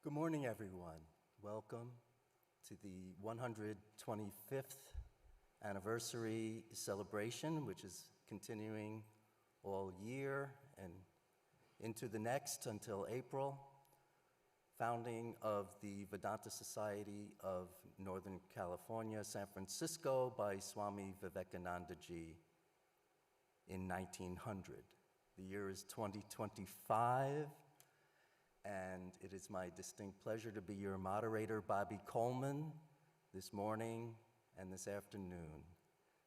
Good morning, everyone. Welcome to the 125th anniversary celebration, which is continuing all year and into the next until April. Founding of the Vedanta Society of Northern California, San Francisco by Swami Vivekananda ji in 1900. The year is 2025. And it is my distinct pleasure to be your moderator, Bobby Coleman, this morning and this afternoon.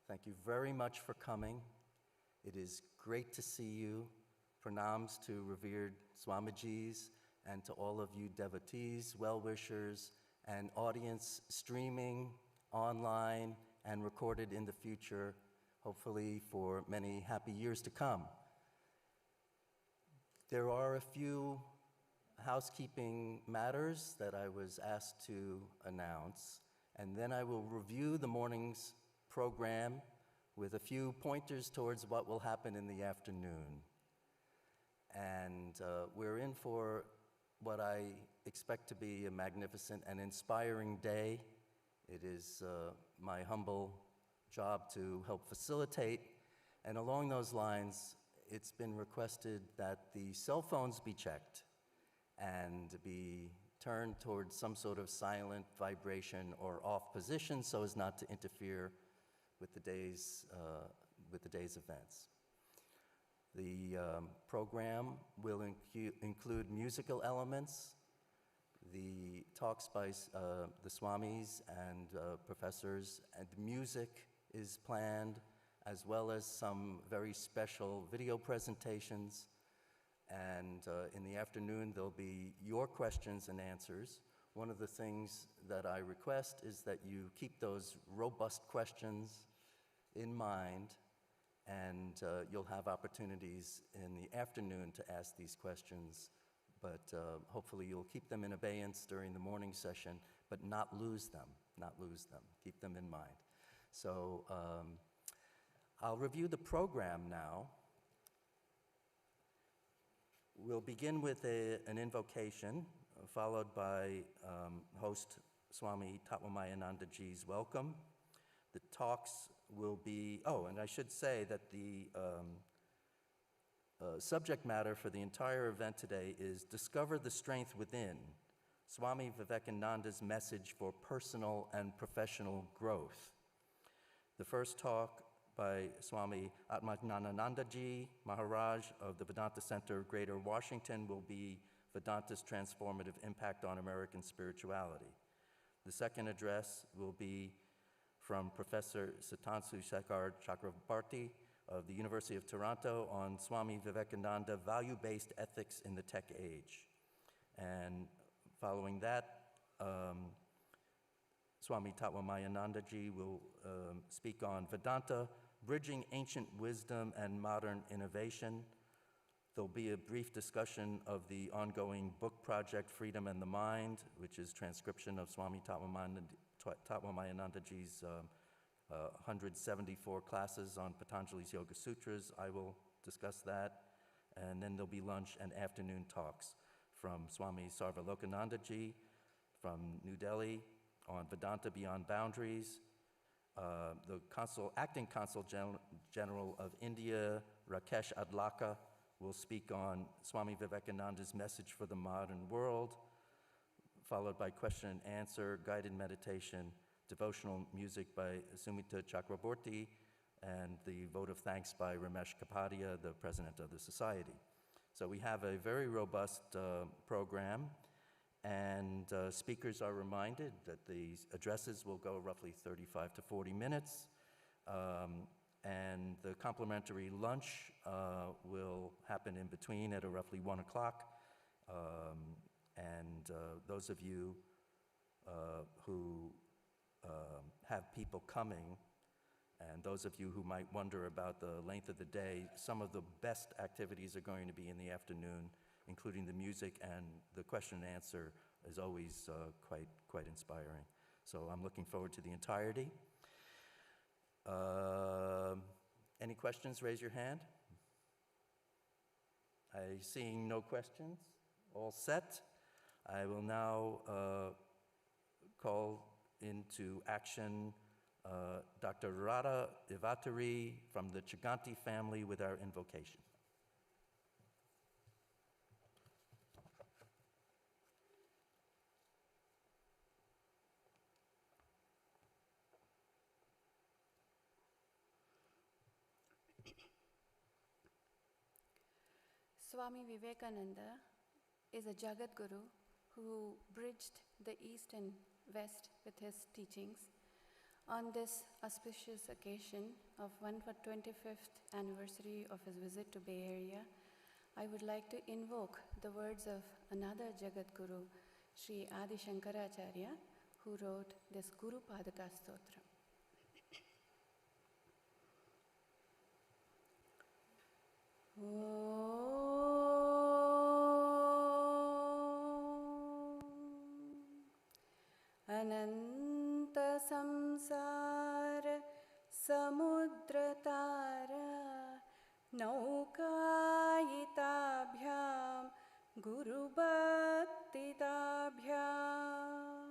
Thank you very much for coming. It is great to see you. Pranams to revered Swamijis and to all of you devotees, well-wishers, and audience streaming online and recorded in the future, hopefully for many happy years to come. There are a few housekeeping matters that I was asked to announce, and then I will review the morning's program with a few pointers towards what will happen in the afternoon. And we're in for what I expect to be a magnificent and inspiring day. It is my humble job to help facilitate, and along those lines, it's been requested that the cell phones be checked and be turned towards some sort of silent vibration or off position so as not to interfere with the day's events. The program will include musical elements, the talks by the Swamis and professors, and music is planned, as well as some very special video presentations. And in the afternoon, there'll be your questions and answers. One of the things that I request is that you keep those robust questions in mind, and you'll have opportunities in the afternoon to ask these questions, but hopefully you'll keep them in abeyance during the morning session, but not lose them, keep them in mind. So I'll review the program now. We'll begin with an invocation, followed by host Swami Tattwamayananda ji's welcome. The talks will be, and I should say that the subject matter for the entire event today is Discover the Strength Within, Swami Vivekananda's message for personal and professional growth. The first talk by Swami Atmajnanananda ji Maharaj of the Vedanta Center of Greater Washington will be Vedanta's Transformative Impact on American Spirituality. The second address will be from Professor Sitansu Sekhar Chakravarti of the University of Toronto on Swami Vivekananda, Value-Based Ethics in the Tech Age. And following that, Swami Tattwamayananda ji will speak on Vedanta, Bridging Ancient Wisdom and Modern Innovation. There'll be a brief discussion of the ongoing book project, Freedom and the Mind, which is transcription of Swami Tattwamayananda ji's 174 classes on Patanjali's Yoga Sutras. I will discuss that. And then there'll be lunch and afternoon talks from Swami Sarvalokananda ji from New Delhi on Vedanta Beyond Boundaries. The Acting Consul General of India, Rakesh Adlakha, will speak on Swami Vivekananda's message for the modern world, followed by question and answer, guided meditation, devotional music by Sumita Chakravorty, and the vote of thanks by Ramesh Kapadia, the president of the society. So we have a very robust program. And speakers are reminded that the addresses will go roughly 35 to 40 minutes. And the complimentary lunch will happen in between at roughly 1 o'clock. And those of you who have people coming, and those of you who might wonder about the length of the day, some of the best activities are going to be in the afternoon, including the music, and the question and answer is always quite inspiring. So I'm looking forward to the entirety. Any questions? Raise your hand. Seeing no questions. All set. I will now call into action Dr. Radha Ivaturi from the Chiganti family with our invocation. Swami Vivekananda is a Jagat Guru who bridged the East and West with his teachings. On this auspicious occasion of 125th anniversary of his visit to Bay Area, I would like to invoke the words of another Jagat Guru, Sri Adi Shankaracharya, who wrote this Guru Paduka Stotram. Ananta samsara samudratara naukayitabhyam guru bhaktitabhyam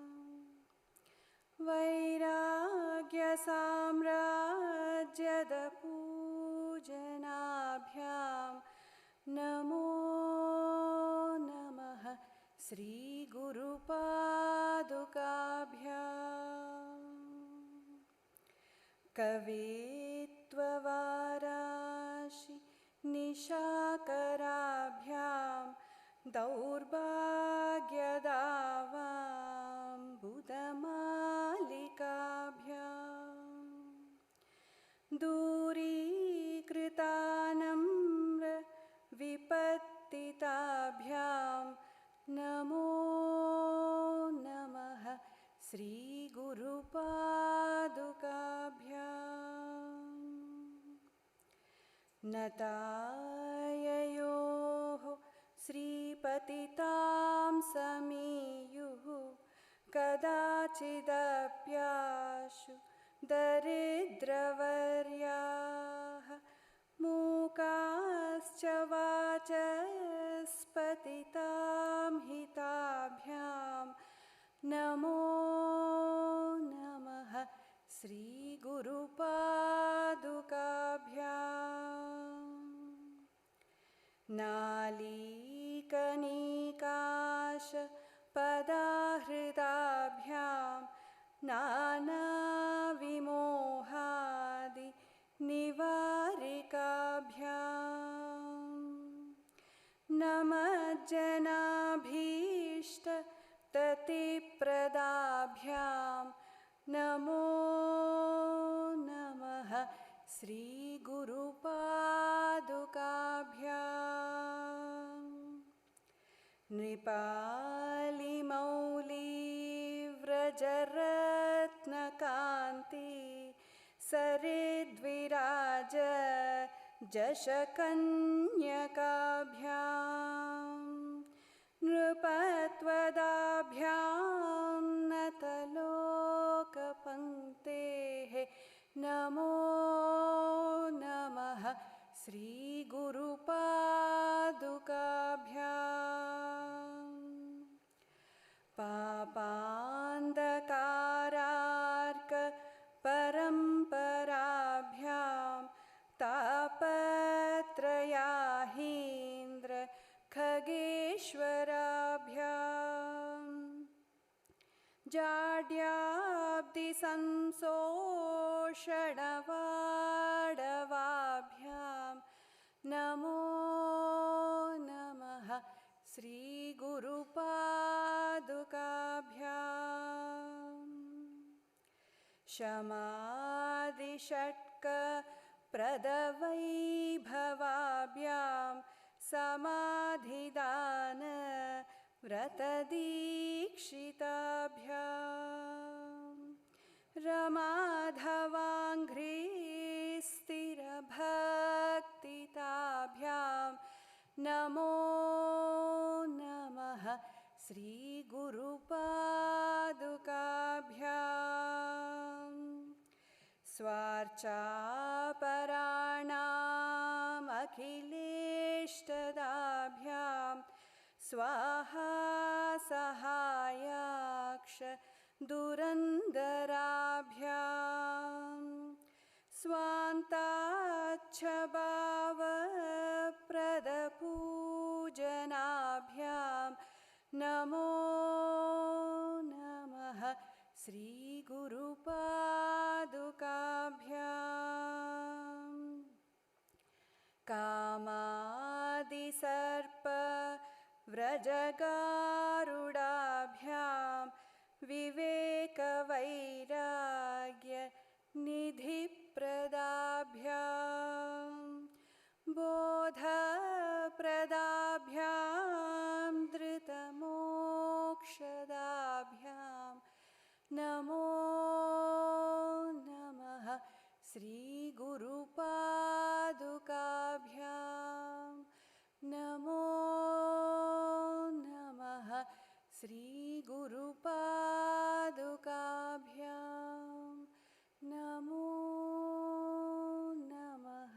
vairagya samrajyada pujanabhyam namo namaha Sri Guru Padukabhyam Kavitva-varashi nishakarabhyam Daurbhagya-davam Budamalikabhyam Durikritanamra vipattitabhyam Namo Namaha Sri Guru Padukabhyam Natayayoho Sri Patitam Samiyuhu Kadachidapyashu Daridravaryaha Mukascha vachaspatitam hitabhyam Namo Namaha Sri Guru Padukabhyam Nalikanikasha padahridabhyam Nana vimohadi nivarikabhyam Namajjanabhishta tatipradabhyam Namo Namaha Sri Guru Padukabhyam Nripali Mauli Vrajaratnakanti Saridviraja Jashakanyakabhyam Nrupatvadabhyam Natalokapanktehe Namo Namaha Sri Guru Padukabhyam Papandakararka Paramparabhyam Tapatrayahindra Khageshwarabhyam Jadyabdi Samsoshanavadavabhyam Namo Namaha Sri Guru Padukabhyam Shamadhi Shatka Pradavaibhavabhyam Samadhidana Vratadikshitabhyam Ramadhavangri Sthirabhaktitabhyam Namo Namaha Sri Guru Padukabhyam Swarchaparanam Akhileshtadabhyam स्वाहा सहायाक्ष दुरन्दराभ्यां स्वान्ताच्छभावप्रदपूजनाभ्यां नमो नमः श्रीगुरुपादुकाभ्याम् कामादिसर्प व्रजगारुडाभ्यां विवेकवैराग्य निधिप्रदाभ्यां बोधप्रदाभ्यां धृतमोक्षदाभ्यां नमो नमः श्रीगुरुपादुकाभ्यां नमो नमः श्रीगुरुपादुकाभ्यां नमो नमः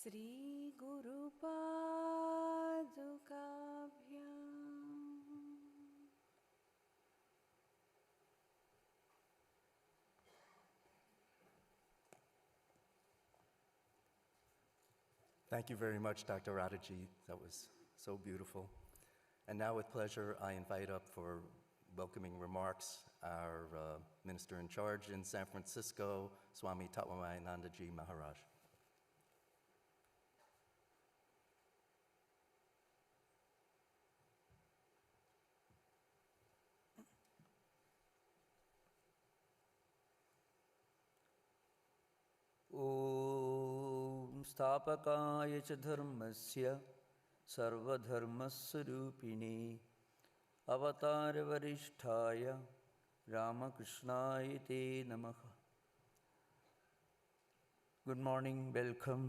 श्रीगुरुपादुकाभ्याम्. Thank you very much, Dr. Radhaji. That was so beautiful. And now, with pleasure, I invite up for welcoming remarks our Minister in Charge in San Francisco, Swami Tattwamayananda Ji Maharaj. Om Stapakaya cha dharmasya sarvadharmaswarupine avatar varishtaya Ramakrishnaya te namaha. Good morning, welcome,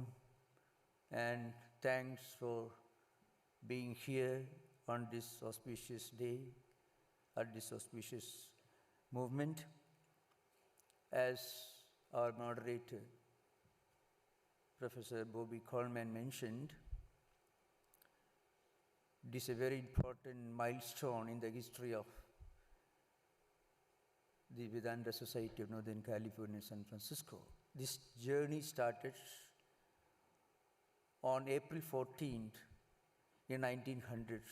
and thanks for being here on this auspicious day, at this auspicious movement. As our moderator, Professor Bobby Coleman mentioned, this is a very important milestone in the history of the Vedanta Society of Northern California, San Francisco. This journey started on April 14th in 1900,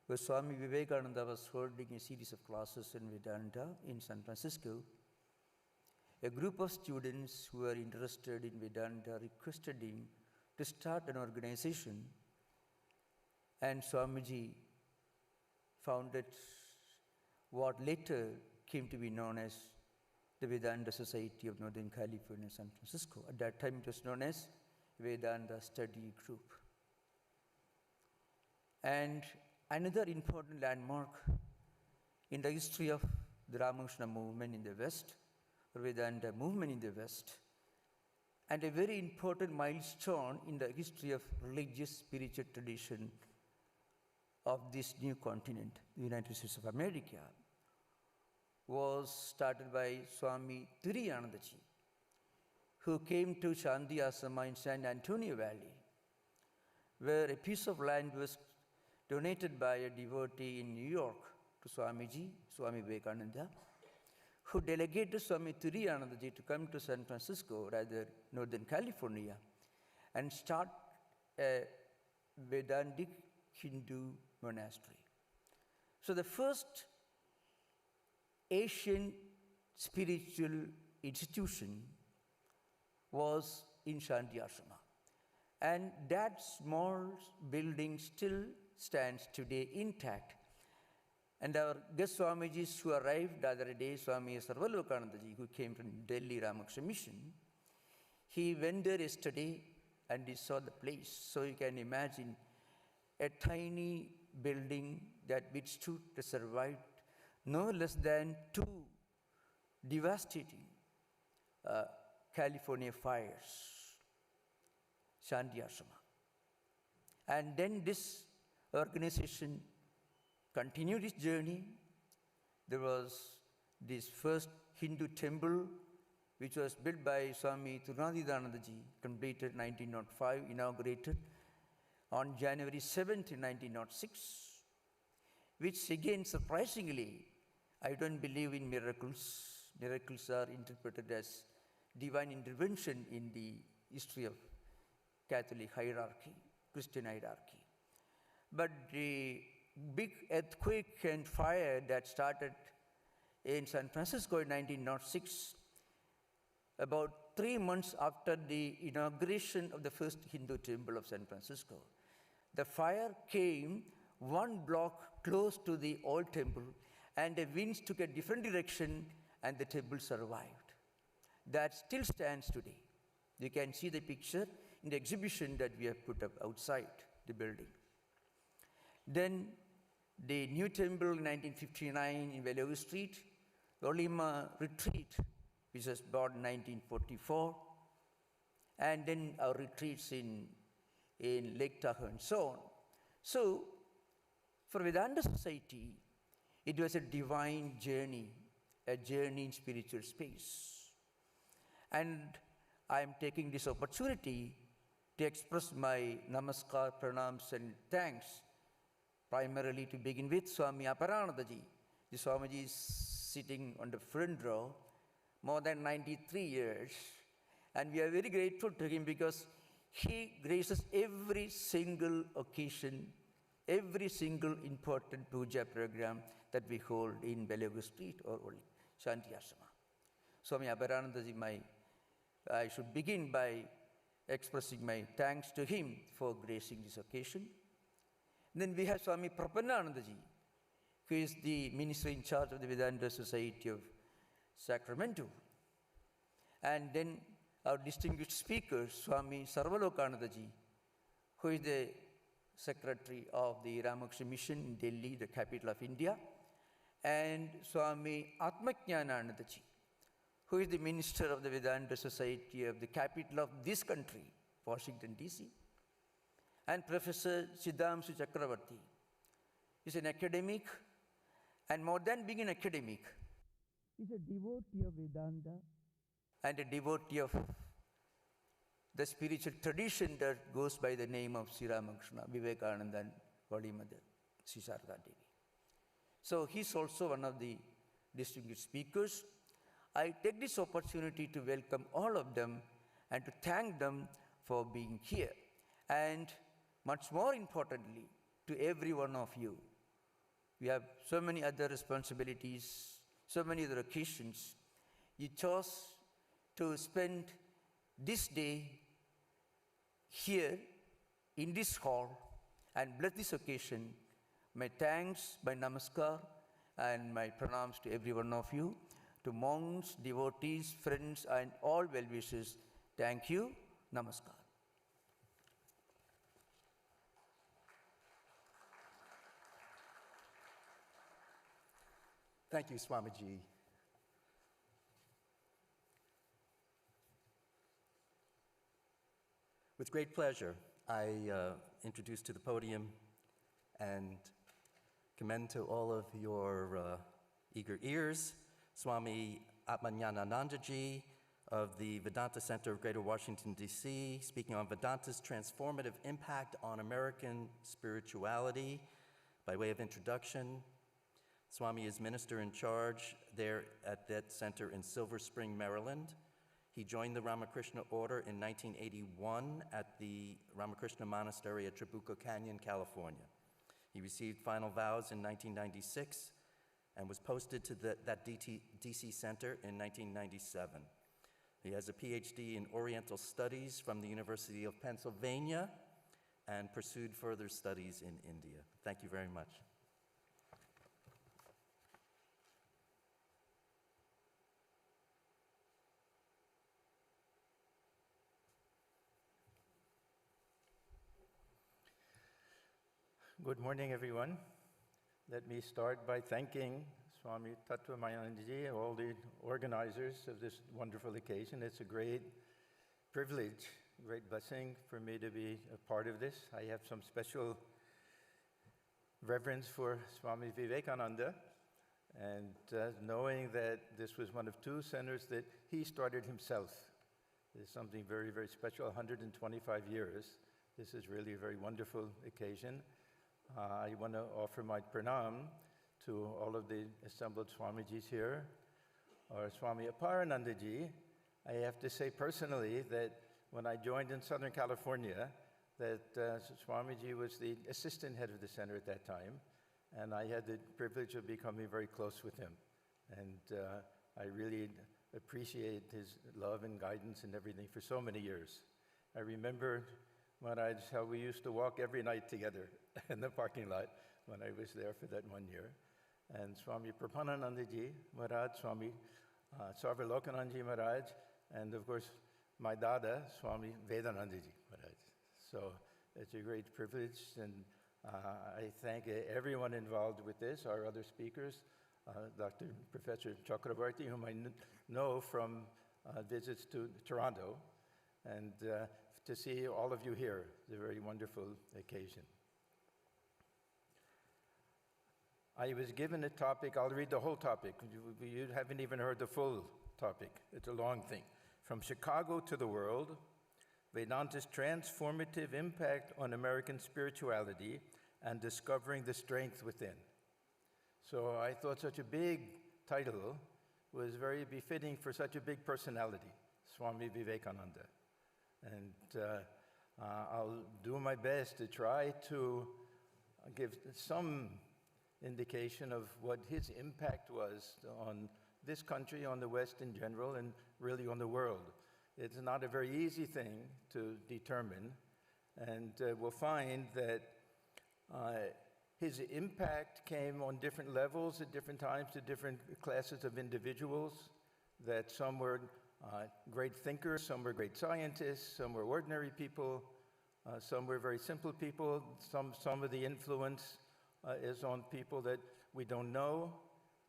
where Swami Vivekananda was holding a series of classes in Vedanta in San Francisco. A group of students who were interested in Vedanta requested him to start an organization, and Swamiji founded what later came to be known as the Vedanta Society of Northern California, San Francisco. At that time, it was known as Vedanta Study Group. And another important landmark in the history of the Ramakrishna movement in the West, or Vedanta movement in the West, and a very important milestone in the history of religious spiritual tradition of this new continent, the United States of America, was started by Swami Atmajnananda, who came to Shanti Asama in San Antonio Valley, where a piece of land was donated by a devotee in New York to Swamiji, Swami Vivekananda, who delegated Swami Atmajnananda to come to San Francisco, rather Northern California, and start a Vedantic Hindu monastery. So the first Asian spiritual institution was in Shanti Ashrama. And that small building still stands today intact. And our guest Swamijis who arrived the other day, Swami Sarvalokananda, who came from Delhi Ramakrishna Mission, he went there yesterday and he saw the place. So you can imagine a tiny building that withstood to survive no less than 2 devastating California fires, Shanti Ashrama. And then this organization continued its journey. There was this first Hindu temple, which was built by Swami Atmajnananda, completed 1905, inaugurated. on January 7th, 1906, which again, surprisingly, I don't believe in miracles. Miracles are interpreted as divine intervention in the history of Catholic hierarchy, Christian hierarchy. But the big earthquake and fire that started in San Francisco in 1906, about 3 months after the inauguration of the first Hindu temple of San Francisco, the fire came 1 block close to the old temple, and the winds took a different direction, and the temple survived. That still stands today. You can see the picture in the exhibition that we have put up outside the building. Then the new temple in 1959 in Valley Street, the Olima retreat, which was bought in 1944, and then our retreats in Lake Tahoe and so on. So, for Vedanta Society, it was a divine journey, a journey in spiritual space. And I am taking this opportunity to express my namaskar, pranams, and thanks, primarily to begin with Swami Atmajnananda ji. The Swamiji is sitting on the front row, more than 93 years, and we are very grateful to him because he graces every single occasion, every single important puja program that we hold in Beluga Street or Shanti Ashrama. Swami Atmajnananda ji, I should begin by expressing my thanks to him for gracing this occasion. Then we have Swami Prapanananda ji, who is the minister in charge of the Vedanta Society of Sacramento. And then our distinguished speaker, Swami Sarvalokananda ji, who is the secretary of the Ramakrishna Mission in Delhi, the capital of India, and Swami Atmajnanananda ji, who is the minister of the Vedanta Society of the capital of this country, Washington, D.C., and Professor Sitansu Chakravarti is an academic, and more than being an academic, is a devotee of Vedanta and a devotee of the spiritual tradition that goes by the name of Sri Ramakrishna, Vivekananda, and Holy Mother, Sri Sarada Devi. So he's also one of the distinguished speakers. I take this opportunity to welcome all of them and to thank them for being here. And much more importantly, to every one of you. We have so many other responsibilities, so many other occasions. You chose to spend this day here in this hall and bless this occasion. My thanks, my namaskar, and my pranams to every one of you, to monks, devotees, friends, and all well-wishers. Thank you. Namaskar. Thank you, Swamiji. With great pleasure, I introduce to the podium and commend to all of your eager ears Swami Atmajnanananda ji of the Vedanta Center of Greater Washington, D.C., speaking on Vedanta's transformative impact on American spirituality. By way of introduction, Swami is minister in charge there at that center in Silver Spring, Maryland. He joined the Ramakrishna Order in 1981 at the Ramakrishna Monastery at Trabuco Canyon, California. He received final vows in 1996 and was posted to that DC center in 1997. He has a PhD in Oriental Studies from the University of Pennsylvania and pursued further studies in India. Thank you very much. Good morning, everyone. Let me start by thanking Swami Tattwamayananda ji and all the organizers of this wonderful occasion. It's a great privilege, great blessing for me to be a part of this. I have some special reverence for Swami Vivekananda, and knowing that this was one of 2 centers that he started himself is something very, very special. 125 years This is really a very wonderful occasion. I want to offer my pranam to all of the assembled Swamijis here. Or Swami Aparanandaji, I have to say personally that when I joined in Southern California, that Swamiji was the assistant head of the center at that time, and I had the privilege of becoming very close with him. And I really appreciate his love and guidance and everything for so many years. I remember Maharaj, how we used to walk every night together in the parking lot when I was there for that 1 year. And Swami Prapananandaji Maharaj, Swami Sarvalokananda Maharaj, and of course my Dada, Swami Vedanandaji Maharaj. So it's a great privilege, and I thank everyone involved with this, our other speakers, Dr. Professor Chakravarti, whom I know from visits to Toronto, and to see all of you here. It's a very wonderful occasion. I was given a topic. I'll read the whole topic. You haven't even heard the full topic. It's a long thing. From Chicago to the world, Vedanta's transformative impact on American spirituality and discovering the strength within. So I thought such a big title was very befitting for such a big personality, Swami Vivekananda. And I'll do my best to try to give some indication of what his impact was on this country, on the West in general, and really on the world. It's not a very easy thing to determine, and we'll find that his impact came on different levels at different times to different classes of individuals, that some were great thinkers, some were great scientists, some were ordinary people, some were very simple people. Some of the influence is on people that we don't know,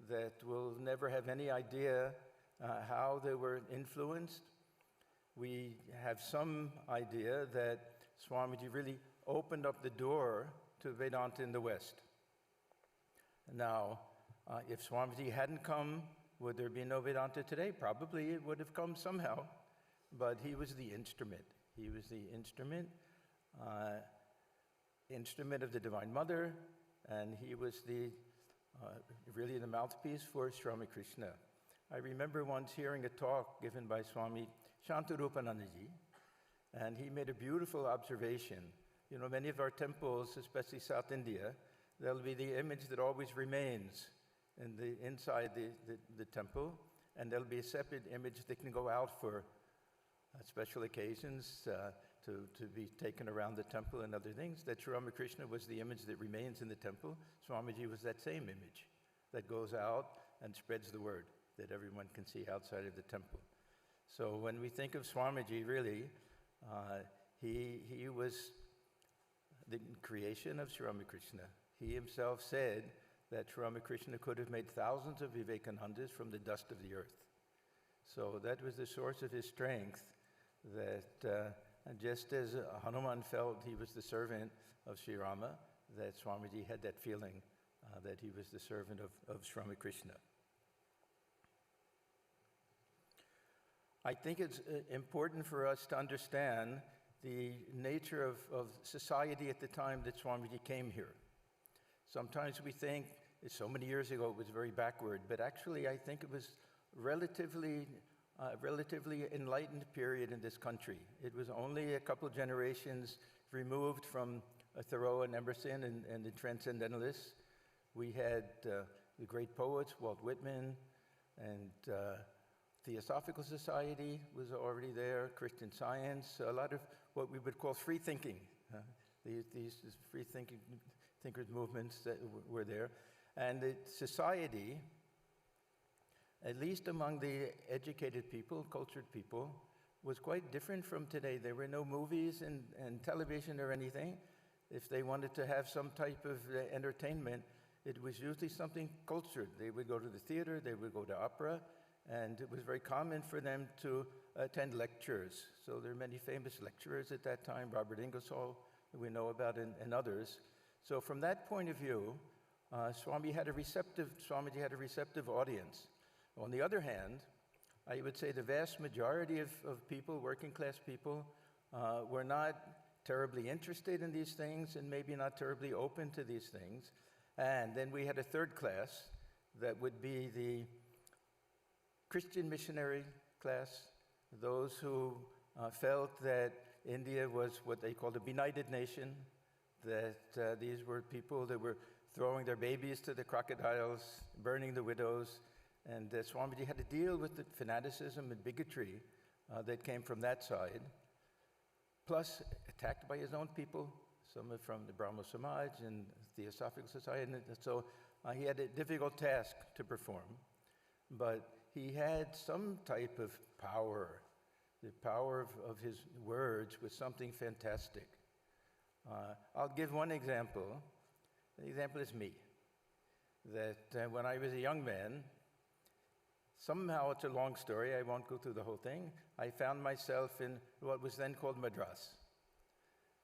that we'll never have any idea how they were influenced. We have some idea that Swamiji really opened up the door to Vedanta in the West. Now, if Swamiji hadn't come, would there be no Vedanta today? Probably it would have come somehow, but he was the instrument. He was the instrument of the Divine Mother, and he was really the mouthpiece for Sri Krishna. I remember once hearing a talk given by Swami Shankaracharya, and he made a beautiful observation. You know, many of our temples, especially South India, there'll be the image that always remains inside the temple, and there'll be a separate image that can go out for special occasions to be taken around the temple and other things. That Sri Krishna was the image that remains in the temple. Swamiji was that same image that goes out and spreads the word that everyone can see outside of the temple. So when we think of Swamiji, really, he was the creation of Sri Krishna. He himself said that Sri Krishna could have made thousands of Vivekanandas from the dust of the earth. So that was the source of his strength, that just as Hanuman felt he was the servant of Sri Rama, that Swamiji had that feeling that he was the servant of Sri Krishna. I think it's important for us to understand the nature of society at the time that Swamiji came here. Sometimes we think, so many years ago, it was very backward, but actually I think it was relatively enlightened period in this country. It was only a couple generations removed from Thoreau and Emerson and the Transcendentalists. We had the great poets, Walt Whitman, and Theosophical Society was already there, Christian Science, a lot of what we would call free thinking. These free thinkers movements that were there. And the society, at least among the educated people, cultured people, was quite different from today. There were no movies and television or anything. If they wanted to have some type of entertainment, it was usually something cultured. They would go to the theater, they would go to opera, and it was very common for them to attend lectures. So there are many famous lecturers at that time, Robert Ingersoll, that we know about, and others. So from that point of view, Swamiji had a receptive audience. On the other hand, I would say the vast majority of people, working class people, were not terribly interested in these things and maybe not terribly open to these things. And then we had a third class that would be the Christian missionary class, those who felt that India was what they called a benighted nation, that these were people that were throwing their babies to the crocodiles, burning the widows, and Swamiji had to deal with the fanaticism and bigotry that came from that side, plus attacked by his own people, some from the Brahmo Samaj and Theosophical Society, and so he had a difficult task to perform, but he had some type of power. The power of his words was something fantastic. I'll give one example. The example is me. That when I was a young man, somehow, it's a long story, I won't go through the whole thing, I found myself in what was then called Madras.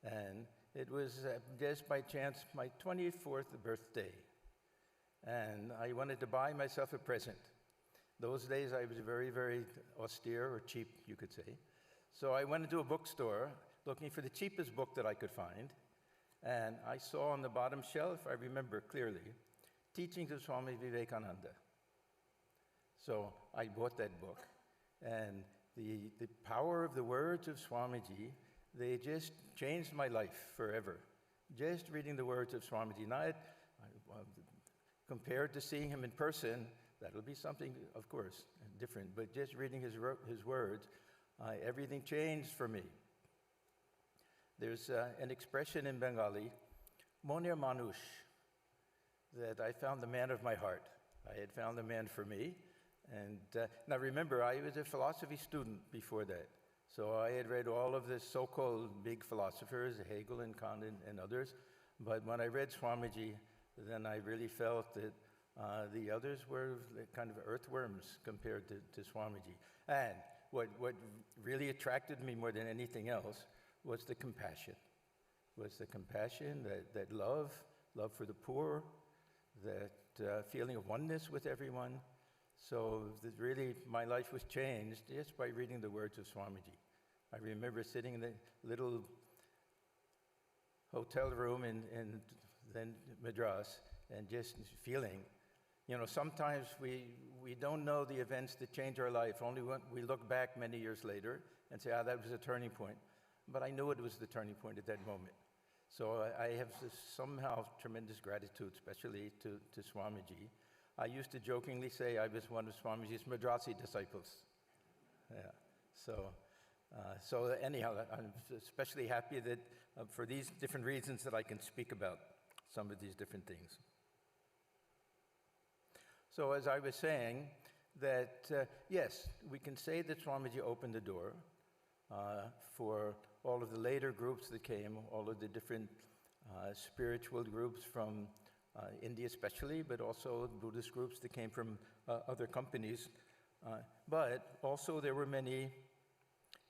And it was just by chance my 24th birthday. And I wanted to buy myself a present. Those days I was very, very austere, or cheap, you could say. So I went into a bookstore looking for the cheapest book that I could find. And I saw on the bottom shelf, I remember clearly, Teachings of Swami Vivekananda. So I bought that book. And the power of the words of Swamiji, they just changed my life forever. Just reading the words of Swamiji. Not compared to seeing him in person, that'll be something, of course, different. But just reading his words, everything changed for me. There's an expression in Bengali, Moner Manush, that I found the man of my heart. I had found the man for me. And now remember, I was a philosophy student before that. So I had read all of the so-called big philosophers, Hegel and Kant and others. But when I read Swamiji, then I really felt that the others were kind of earthworms compared to Swamiji. And what really attracted me more than anything else was the compassion. That love for the poor, that feeling of oneness with everyone. So really, my life was changed just by reading the words of Swamiji. I remember sitting in the little hotel room in then Madras and just feeling, sometimes we don't know the events that change our life, only when we look back many years later and say, that was a turning point. But I knew it was the turning point at that moment. So I have somehow tremendous gratitude, especially to Swamiji. I used to jokingly say I was one of Swamiji's Madrasi disciples. Yeah. So anyhow, I'm especially happy that for these different reasons that I can speak about some of these different things. So as I was saying, that yes, we can say that Swamiji opened the door for all of the later groups that came, all of the different spiritual groups from India especially, but also Buddhist groups that came from other companies. But also there were many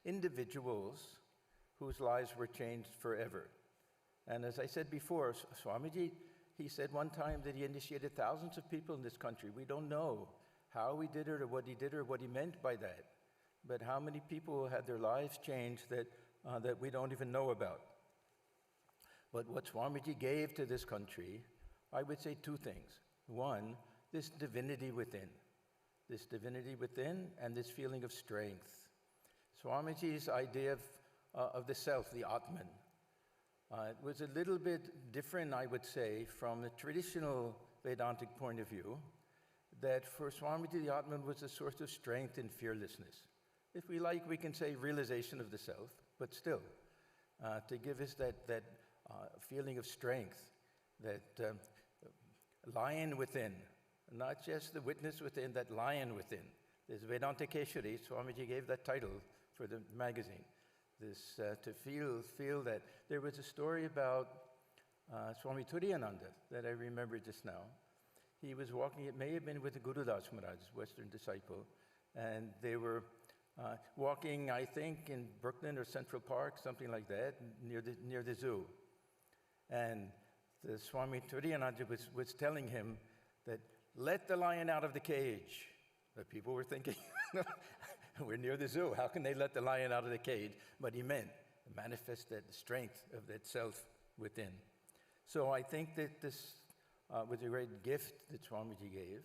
individuals whose lives were changed forever. And as I said before, Swamiji, he said one time that he initiated thousands of people in this country. We don't know how he did it or what he did or what he meant by that. But how many people had their lives changed that we don't even know about. But what Swamiji gave to this country, I would say two things. One, this divinity within and this feeling of strength. Swamiji's idea of the self, the Atman, was a little bit different, I would say, from the traditional Vedantic point of view, that for Swamiji, the Atman was a source of strength and fearlessness. If we like, we can say realization of the self, but still, to give us that feeling of strength, that lion within, not just the witness within, that lion within. There's Vedanta Keshari, Swamiji gave that title for the magazine. This to feel that. There was a story about Swami Turiyananda that I remember just now. He was walking, it may have been with the Guru Das Maharaj, Western disciple, and they were walking, I think, in Brooklyn or Central Park, something like that, near the zoo. And the Swami Turiyananda was telling him that, let the lion out of the cage. The people were thinking, we're near the zoo, how can they let the lion out of the cage? But he meant, manifest that strength of that self within. So I think that this was a great gift that Swamiji gave,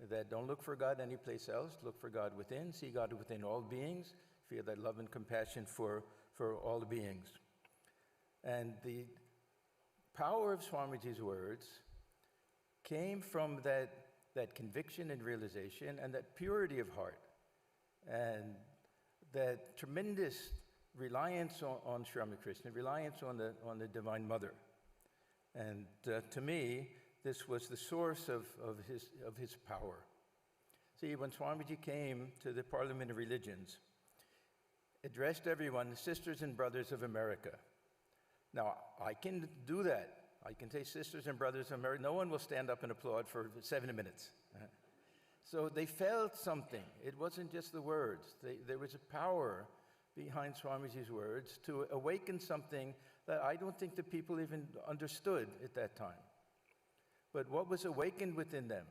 that don't look for God anyplace else, look for God within, see God within all beings, feel that love and compassion for all beings. And the power of Swamiji's words came from that conviction and realization and that purity of heart and that tremendous reliance on Sri Ramakrishna, reliance on the Divine Mother. And to me, this was the source of his power. See, when Swamiji came to the Parliament of Religions, addressed everyone, sisters and brothers of America. Now, I can do that. I can say sisters and brothers of America. No one will stand up and applaud for 7 minutes. So they felt something. It wasn't just the words. There was a power behind Swamiji's words to awaken something that I don't think the people even understood at that time. But what was awakened within them?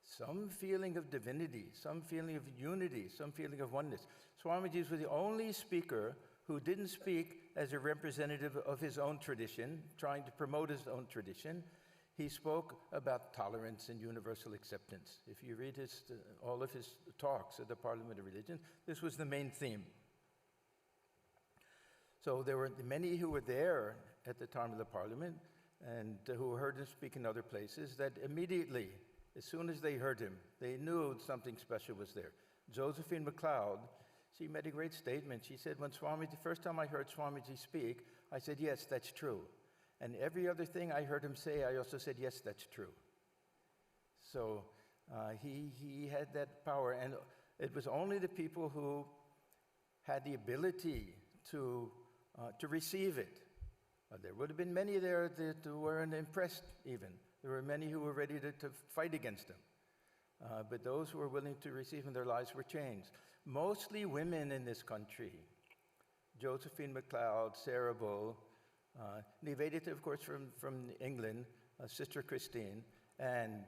Some feeling of divinity, some feeling of unity, some feeling of oneness. Swamiji was the only speaker who didn't speak as a representative of his own tradition, trying to promote his own tradition. He spoke about tolerance and universal acceptance. If you read all of his talks at the Parliament of Religion, this was the main theme. So there were many who were there at the time of the Parliament and who heard him speak in other places that immediately, as soon as they heard him, they knew something special was there. Josephine MacLeod, she made a great statement. She said, the first time I heard Swamiji speak, I said, yes, that's true. And every other thing I heard him say, I also said, yes, that's true. So he had that power. And it was only the people who had the ability to receive it. There would have been many there that weren't impressed even. There were many who were ready to fight against him. But those who were willing to receive him, their lives were changed. Mostly women in this country. Josephine MacLeod, Sarah Bull, Nivedita, of course, from England, Sister Christine, and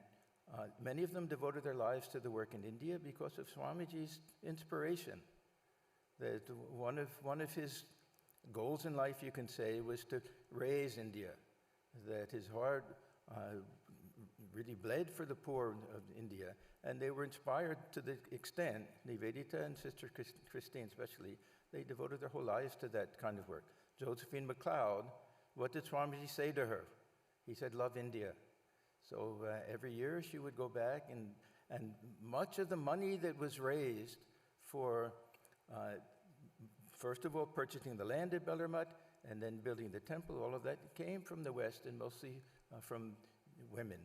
many of them devoted their lives to the work in India because of Swamiji's inspiration. That one of his goals in life, you can say, was to raise India. That his heart really bled for the poor of India, and they were inspired to the extent, Nivedita and Sister Christine especially, they devoted their whole lives to that kind of work. Josephine MacLeod, what did Swamiji say to her? He said, love India. So every year she would go back, and much of the money that was raised for, first of all, purchasing the land at Bellarmut, and then building the temple, all of that came from the West, and mostly from women,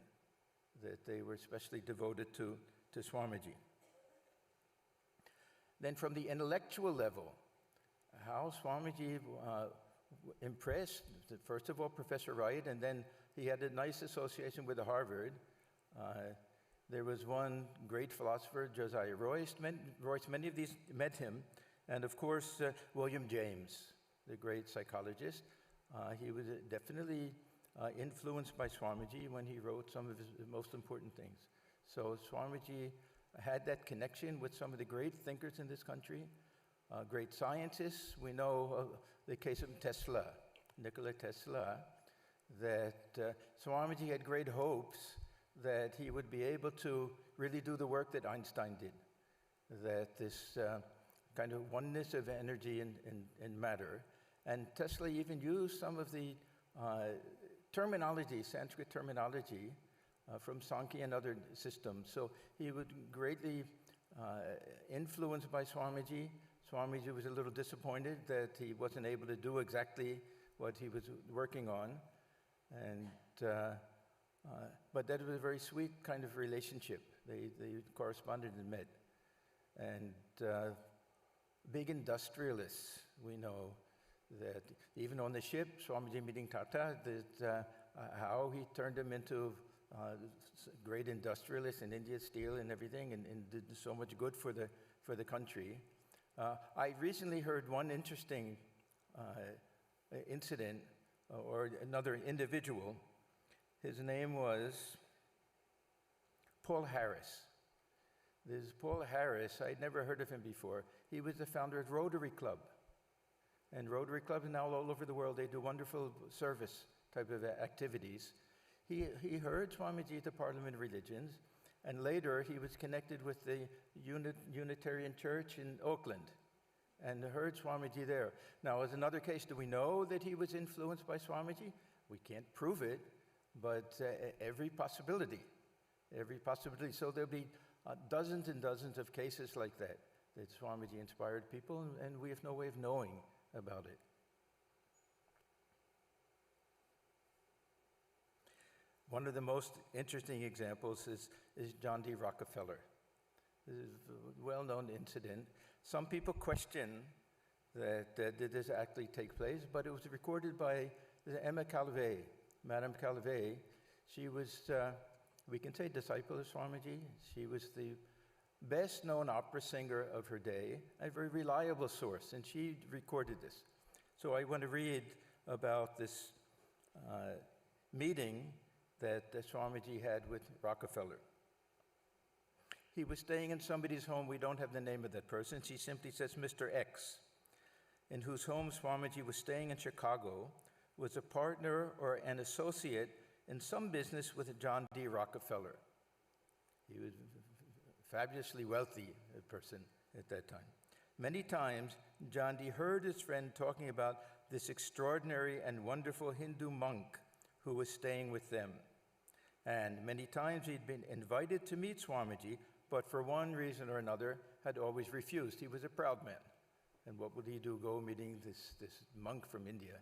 that they were especially devoted to Swamiji. Then from the intellectual level, how Swamiji impressed, first of all, Professor Wright, and then he had a nice association with Harvard. There was one great philosopher, Josiah Royce. Many of these met him. And of course, William James, the great psychologist. He was definitely influenced by Swamiji when he wrote some of his most important things. So Swamiji had that connection with some of the great thinkers in this country, great scientists. We know the case of Tesla, Nikola Tesla, that Swamiji had great hopes that he would be able to really do the work that Einstein did, that this kind of oneness of energy and matter. And Tesla even used some of the terminology, Sanskrit terminology, from Sankhya and other systems. So he was greatly influenced by Swamiji. Swamiji was a little disappointed that he wasn't able to do exactly what he was working on. But that was a very sweet kind of relationship. They corresponded and met. And big industrialists, we know that even on the ship, Swamiji meeting Tata, that how he turned him into great industrialists in India, steel and everything, and did so much good for the country. I recently heard one interesting incident, or another individual. His name was Paul Harris. This Paul Harris, I'd never heard of him before. He was the founder of Rotary Club. and Rotary clubs now all over the world, they do wonderful service type of activities. He heard Swamiji at the Parliament of Religions, and later he was connected with the Unitarian Church in Oakland and heard Swamiji there. Now, as another case, do we know that he was influenced by Swamiji? We can't prove it, but every possibility. So there'll be dozens and dozens of cases like that Swamiji inspired people, and we have no way of knowing about it. One of the most interesting examples is John D. Rockefeller. This is a well-known incident. Some people question that did this actually take place, but it was recorded by Emma Calvé, Madame Calvé. She was, we can say, disciple of Swamiji. She was the best-known opera singer of her day, a very reliable source, and she recorded this. So I want to read about this meeting that Swamiji had with Rockefeller. He was staying in somebody's home. We don't have the name of that person. She simply says Mr. X, in whose home Swamiji was staying in Chicago, was a partner or an associate in some business with John D. Rockefeller. He was a fabulously wealthy person at that time. Many times, John D. heard his friend talking about this extraordinary and wonderful Hindu monk who was staying with them. And many times he'd been invited to meet Swamiji, but for one reason or another had always refused. He was a proud man. And what would he do, go meeting this monk from India?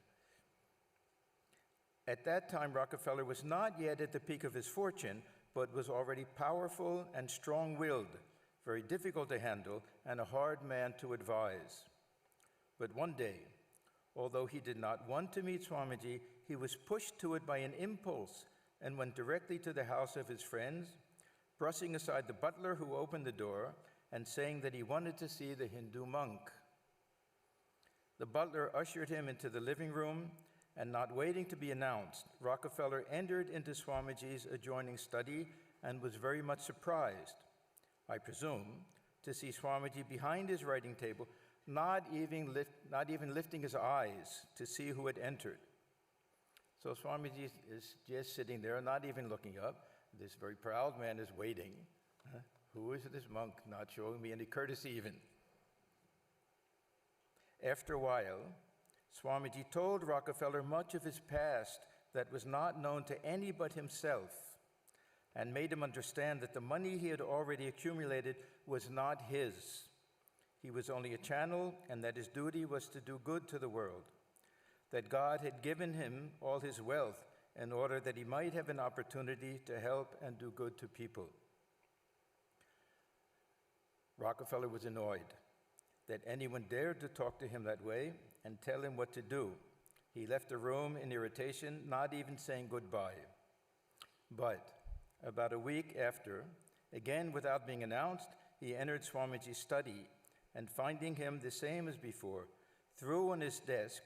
At that time, Rockefeller was not yet at the peak of his fortune, but was already powerful and strong-willed, very difficult to handle, and a hard man to advise. But one day, although he did not want to meet Swamiji, he was pushed to it by an impulse and went directly to the house of his friends, brushing aside the butler who opened the door and saying that he wanted to see the Hindu monk. The butler ushered him into the living room, and not waiting to be announced, Rockefeller entered into Swamiji's adjoining study and was very much surprised, I presume, to see Swamiji behind his writing table, not even lifting his eyes to see who had entered. So Swamiji is just sitting there, not even looking up. This very proud man is waiting. Who is this monk? Not showing me any courtesy even. After a while, Swamiji told Rockefeller much of his past that was not known to any but himself, and made him understand that the money he had already accumulated was not his. He was only a channel, and that his duty was to do good to the world. That God had given him all his wealth in order that he might have an opportunity to help and do good to people. Rockefeller was annoyed that anyone dared to talk to him that way and tell him what to do. He left the room in irritation, not even saying goodbye. But about a week after, again without being announced, he entered Swamiji's study, and finding him the same as before, threw on his desk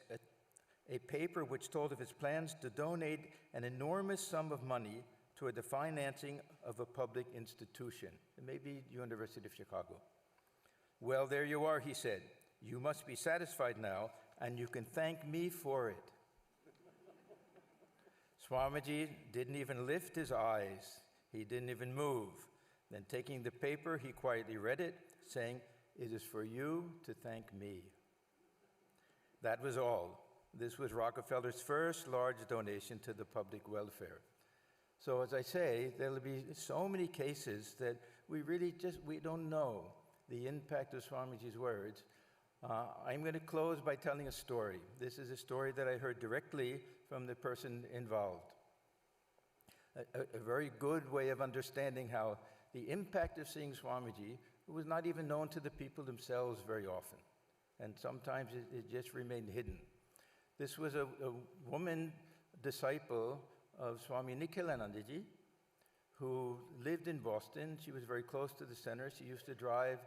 a paper which told of his plans to donate an enormous sum of money toward the financing of a public institution, maybe University of Chicago. Well, there you are, he said. You must be satisfied now, and you can thank me for it. Swamiji didn't even lift his eyes. He didn't even move. Then taking the paper, he quietly read it, saying, "It is for you to thank me." That was all. This was Rockefeller's first large donation to the public welfare. So as I say, there'll be so many cases that we don't know the impact of Swamiji's words. I'm going to close by telling a story. This is a story that I heard directly from the person involved. A very good way of understanding how the impact of seeing Swamiji was not even known to the people themselves very often. And sometimes it just remained hidden. This was a woman disciple of Swami Nikhilanandaji, who lived in Boston. She was very close to the center. She used to drive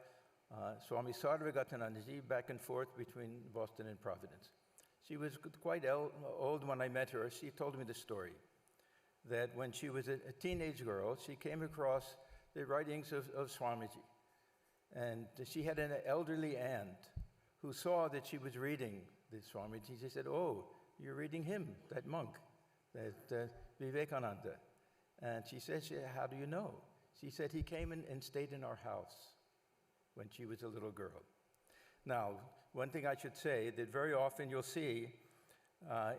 Swami Sarvalokananda back and forth between Boston and Providence. She was quite old when I met her. She told me the story, that when she was a teenage girl, she came across the writings of Swamiji. And she had an elderly aunt who saw that she was reading the Swamiji said, oh, you're reading him, that monk, that Vivekananda. And she said, how do you know? She said, he came and stayed in our house when she was a little girl. Now, one thing I should say, that very often you'll see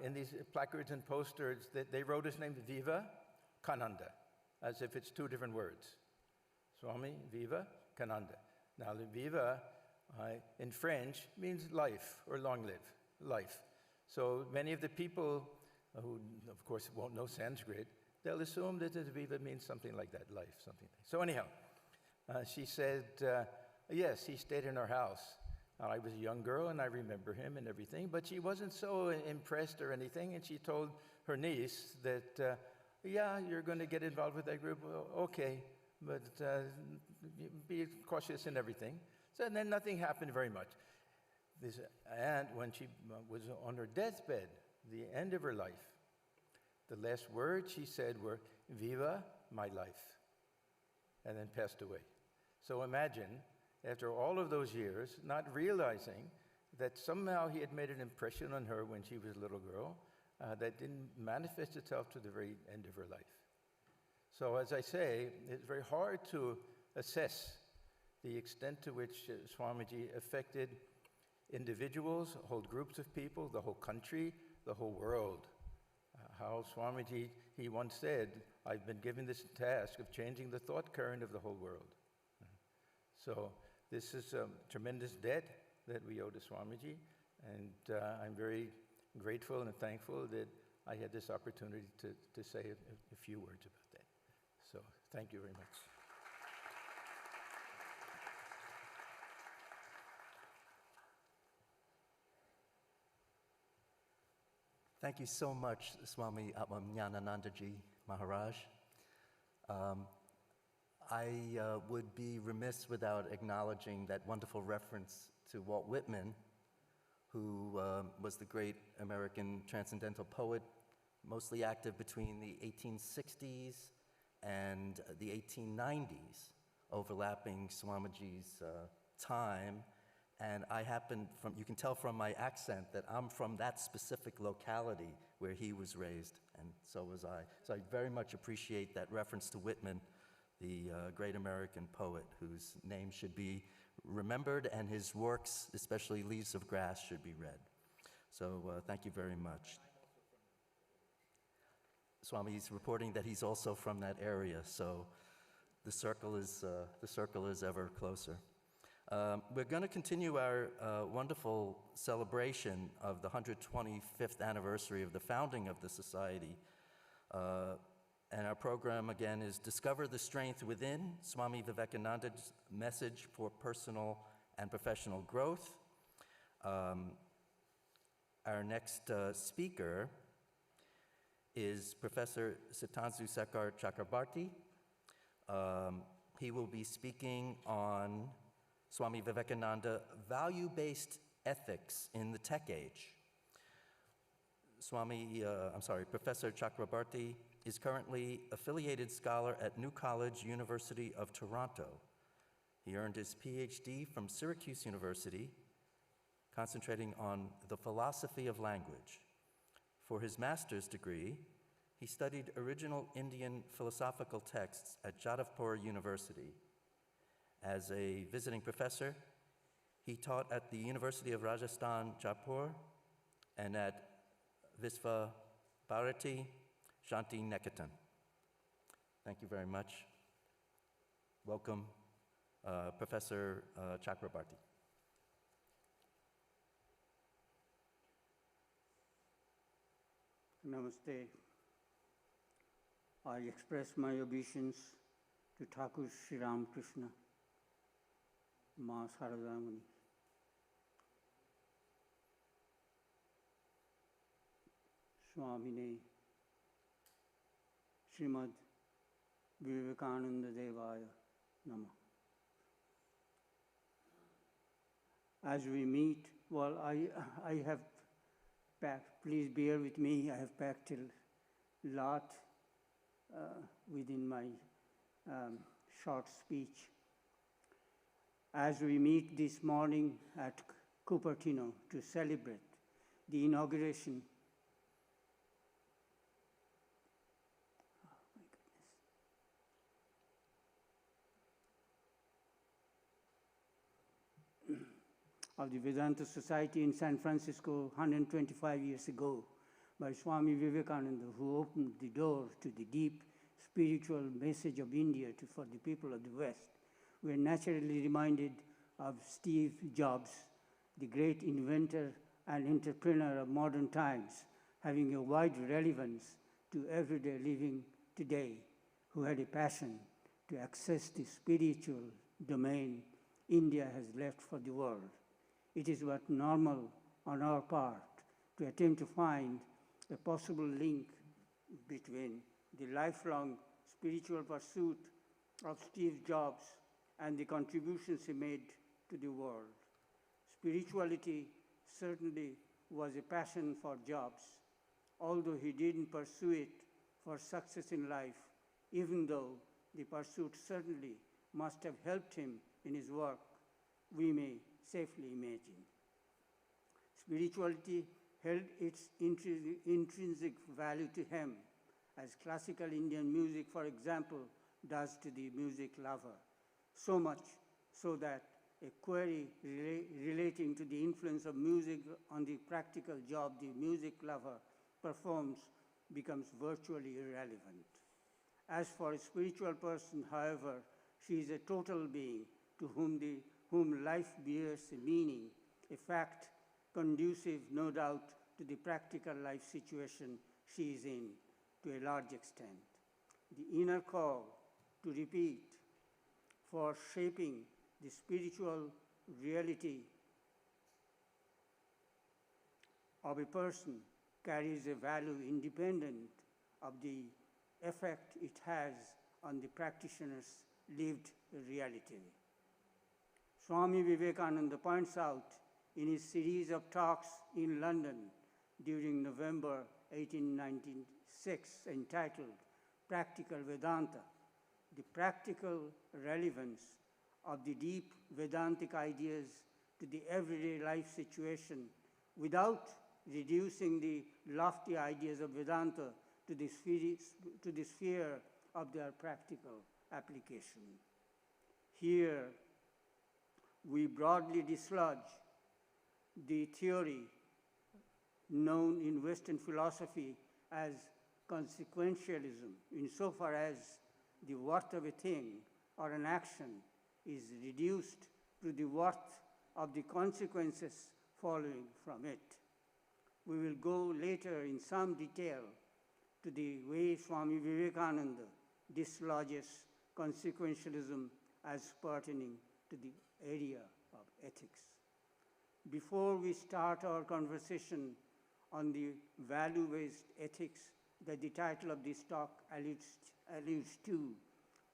in these placards and posters that they wrote his name Vivekananda, as if it's two different words. Swami Vivekananda. Now, the Viva in French means life or long live, life. So many of the people who, of course, won't know Sanskrit, they'll assume that the Viva means something like that, life, something. So anyhow, she said, yes, he stayed in our house. I was a young girl, and I remember him and everything, but she wasn't so impressed or anything, and she told her niece that, yeah, you're going to get involved with that group, okay, but be cautious and everything. So and then nothing happened very much. This aunt, when she was on her deathbed, the end of her life, the last words she said were, "Viva my life," and then passed away. So imagine, after all of those years, not realizing that somehow he had made an impression on her when she was a little girl that didn't manifest itself to the very end of her life. So as I say, it's very hard to assess the extent to which Swamiji affected individuals, whole groups of people, the whole country, the whole world. How Swamiji, he once said, I've been given this task of changing the thought current of the whole world. So this is a tremendous debt that we owe to Swamiji, and I'm very grateful and thankful that I had this opportunity to say a few words about that. So thank you very much. Thank you so much, Swami Atmajnanananda ji Maharaj. I would be remiss without acknowledging that wonderful reference to Walt Whitman, who was the great American transcendental poet, mostly active between the 1860s and the 1890s, overlapping Swamiji's time. And I happen from, you can tell from my accent that I'm from that specific locality where he was raised, and so was I. So I very much appreciate that reference to Whitman, the great American poet whose name should be remembered and his works, especially Leaves of Grass, should be read. So thank you very much. Swami's reporting that he's also from that area, so the circle is ever closer. We're going to continue our wonderful celebration of the 125th anniversary of the founding of the Society. And our program, again, is Discover the Strength Within, Swami Vivekananda's message for personal and professional growth. Our next speaker is Professor Sitansu Sekhar Chakravarti. He will be speaking on Swami Vivekananda, value-based ethics in the tech age. Professor Chakravarti is currently affiliated scholar at New College, University of Toronto. He earned his PhD from Syracuse University, concentrating on the philosophy of language. For his master's degree, he studied original Indian philosophical texts at Jadavpur University. As a visiting professor, he taught at the University of Rajasthan, Jaipur, and at Visva Bharati, Shanti Niketan. Thank you very much. Welcome, Professor Chakravarti. Namaste. I express my obeisance to Thakur Sri Ramakrishna, Ma Saradamani. Swamine Srimad Vivekananda Devaya Nama. As we meet, well, I have packed, please bear with me, I have packed a lot within my short speech. As we meet this morning at Cupertino to celebrate the inauguration of the Vedanta Society in San Francisco 125 years ago by Swami Vivekananda, who opened the door to the deep spiritual message of India for the people of the West, we are naturally reminded of Steve Jobs, the great inventor and entrepreneur of modern times, having a wide relevance to everyday living today, who had a passion to access the spiritual domain India has left for the world. It is but normal on our part to attempt to find a possible link between the lifelong spiritual pursuit of Steve Jobs and the contributions he made to the world. Spirituality certainly was a passion for Jobs, although he didn't pursue it for success in life, even though the pursuit certainly must have helped him in his work, we may safely imagine. Spirituality held its intrinsic value to him, as classical Indian music, for example, does to the music lover, so much so that a query relating to the influence of music on the practical job the music lover performs becomes virtually irrelevant. As for a spiritual person, however, she is a total being to whom life bears a meaning, a fact conducive, no doubt, to the practical life situation she is in to a large extent. The inner call to repeat for shaping the spiritual reality of a person carries a value independent of the effect it has on the practitioner's lived reality. Swami Vivekananda points out in his series of talks in London during November 1896, entitled Practical Vedanta, the practical relevance of the deep Vedantic ideas to the everyday life situation without reducing the lofty ideas of Vedanta to the sphere of their practical application. Here, we broadly dislodge the theory known in Western philosophy as consequentialism, insofar as the worth of a thing or an action is reduced to the worth of the consequences following from it. We will go later in some detail to the way Swami Vivekananda dislodges consequentialism as pertaining to the area of ethics. Before we start our conversation on the value-based ethics that the title of this talk alludes to,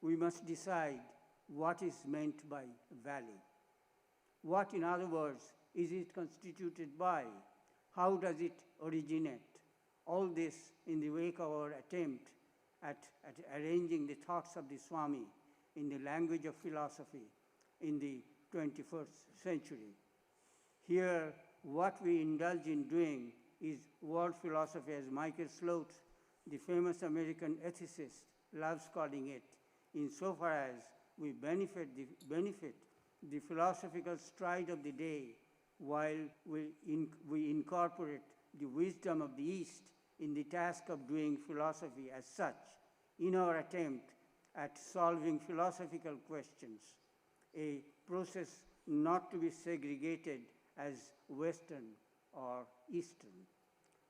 we must decide what is meant by value. What, in other words, is it constituted by? How does it originate? All this in the wake of our attempt at arranging the thoughts of the Swami in the language of philosophy in the 21st century. Here, what we indulge in doing is world philosophy, as Michael Sloat, the famous American ethicist, loves calling it, insofar as we benefit the philosophical stride of the day while we incorporate the wisdom of the East in the task of doing philosophy as such in our attempt at solving philosophical questions, a process not to be segregated as Western or Eastern.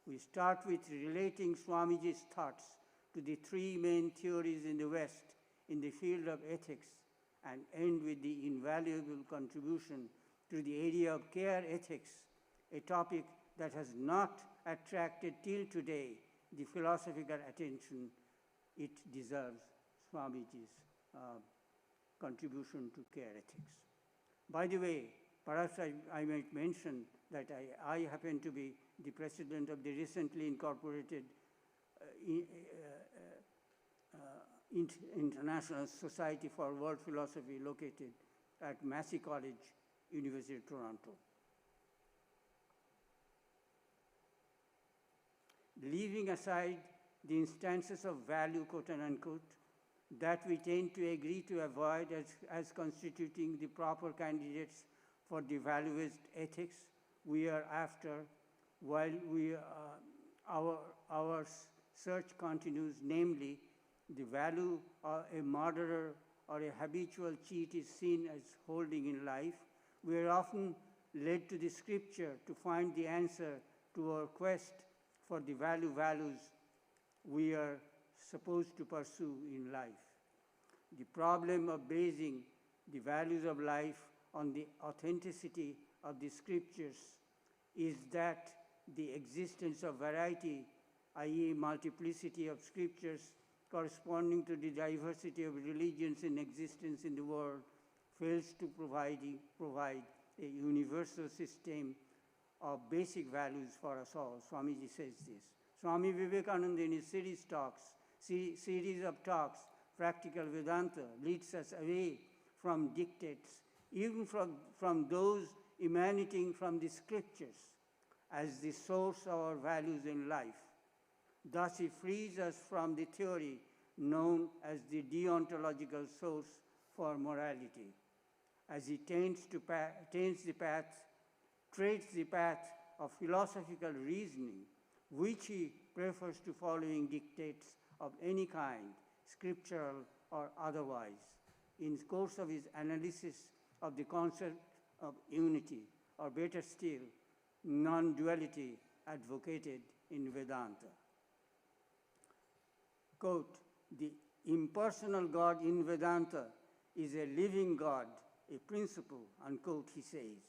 We start with relating Swamiji's thoughts to the three main theories in the West in the field of ethics and end with the invaluable contribution to the area of care ethics, a topic that has not attracted till today the philosophical attention it deserves, Swamiji's contribution to care ethics. By the way, perhaps I might mention that I happen to be the president of the recently incorporated International Society for World Philosophy located at Massey College, University of Toronto. leaving aside the instances of value, quote unquote, that we tend to agree to avoid as constituting the proper candidates for the valuist ethics we are after, while our search continues, namely, the value a murderer or a habitual cheat is seen as holding in life, we are often led to the scripture to find the answer to our quest for the values we are supposed to pursue in life. The problem of basing the values of life on the authenticity of the scriptures is that the existence of variety, i.e. multiplicity of scriptures corresponding to the diversity of religions in existence in the world, fails to provide a universal system of basic values for us all. Swamiji says this. Swami Vivekananda in his series of talks, Practical Vedanta, leads us away from dictates, even from those emanating from the scriptures, as the source of our values in life. Thus, he frees us from the theory known as the deontological source for morality, as he trades the path of philosophical reasoning, which he prefers to following dictates of any kind, scriptural or otherwise, in the course of his analysis of the concept of unity, or better still, non-duality advocated in Vedanta. Quote, the impersonal God in Vedanta is a living God, a principle, unquote, he says,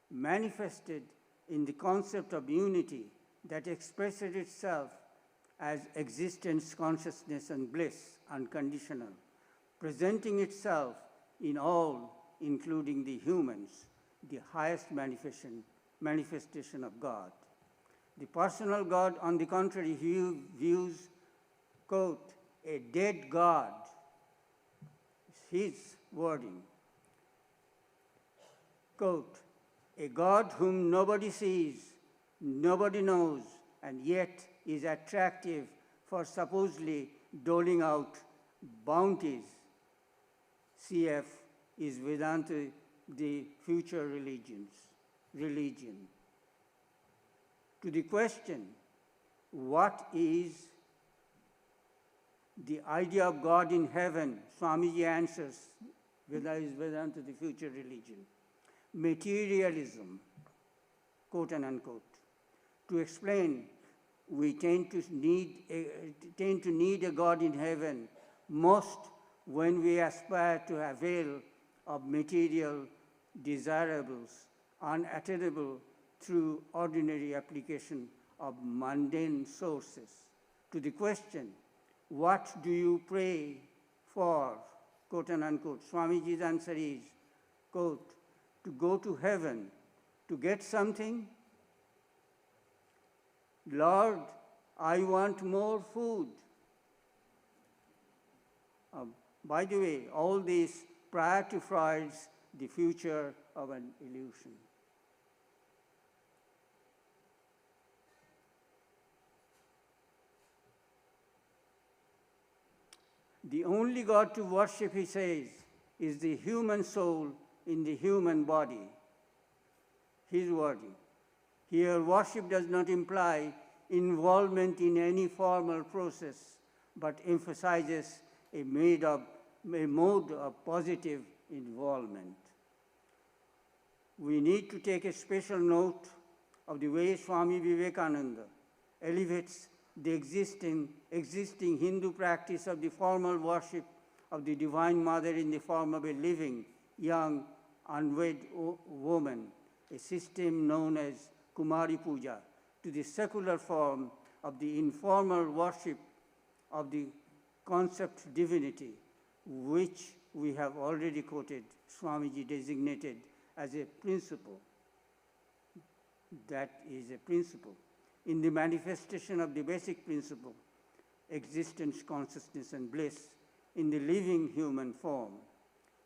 manifested in the concept of unity that expresses itself as existence, consciousness, and bliss, unconditional, presenting itself in all, including the humans, the highest manifestation of God. The personal God, on the contrary, he views, quote, a dead God, his wording, quote, a God whom nobody sees, nobody knows, and yet is attractive for supposedly doling out bounties. CF is Vedanta, the future religion. To the question, what is the idea of God in heaven? Swamiji answers, Vedanta, the future religion. Materialism, quote and unquote. To explain, we tend to need a God in heaven most when we aspire to avail of material desirables, unattainable through ordinary application of mundane sources. To the question, what do you pray for, quote and unquote, Swamiji's answer is, quote, to go to heaven, to get something? Lord, I want more food. By the way, all this prior to Freud's The Future of an Illusion. The only God to worship, he says, is the human soul in the human body. His wording. Here, worship does not imply involvement in any formal process, but emphasizes a mode of positive involvement. We need to take a special note of the way Swami Vivekananda elevates the existing Hindu practice of the formal worship of the Divine Mother in the form of a living, young, unwed woman, a system known as Kumari Puja, to the secular form of the informal worship of the concept divinity, which we have already quoted, Swamiji designated as a principle. That is a principle. In the manifestation of the basic principle, existence, consciousness, and bliss in the living human form.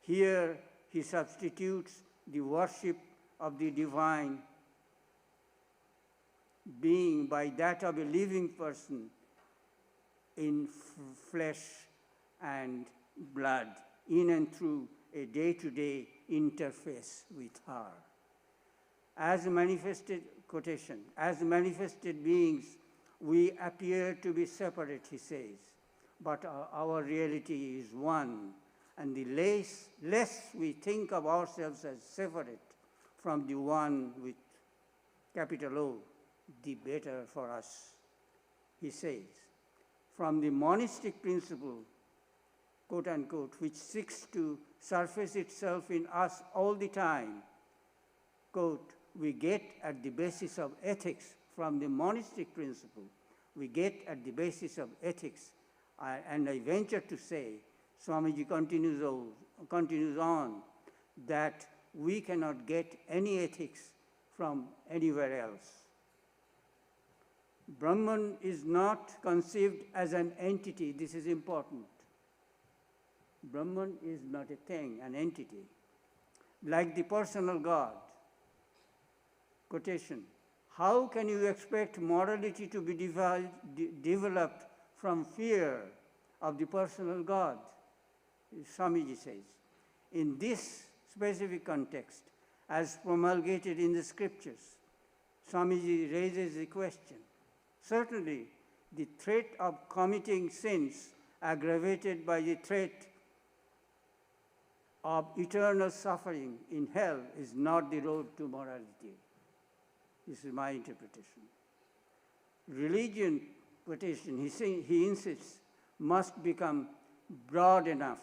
Here, he substitutes the worship of the divine being by that of a living person in flesh and blood, in and through a day-to-day interface with her. As manifested, quotation, as manifested beings, we appear to be separate, he says, but our reality is one, and the less we think of ourselves as separate from the one with capital O, the better for us, he says. From the monistic principle, quote unquote, which seeks to surface itself in us all the time, quote, we get at the basis of ethics. From the monistic principle, we get at the basis of ethics. And I venture to say, Swamiji continues on, that we cannot get any ethics from anywhere else. Brahman is not conceived as an entity. This is important. Brahman is not a thing, an entity. Like the personal God. Quotation, how can you expect morality to be developed from fear of the personal God? Swamiji says. In this specific context, as promulgated in the scriptures, Swamiji raises the question. Certainly, the threat of committing sins aggravated by the threat of eternal suffering in hell is not the road to morality. This is my interpretation. Religion, quotation, he insists, must become broad enough,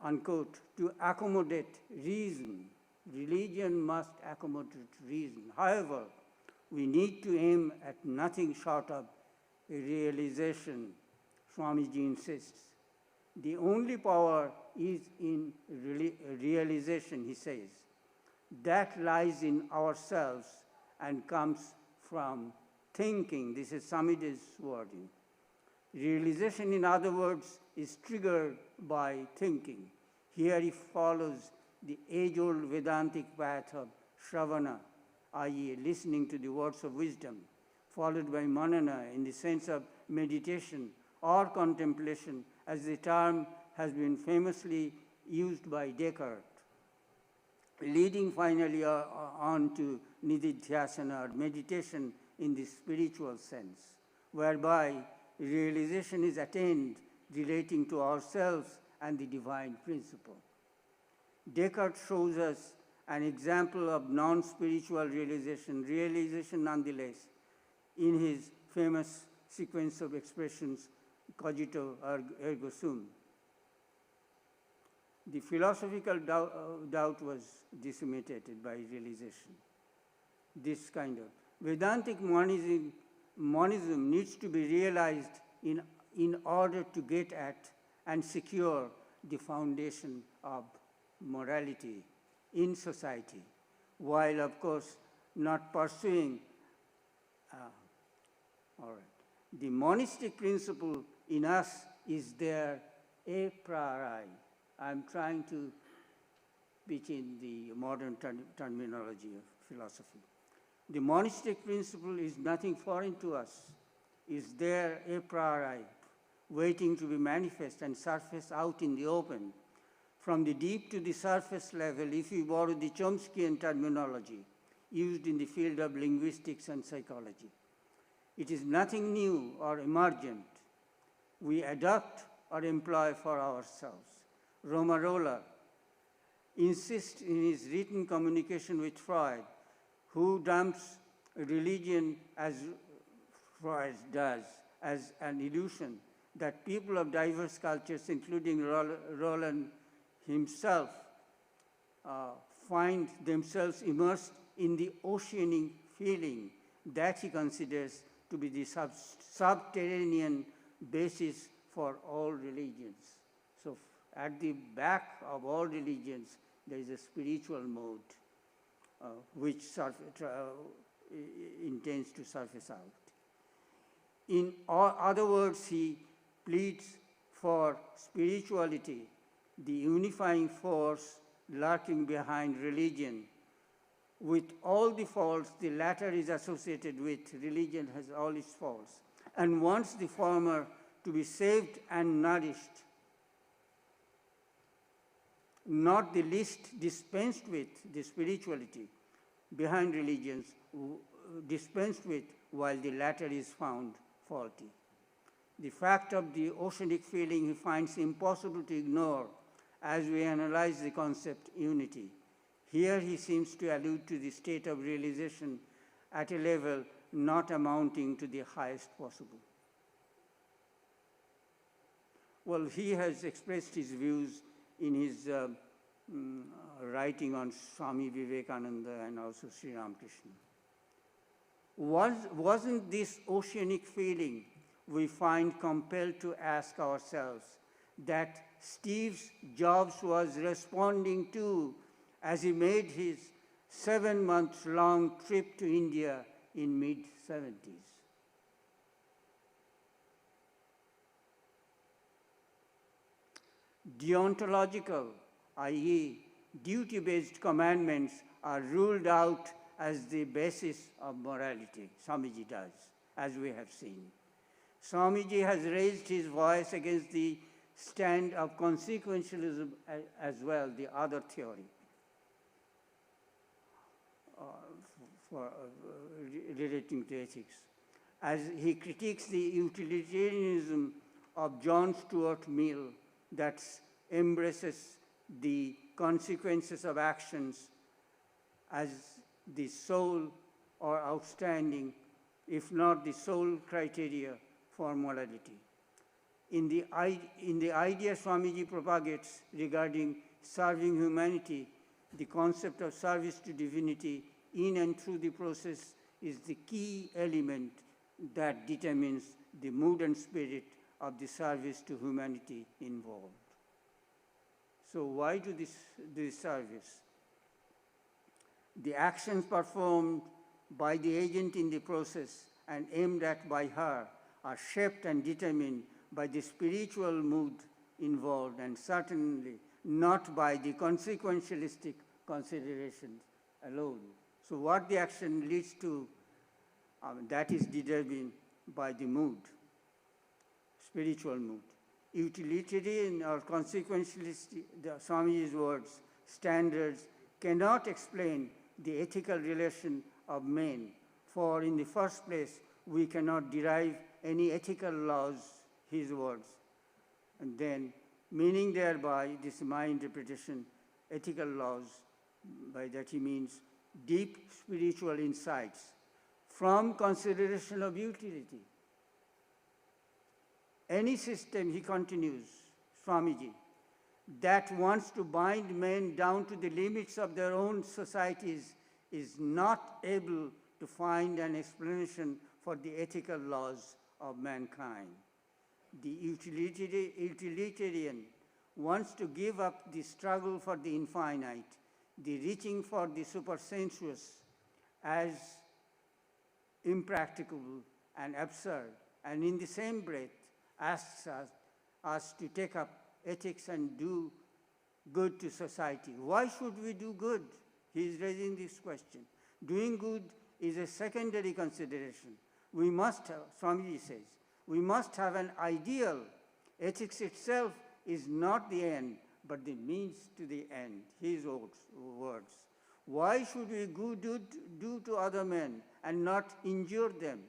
unquote, to accommodate reason. Religion must accommodate reason. However, we need to aim at nothing short of a realization, Swamiji insists. The only power is in realization, he says. That lies in ourselves and comes from thinking. This is Swamiji's wording. Realization, in other words, is triggered by thinking. Here he follows the age-old Vedantic path of Shravana, i.e. listening to the words of wisdom, followed by Manana in the sense of meditation or contemplation, as the term has been famously used by Descartes, leading finally on to Nididhyasana, or meditation in the spiritual sense, whereby realization is attained relating to ourselves and the divine principle. Descartes shows us an example of non-spiritual realization nonetheless, in his famous sequence of expressions, cogito ergo sum. The philosophical doubt was disseminated by realization. This kind of Vedantic monism needs to be realized in order to get at and secure the foundation of morality in society, while of course not pursuing the monistic principle in us is there a priori. I'm trying to pitch in the modern terminology of philosophy. The monistic principle is nothing foreign to us, is there a priori, waiting to be manifest and surface out in the open. From the deep to the surface level, if we borrow the Chomskyan terminology used in the field of linguistics and psychology, it is nothing new or emergent. We adopt or employ for ourselves. Romarola insists in his written communication with Freud, who dumps religion, as Freud does, as an illusion that people of diverse cultures, including Roland himself, find themselves immersed in the oceanic feeling that he considers to be the subterranean basis for all religions. So at the back of all religions, there is a spiritual mode which intends to surface out. In other words, he pleads for spirituality, the unifying force lurking behind religion, with all the faults the latter is associated with. Religion has all its faults, and wants the former to be saved and nourished, not the least dispensed with, the spirituality behind religions dispensed with, while the latter is found faulty. The fact of the oceanic feeling he finds impossible to ignore as we analyze the concept unity. Here he seems to allude to the state of realization at a level not amounting to the highest possible. Well, he has expressed his views in his writing on Swami Vivekananda and also Sri Ramakrishna. Wasn't this oceanic feeling we find compelled to ask ourselves that Steve Jobs was responding to as he made his 7-month-long trip to India in mid-70s? Deontological, i.e. duty-based commandments are ruled out as the basis of morality. Swamiji does, as we have seen. Swamiji has raised his voice against the stand of consequentialism as well, the other theory relating to ethics, as he critiques the utilitarianism of John Stuart Mill that embraces the consequences of actions as the sole or outstanding, if not the sole criteria for morality. In the idea Swamiji propagates regarding serving humanity, the concept of service to divinity in and through the process is the key element that determines the mood and spirit of the service to humanity involved. So why do this service? The actions performed by the agent in the process and aimed at by her are shaped and determined by the spiritual mood involved, and certainly not by the consequentialistic considerations alone. So what the action leads to, that is determined by the mood, spiritual mood. Utilitarian or consequentialistic, the Swamiji's words, standards cannot explain the ethical relation of men, for in the first place, we cannot derive any ethical laws, his words. And then, meaning thereby, this is my interpretation, ethical laws, by that he means deep spiritual insights from consideration of utility. Any system, he continues, Swamiji, that wants to bind men down to the limits of their own societies is not able to find an explanation for the ethical laws of mankind. The utilitarian wants to give up the struggle for the infinite, the reaching for the supersensuous, as impracticable and absurd, and in the same breath asks us to take up ethics and do good to society. Why should we do good? He is raising this question. Doing good is a secondary consideration. We must have, Swamiji says, we must have an ideal. Ethics itself is not the end, but the means to the end. His words. Why should we do to other men and not injure them?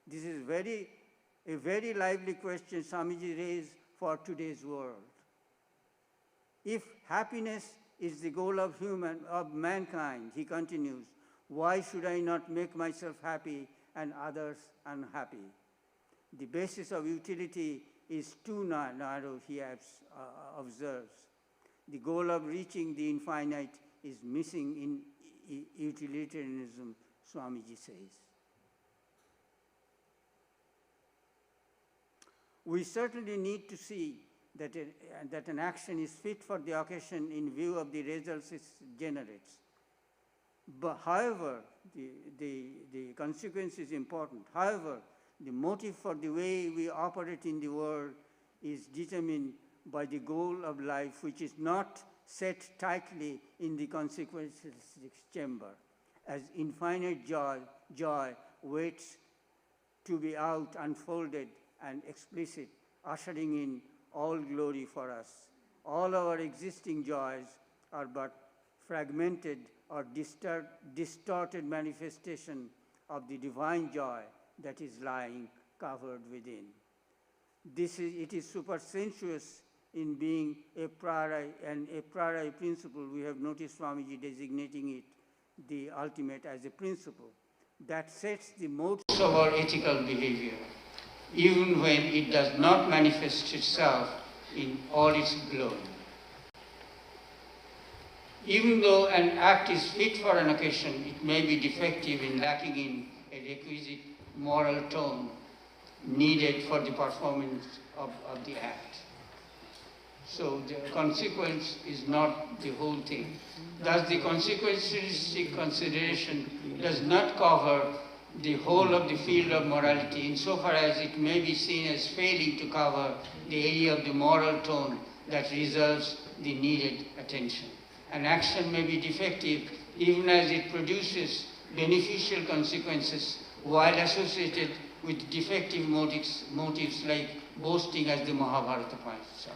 This is a very lively question Swamiji raised for today's world. If happiness is the goal of mankind, he continues, why should I not make myself happy and others unhappy? The basis of utility is too narrow, he observes. The goal of reaching the infinite is missing in utilitarianism, Swamiji says. We certainly need to see that an action is fit for the occasion in view of the results it generates. But however, the consequence is important. However, the motive for the way we operate in the world is determined by the goal of life, which is not set tightly in the consequentialistic chamber. as infinite joy waits to be out, unfolded, and explicit, ushering in all glory for us. All our existing joys are but fragmented or distorted manifestation of the divine joy that is lying covered within. It is supersensuous in being a priori, and a priori principle. We have noticed Swamiji designating it the ultimate as a principle that sets the modes of our ethical behavior, even when it does not manifest itself in all its glory. Even though an act is fit for an occasion, it may be defective in lacking in a requisite moral tone needed for the performance of the act. So the consequence is not the whole thing. Thus the consequentialistic consideration does not cover the whole of the field of morality, insofar as it may be seen as failing to cover the area of the moral tone that reserves the needed attention. An action may be defective even as it produces beneficial consequences while associated with defective motives like boasting, as the Mahabharata points out.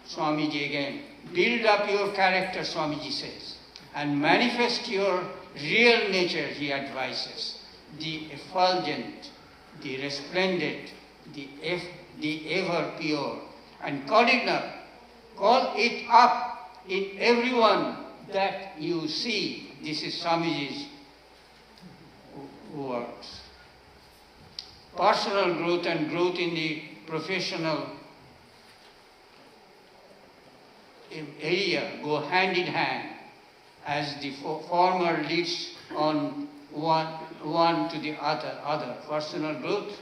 Swamiji again, build up your character, Swamiji says, and manifest your real nature, he advises. The effulgent, the resplendent, the ever pure, and call it up in everyone that you see. This is Swamiji's words. Personal growth and growth in the professional area go hand in hand, as the former leads on one to the other, personal growth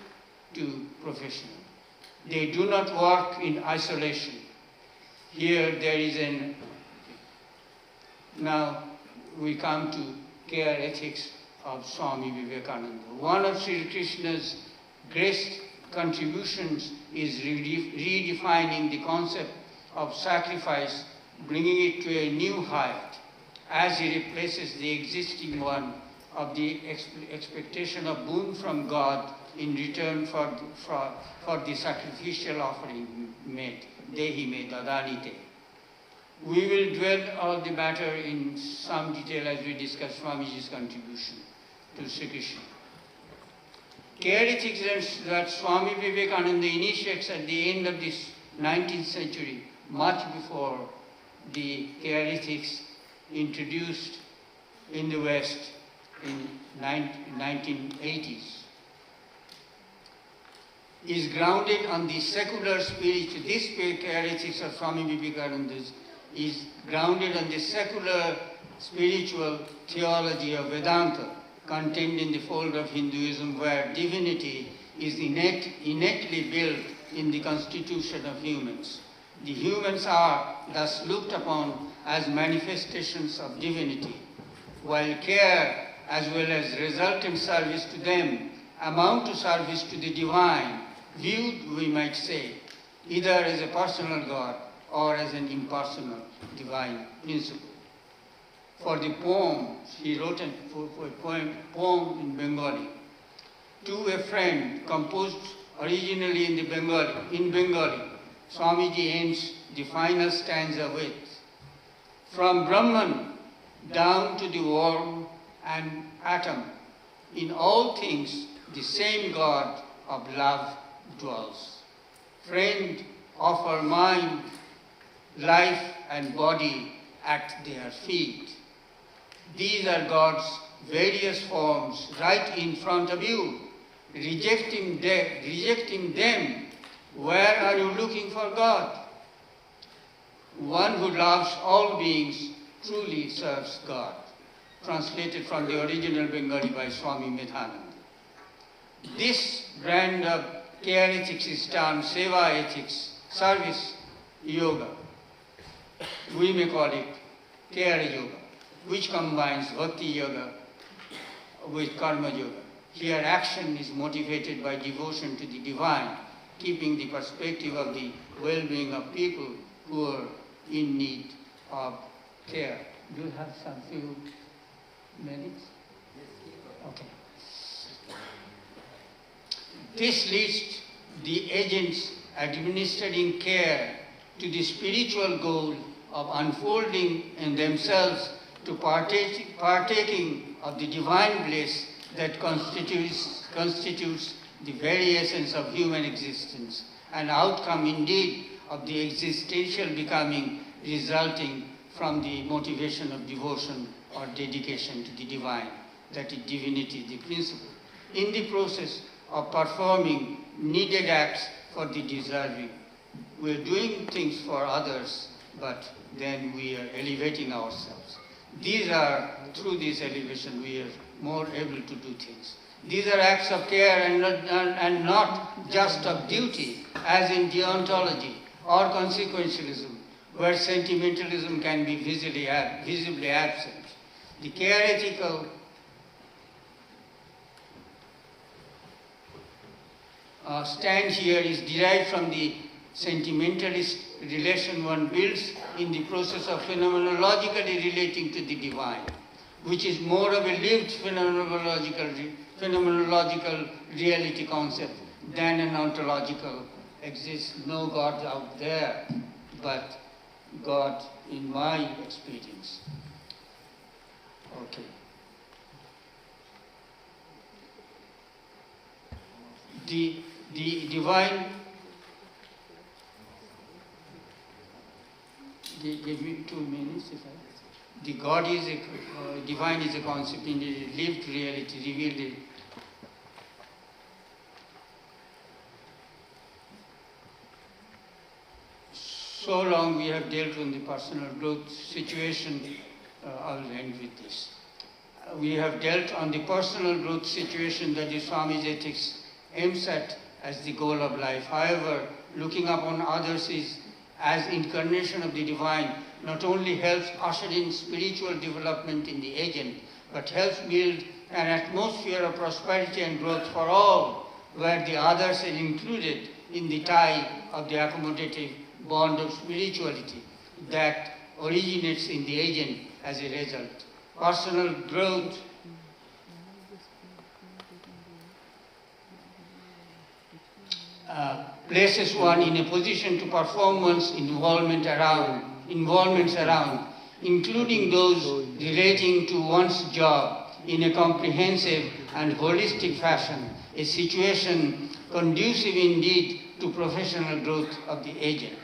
to professional. They do not work in isolation. Here there is now we come to care ethics of Swami Vivekananda. One of Sri Krishna's great contributions is redefining the concept of sacrifice, bringing it to a new height, as he replaces the existing one of the expectation of boon from God in return for the sacrificial offering made, Dehi me dadanite. We will dwell on the matter in some detail as we discuss Swamiji's contribution to Sri Krishna. Care ethics that Swami Vivekananda initiates at the end of this 19th century, much before the care ethics introduced in the West in 1980s, is grounded on the secular spiritual. This care ethics of Swami Vivekananda's is grounded on the secular spiritual theology of Vedanta, contained in the fold of Hinduism, where divinity is innately built in the constitution of humans. The humans are thus looked upon as manifestations of divinity, while care as well as resultant service to them amount to service to the divine, viewed, we might say, either as a personal God or as an impersonal divine principle. For the poem, he wrote a poem in Bengali, to a friend, composed originally in Bengali. Swamiji ends the final stanza with, from Brahman down to the worm and atom, in all things the same God of love dwells. Friend, offer mind, life and body at their feet. These are God's various forms right in front of you. Rejecting them, where are you looking for God? One who loves all beings truly serves God. Translated from the original Bengali by Swami Atmajnananda. This brand of care ethics is termed seva ethics, service yoga. We may call it care yoga, which combines bhakti yoga with karma yoga. Here action is motivated by devotion to the divine, keeping the perspective of the well-being of people who are in need of care. Do you have some few minutes? Okay. This leads the agents administering care to the spiritual goal of unfolding in themselves to partaking of the divine bliss that constitutes the very essence of human existence, an outcome indeed of the existential becoming resulting from the motivation of devotion or dedication to the divine, that is divinity, the principle, in the process of performing needed acts for the deserving. We're doing things for others, but then we are elevating ourselves. Through this elevation, we are more able to do things. These are acts of care and not just of duty, as in deontology or consequentialism, where sentimentalism can be visibly absent. The care ethical stand here is derived from the sentimentalist relation one builds in the process of phenomenologically relating to the divine, which is more of a lived phenomenological reality concept than an ontological exists. No God out there, but God in my experience. Okay. The divine, give me 2 minutes if I, the God is divine is a concept in the lived reality, revealed in. So long we have dealt with the personal growth situation, I'll end with this. We have dealt on the personal growth situation that the Swami's ethics aims at as the goal of life. However, looking upon others as incarnation of the divine not only helps usher in spiritual development in the agent, but helps build an atmosphere of prosperity and growth for all, where the others are included in the tie of the accommodative bond of spirituality that originates in the agent as a result. Personal growth places one in a position to perform one's involvements around, including those relating to one's job in a comprehensive and holistic fashion, a situation conducive indeed to professional growth of the agent.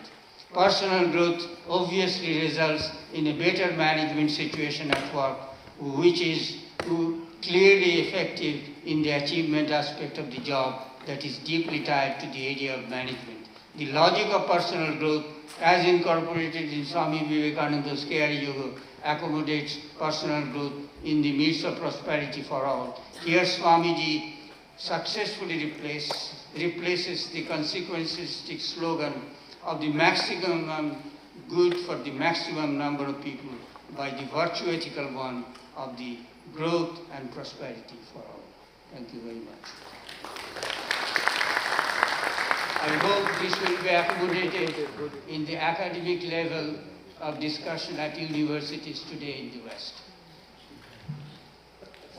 Personal growth obviously results in a better management situation at work, which is clearly effective in the achievement aspect of the job that is deeply tied to the area of management. The logic of personal growth, as incorporated in Swami Vivekananda's Care Yoga, accommodates personal growth in the midst of prosperity for all. Here Swamiji successfully replaces the consequentialistic slogan of the maximum good for the maximum number of people by the virtue ethical one of the growth and prosperity for all. Thank you very much. I hope this will be accommodated in the academic level of discussion at universities today in the West.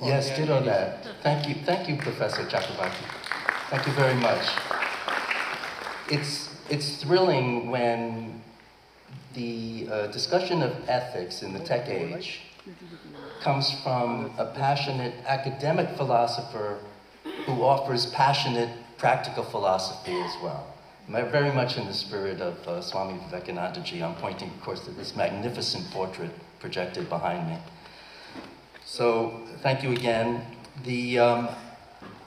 Yes, ditto that. Thank you, Professor Chakravarti. Thank you very much. It's thrilling when the discussion of ethics in the tech age comes from a passionate academic philosopher who offers passionate practical philosophy as well. Very much in the spirit of Swami Vivekananda ji. I'm pointing, of course, to this magnificent portrait projected behind me. So, thank you again.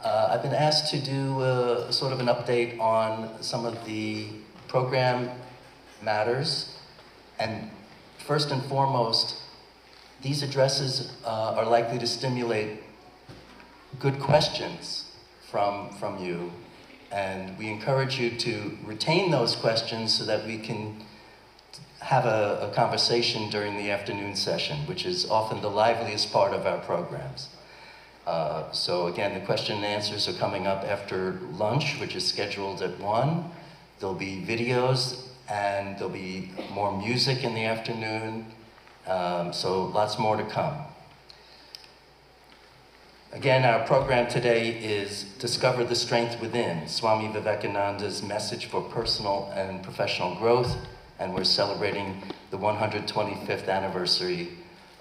I've been asked to do sort of an update on some of the program matters. And first and foremost, these addresses are likely to stimulate good questions from you. And we encourage you to retain those questions so that we can have a conversation during the afternoon session, which is often the liveliest part of our programs. So again, the question and answers are coming up after lunch, which is scheduled at 1. There'll be videos and there'll be more music in the afternoon. So lots more to come. Again, our program today is Discover the Strength Within, Swami Vivekananda's message for personal and professional growth, and we're celebrating the 125th anniversary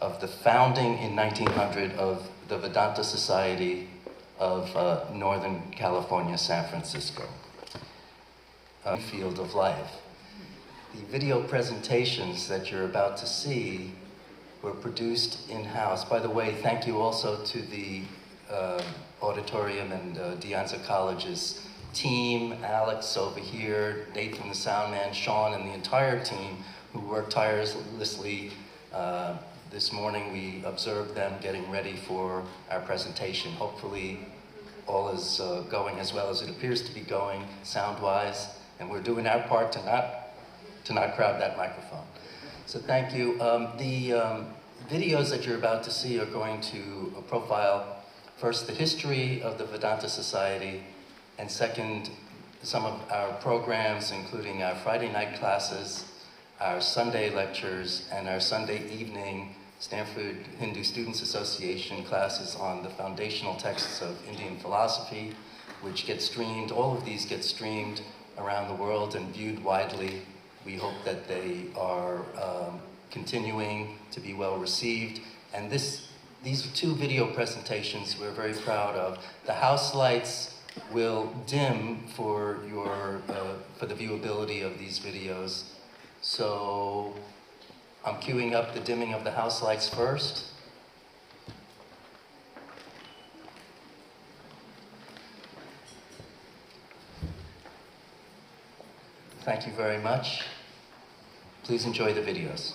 of the founding in 1900 of the Vedanta Society of Northern California, San Francisco. Field of life. The video presentations that you're about to see were produced in-house. By the way, thank you also to the auditorium and De Anza College's team, Alex over here, Nate from the sound man, Sean, and the entire team who worked tirelessly. This morning we observed them getting ready for our presentation. Hopefully all is going as well as it appears to be going sound-wise, and we're doing our part to not crowd that microphone. So thank you. The videos that you're about to see are going to profile first the history of the Vedanta Society, and second, some of our programs, including our Friday night classes, our Sunday lectures, and our Sunday evening Stanford Hindu Students Association classes on the foundational texts of Indian philosophy, which get streamed. All of these get streamed around the world and viewed widely. We hope that they are continuing to be well received. And these two video presentations we're very proud of. The house lights will dim for the viewability of these videos. So I'm queuing up the dimming of the house lights first. Thank you very much. Please enjoy the videos.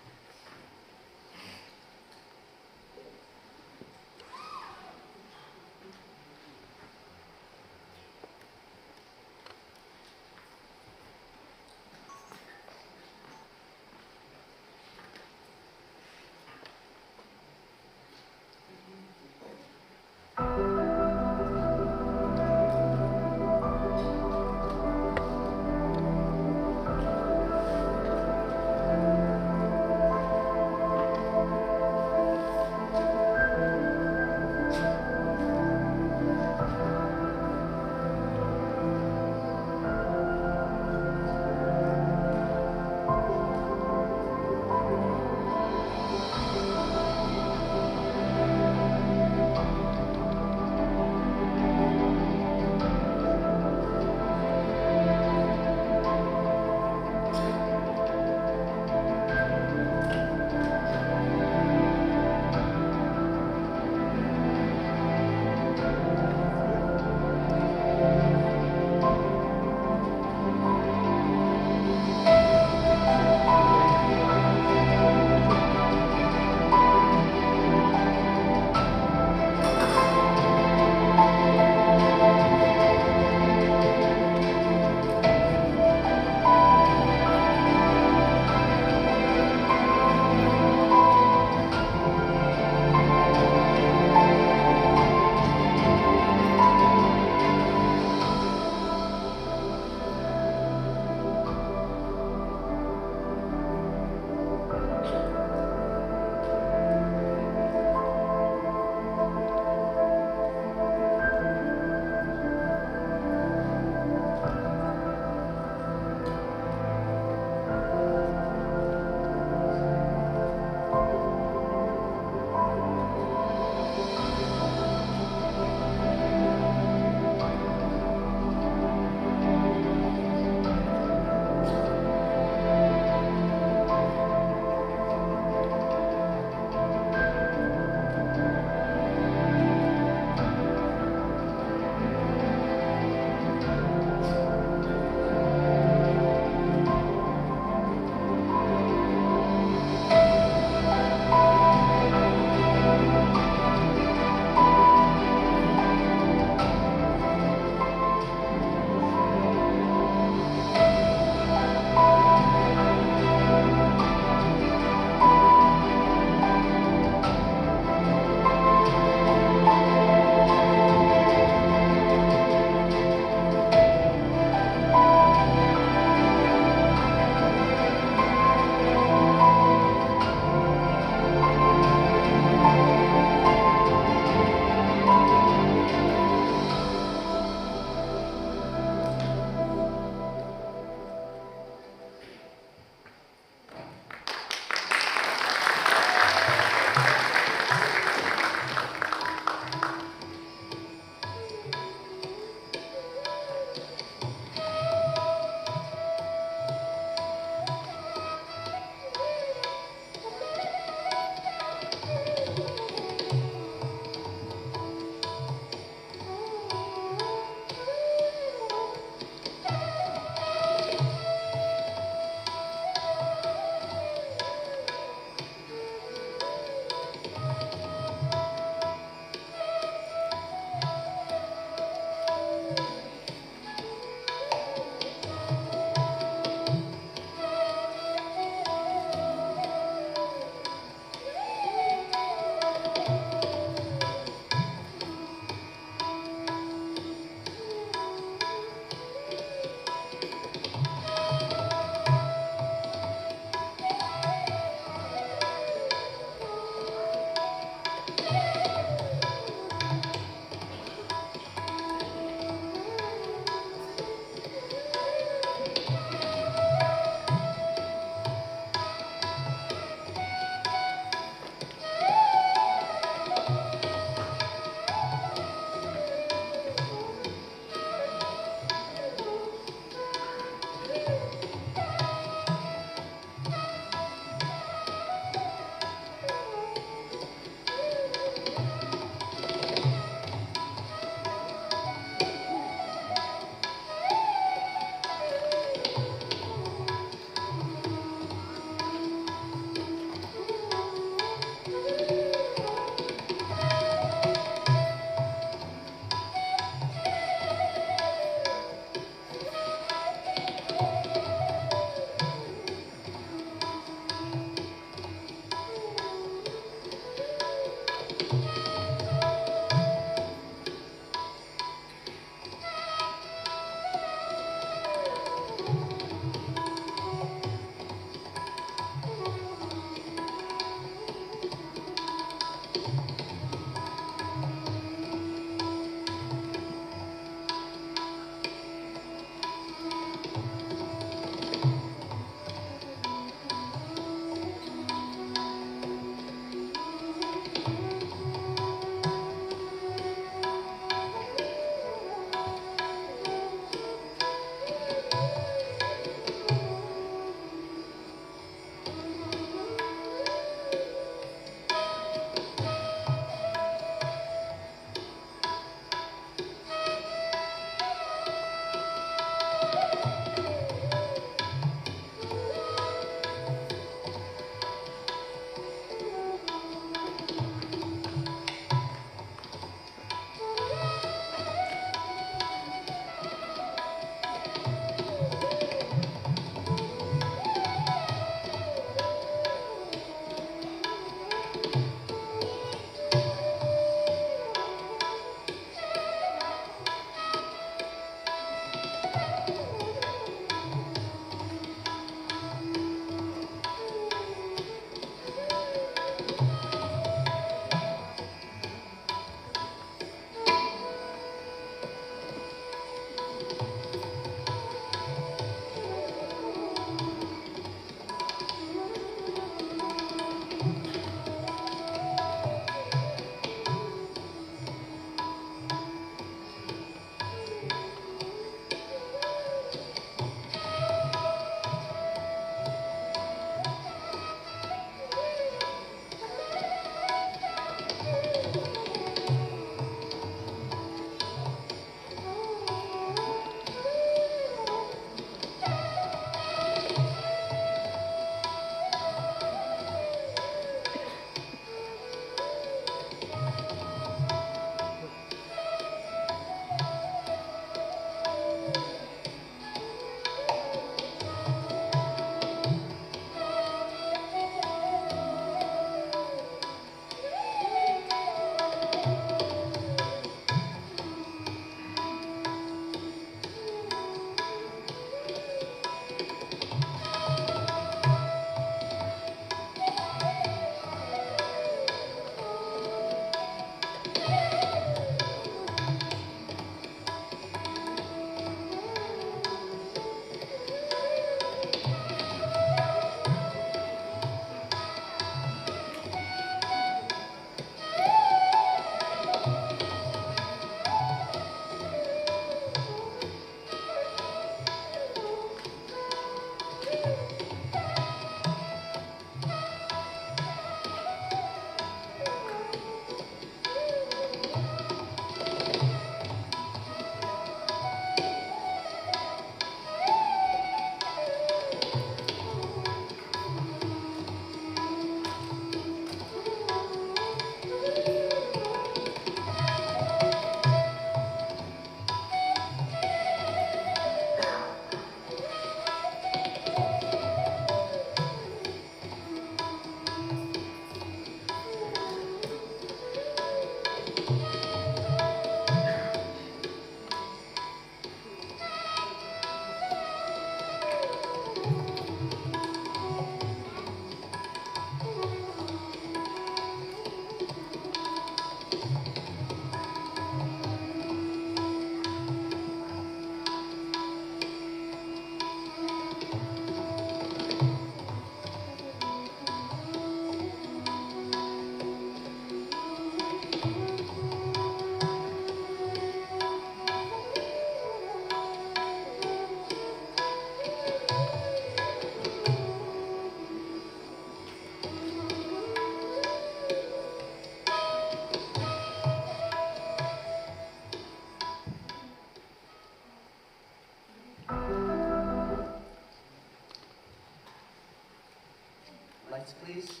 Lights, please.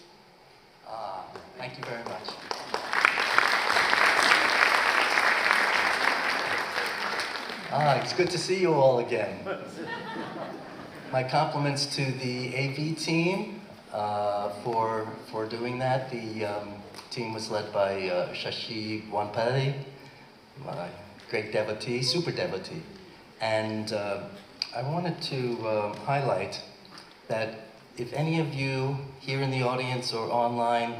Thank you very much. It's good to see you all again. My compliments to the AV team for doing that. The team was led by Shashi Wanpade, my great devotee, super devotee. And I wanted to highlight that if any of you here in the audience or online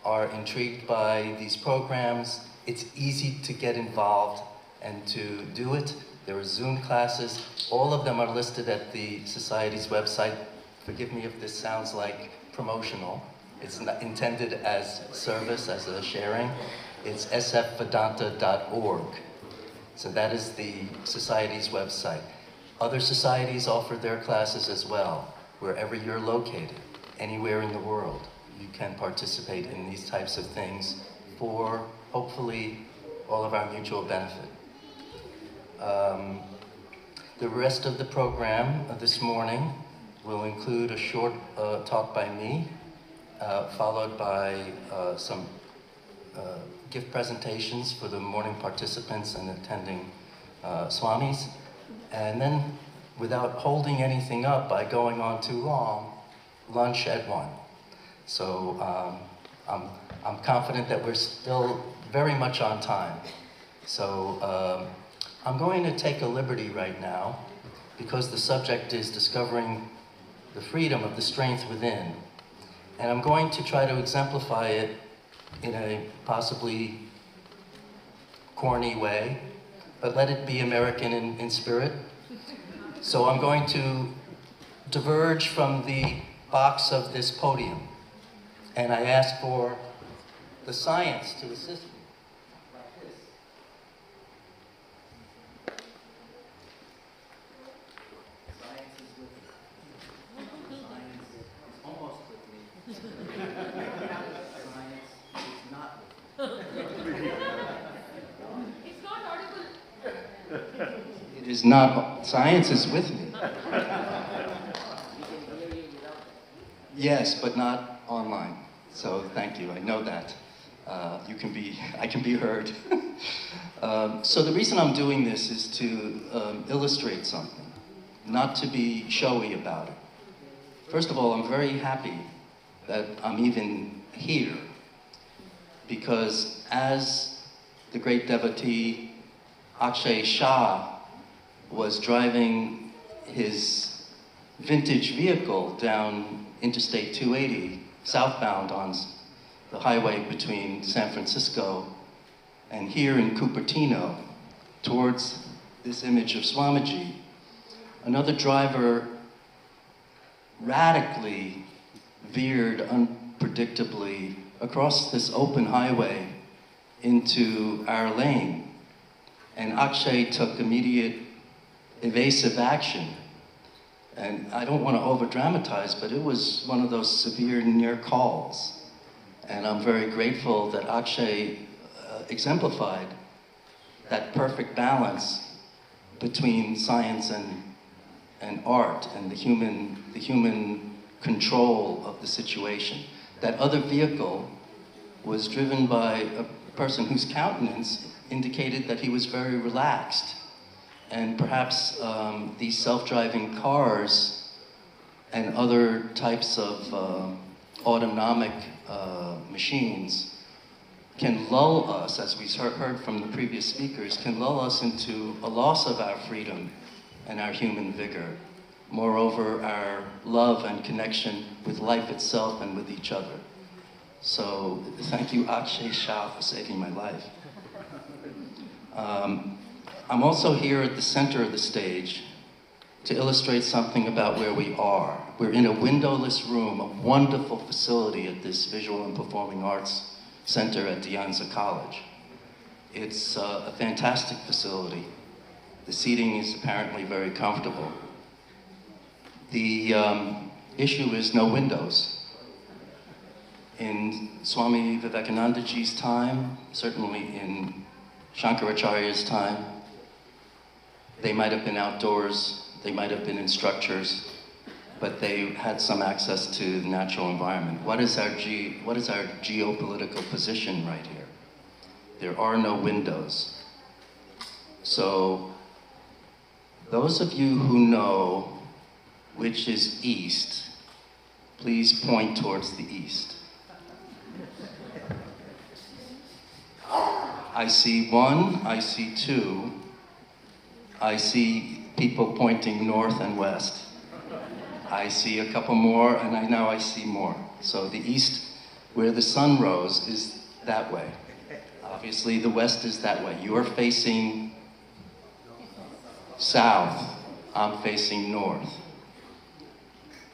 are intrigued by these programs, it's easy to get involved and to do it. There are Zoom classes. All of them are listed at the Society's website. Forgive me if this sounds like promotional. It's not intended as service, as a sharing. It's sfvedanta.org. So that is the Society's website. Other societies offer their classes as well. Wherever you're located, anywhere in the world, you can participate in these types of things for, hopefully, all of our mutual benefit. The rest of the program this morning will include a short talk by me, followed by some gift presentations for the morning participants and attending Swamis, and then, without holding anything up by going on too long, lunch at 1. So I'm confident that we're still very much on time. So I'm going to take a liberty right now, because the subject is discovering the freedom of the strength within. And I'm going to try to exemplify it in a possibly corny way, but let it be American in spirit. So I'm going to diverge from the box of this podium, and I ask for the science to assist me. Like this. Science is with me. Science is almost with me. Science is not with me. It's not audible. It is not. Science is with me. Yes, but not online. So thank you. I know that. I can be heard. So the reason I'm doing this is to illustrate something, not to be showy about it. First of all, I'm very happy that I'm even here, because as the great devotee Akshay Shah was driving his vintage vehicle down Interstate 280, southbound on the highway between San Francisco and here in Cupertino, towards this image of Swamiji, another driver radically veered unpredictably across this open highway into our lane. And Akshay took immediate evasive action. And I don't want to over-dramatize, but it was one of those severe near calls. And I'm very grateful that Akshay exemplified that perfect balance between science and art and the human control of the situation. That other vehicle was driven by a person whose countenance indicated that he was very relaxed. And perhaps these self-driving cars and other types of autonomic machines can lull us, as we heard from the previous speakers, can lull us into a loss of our freedom and our human vigor. Moreover, our love and connection with life itself and with each other. So thank you, Akshay Shah, for saving my life. I'm also here at the center of the stage to illustrate something about where we are. We're in a windowless room, a wonderful facility at this Visual and Performing Arts Center at De Anza College. It's a fantastic facility. The seating is apparently very comfortable. The issue is no windows. In Swami Vivekanandaji's time, certainly in Shankaracharya's time, they might have been outdoors, they might have been in structures, but they had some access to the natural environment. What is our geopolitical position right here? There are no windows. So those of you who know which is east, please point towards the east. I see one, I see two, I see people pointing north and west. I see a couple more, and now I see more. So the east, where the sun rose, is that way. Obviously, the west is that way. You're facing south, I'm facing north.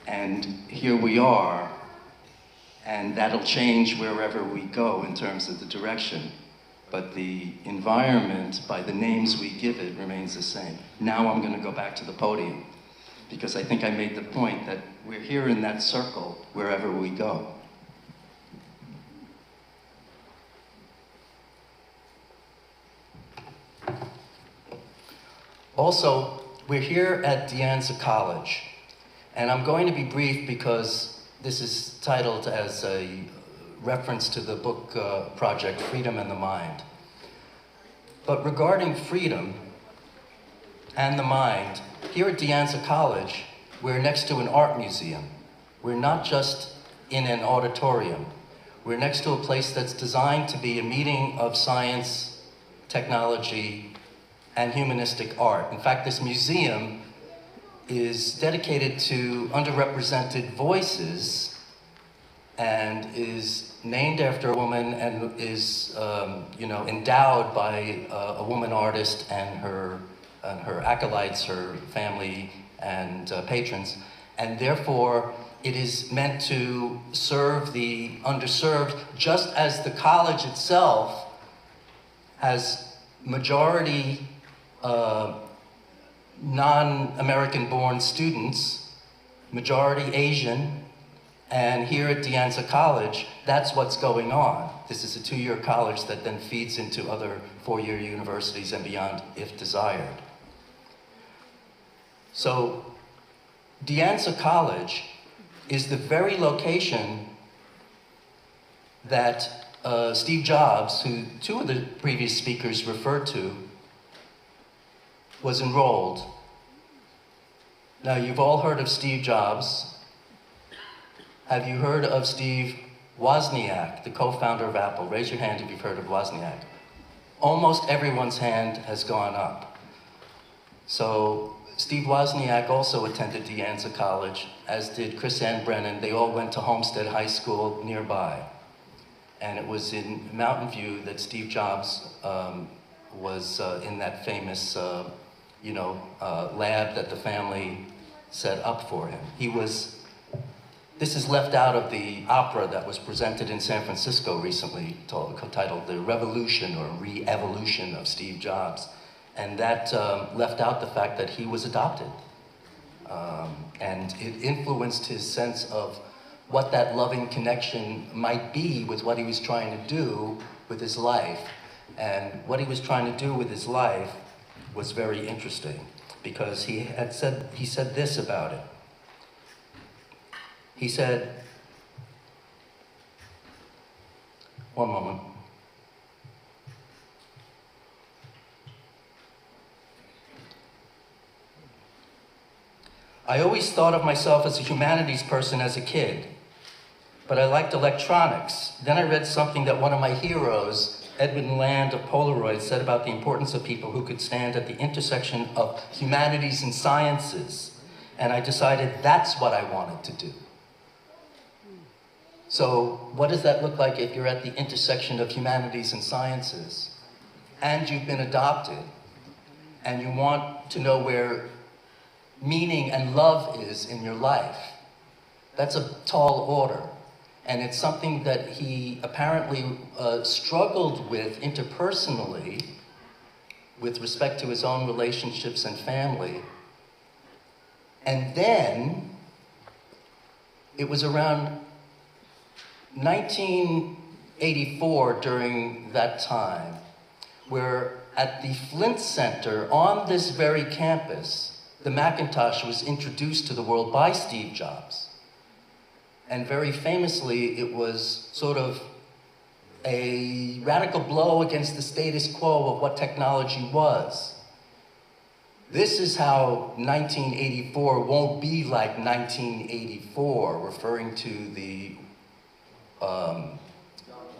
And here we are, and that'll change wherever we go in terms of the direction. But the environment, by the names we give it, remains the same. Now I'm going to go back to the podium, because I think I made the point that we're here in that circle wherever we go. Also, we're here at De Anza College, and I'm going to be brief because this is titled as a reference to the book project, Freedom and the Mind. But regarding freedom and the mind, here at De Anza College, we're next to an art museum. We're not just in an auditorium. We're next to a place that's designed to be a meeting of science, technology, and humanistic art. In fact, this museum is dedicated to underrepresented voices and is named after a woman and is endowed by a woman artist and her acolytes, her family and patrons. And therefore, it is meant to serve the underserved, just as the college itself has majority non-American born students, majority Asian, and here at De Anza College, that's what's going on. This is a 2-year college that then feeds into other 4-year universities and beyond, if desired. So, De Anza College is the very location that Steve Jobs, who 2 of the previous speakers referred to, was enrolled. Now, you've all heard of Steve Jobs. Have you heard of Steve Wozniak, the co-founder of Apple? Raise your hand if you've heard of Wozniak. Almost everyone's hand has gone up. So Steve Wozniak also attended De Anza College, as did Chris Ann Brennan. They all went to Homestead High School nearby. And it was in Mountain View that Steve Jobs was in that famous lab that the family set up for him. This is left out of the opera that was presented in San Francisco recently, titled The Revolution or Re-Evolution of Steve Jobs. And that left out the fact that he was adopted. And it influenced his sense of what that loving connection might be with what he was trying to do with his life. And what he was trying to do with his life was very interesting, because he said this about it. He said, one moment. I always thought of myself as a humanities person as a kid. but I liked electronics. Then I read something that one of my heroes, Edwin Land of Polaroid, said about the importance of people who could stand at the intersection of humanities and sciences. And I decided that's what I wanted to do. So what does that look like if you're at the intersection of humanities and sciences, and you've been adopted, and you want to know where meaning and love is in your life? That's a tall order. And it's something that he apparently struggled with interpersonally with respect to his own relationships and family. And then it was around 1984, during that time, where at the Flint Center on this very campus, the Macintosh was introduced to the world by Steve Jobs. And very famously, it was sort of a radical blow against the status quo of what technology was. This is how 1984 won't be like 1984, referring to the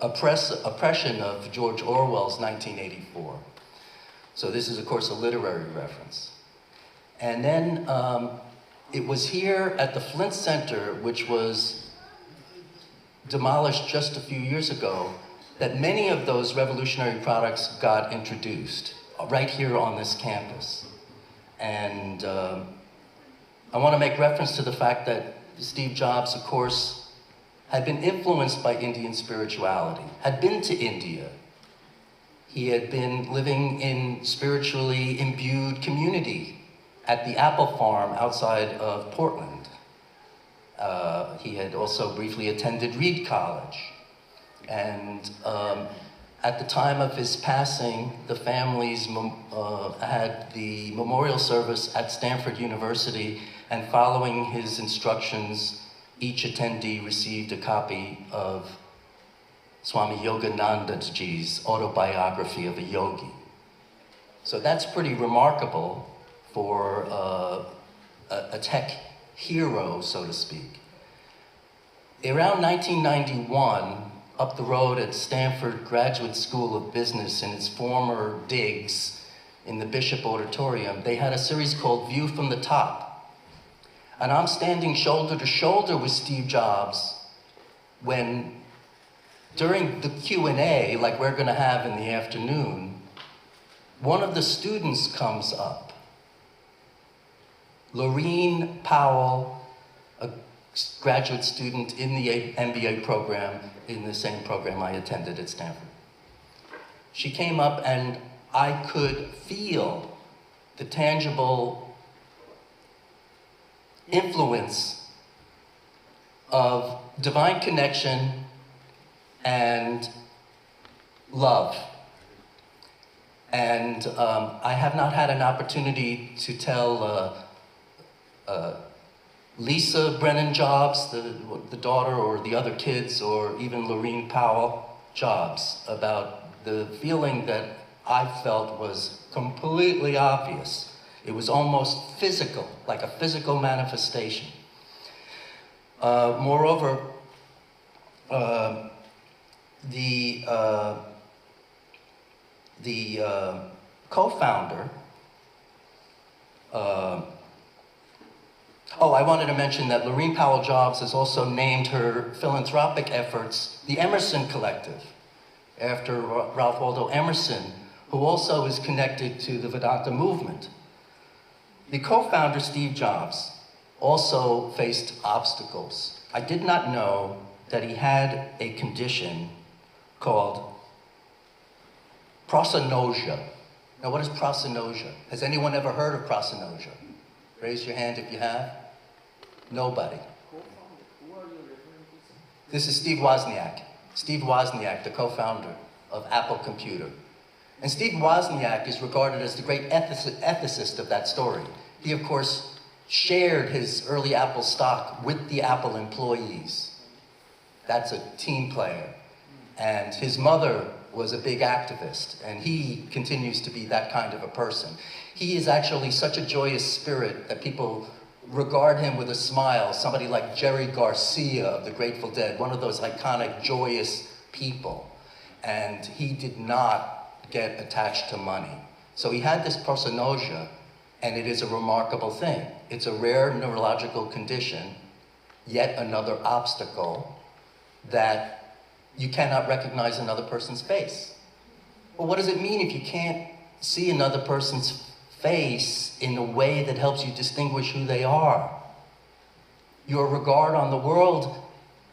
oppression of George Orwell's 1984. So this is, of course, a literary reference. And then it was here at the Flint Center, which was demolished just a few years ago, that many of those revolutionary products got introduced, right here on this campus. And I want to make reference to the fact that Steve Jobs, of course, had been influenced by Indian spirituality, had been to India. He had been living in spiritually imbued community at the apple farm outside of Portland. He had also briefly attended Reed College. And at the time of his passing, the families had the memorial service at Stanford University, and following his instructions, each attendee received a copy of Swami Yoganandaji's autobiography of a yogi. So that's pretty remarkable for a tech hero, so to speak. Around 1991, up the road at Stanford Graduate School of Business in its former digs in the Bishop Auditorium, they had a series called View from the Top. And I'm standing shoulder to shoulder with Steve Jobs when, during the Q&A, like we're going to have in the afternoon, one of the students comes up. Lorene Powell, a graduate student in the MBA program, in the same program I attended at Stanford. She came up and I could feel the tangible influence of divine connection and love. And I have not had an opportunity to tell Lisa Brennan Jobs, the daughter, or the other kids, or even Lorene Powell Jobs, about the feeling that I felt was completely obvious. It was almost physical, like a physical manifestation. Moreover, the co-founder, I wanted to mention that Lorene Powell Jobs has also named her philanthropic efforts the Emerson Collective, after Ralph Waldo Emerson, who also is connected to the Vedanta movement. The co-founder, Steve Jobs, also faced obstacles. I did not know that he had a condition called prosopagnosia. Now, what is prosopagnosia? Has anyone ever heard of prosopagnosia? Raise your hand if you have. Nobody. This is Steve Wozniak. Steve Wozniak, the co-founder of Apple Computer. And Steve Wozniak is regarded as the great ethicist of that story. He, of course, shared his early Apple stock with the Apple employees. That's a team player. And his mother was a big activist, and he continues to be that kind of a person. He is actually such a joyous spirit that people regard him with a smile, somebody like Jerry Garcia of the Grateful Dead, one of those iconic, joyous people. And he did not get attached to money. So he had this prosanosia, and it is a remarkable thing. It's a rare neurological condition, yet another obstacle, that you cannot recognize another person's face. Well, what does it mean if you can't see another person's face in a way that helps you distinguish who they are? Your regard on the world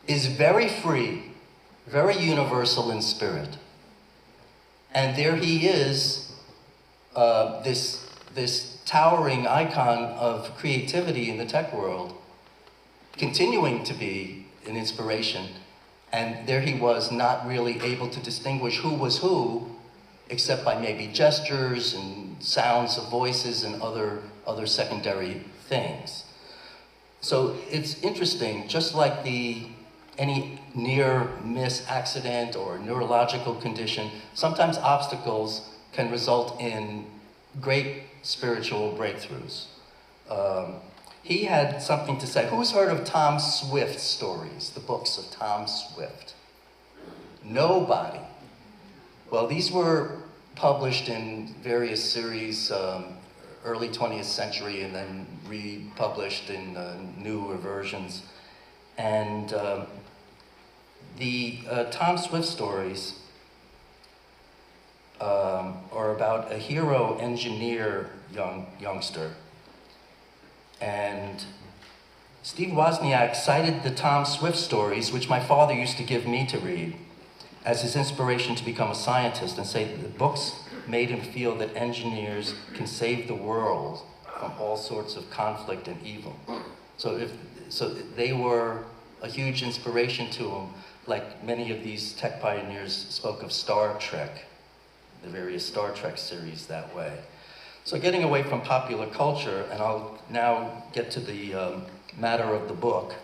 is very free, very universal in spirit. And there he is, this towering icon of creativity in the tech world, continuing to be an inspiration. And there he was, not really able to distinguish who was who, except by maybe gestures and sounds of voices and other secondary things. So it's interesting, just like any near-miss accident or neurological condition, sometimes obstacles can result in great spiritual breakthroughs. He had something to say. Who's heard of Tom Swift's stories, the books of Tom Swift? Nobody. Well, these were published in various series, early 20th century, and then republished in newer versions. And the Tom Swift stories are about a hero engineer youngster. And Steve Wozniak cited the Tom Swift stories, which my father used to give me to read, as his inspiration to become a scientist, and say that the books made him feel that engineers can save the world from all sorts of conflict and evil. So they were a huge inspiration to him, like many of these tech pioneers spoke of Star Trek, the various Star Trek series that way. So getting away from popular culture, and I'll now get to the matter of the book.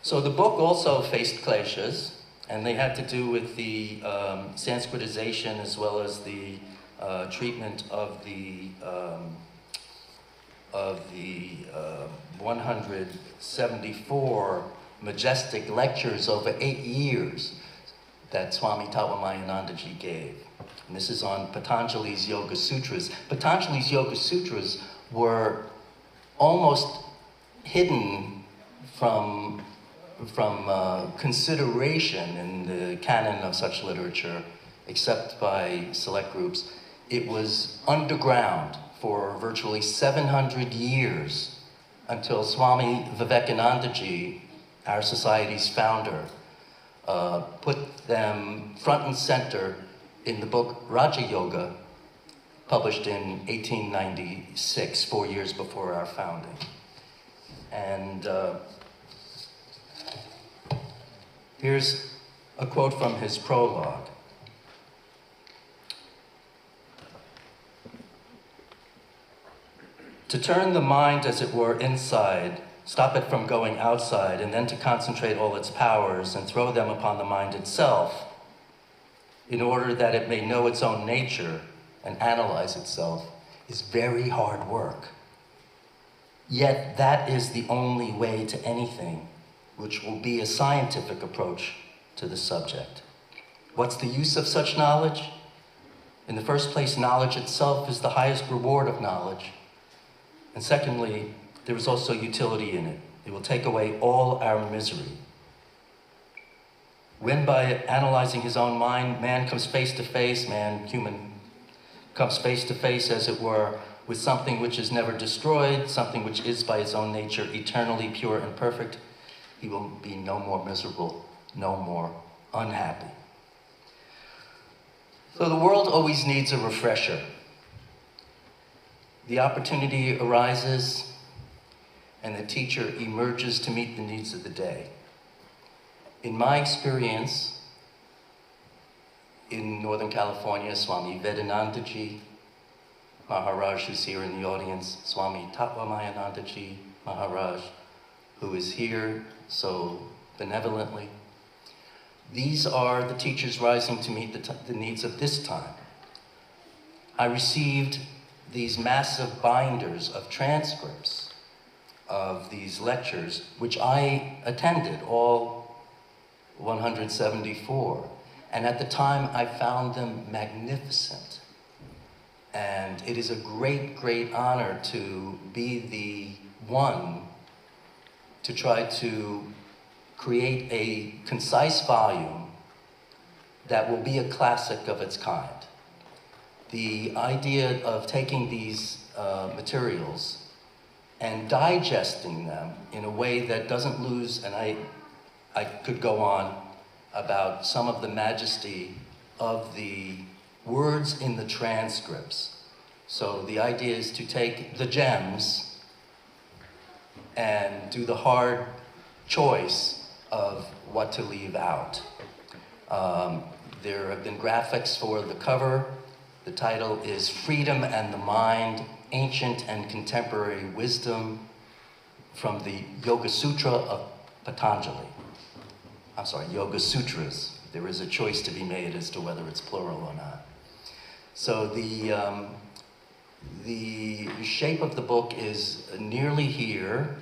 So the book also faced kleshas, and they had to do with the Sanskritization as well as the treatment of the 174 majestic lectures over 8 years that Swami Tattwamayananda gave. And this is on Patanjali's Yoga Sutras. Patanjali's Yoga Sutras were almost hidden from consideration in the canon of such literature, except by select groups. It was underground for virtually 700 years until Swami Vivekananda, our society's founder, put them front and center in the book Raja Yoga, published in 1896, 4 years before our founding. And here's a quote from his prologue. To turn the mind, as it were, inside, stop it from going outside, and then to concentrate all its powers and throw them upon the mind itself, in order that it may know its own nature and analyze itself, is very hard work. Yet that is the only way to anything, which will be a scientific approach to the subject. What's the use of such knowledge? In the first place, knowledge itself is the highest reward of knowledge. And secondly, there is also utility in it. It will take away all our misery. When by analyzing his own mind, man comes face to face, human, comes face to face, as it were, with something which is never destroyed, something which is by its own nature eternally pure and perfect, he will be no more miserable, no more unhappy. So the world always needs a refresher. The opportunity arises, and the teacher emerges to meet the needs of the day. In my experience, in Northern California, Swami Vedanta Maharaj, who's here in the audience, Swami Tattwamayananda Maharaj, who is here so benevolently. These are the teachers rising to meet the needs of this time. I received these massive binders of transcripts of these lectures, which I attended, all 174. And at the time, I found them magnificent. And it is a great, great honor to be the one to try to create a concise volume that will be a classic of its kind. The idea of taking these materials and digesting them in a way that doesn't lose, and I could go on about some of the majesty of the words in the transcripts. So the idea is to take the gems and do the hard choice of what to leave out. There have been graphics for the cover. The title is Freedom and the Mind, Ancient and Contemporary Wisdom from the Yoga Sutra of Patanjali. I'm sorry, Yoga Sutras. There is a choice to be made as to whether it's plural or not. So the shape of the book is nearly here.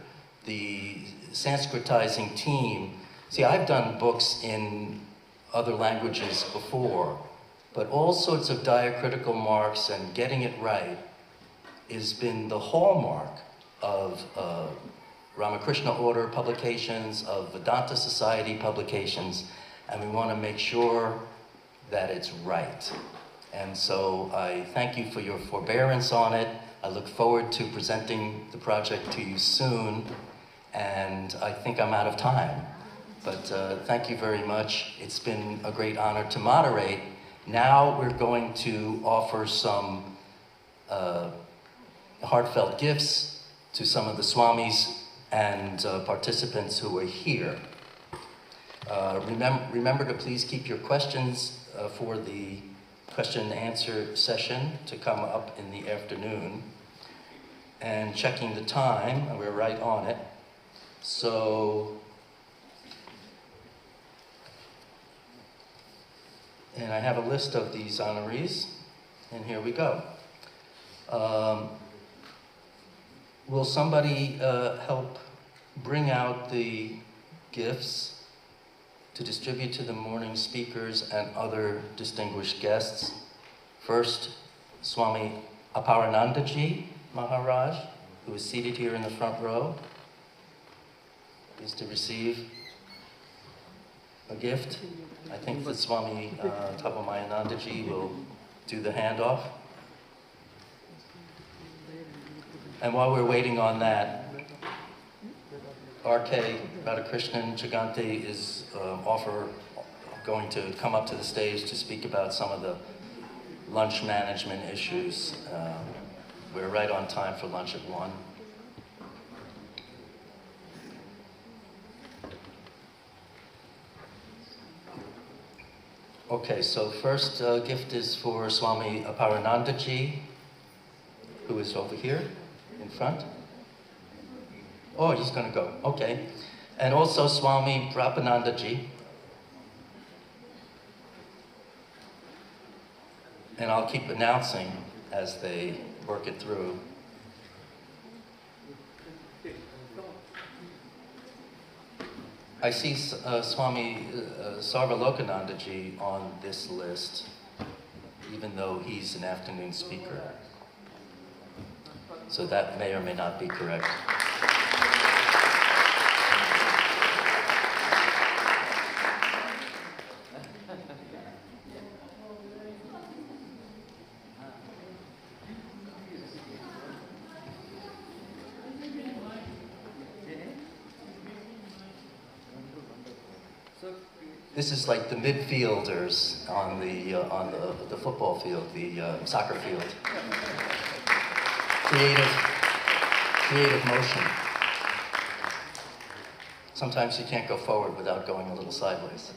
The Sanskritizing team, see, I've done books in other languages before, but all sorts of diacritical marks and getting it right has been the hallmark of Ramakrishna Order publications, of Vedanta Society publications, and we want to make sure that it's right. And so I thank you for your forbearance on it. I look forward to presenting the project to you soon, and I think I'm out of time. But thank you very much. It's been a great honor to moderate. Now we're going to offer some heartfelt gifts to some of the Swamis and participants who are here. Remember to please keep your questions for the question and answer session to come up in the afternoon. And checking the time, we're right on it. So, and I have a list of these honorees, and here we go. Will somebody help bring out the gifts to distribute to the morning speakers and other distinguished guests? First, Swami Aparanandaji Maharaj, who is seated here in the front row, is to receive a gift. I think that Swami Tattwamayananda will do the handoff. And while we're waiting on that, R.K. Radhakrishnan Chagante is going to come up to the stage to speak about some of the lunch management issues. We're right on time for lunch at 1. Okay, so first gift is for Swami Aparanandaji, who is over here in front. Oh, he's going to go. Okay. And also Swami Prapanandaji. And I'll keep announcing as they work it through. I see Swami Sarvalokanandaji on this list, even though he's an afternoon speaker. So that may or may not be correct. This is like the midfielders on the football field, the soccer field. Creative motion. Sometimes you can't go forward without going a little sideways.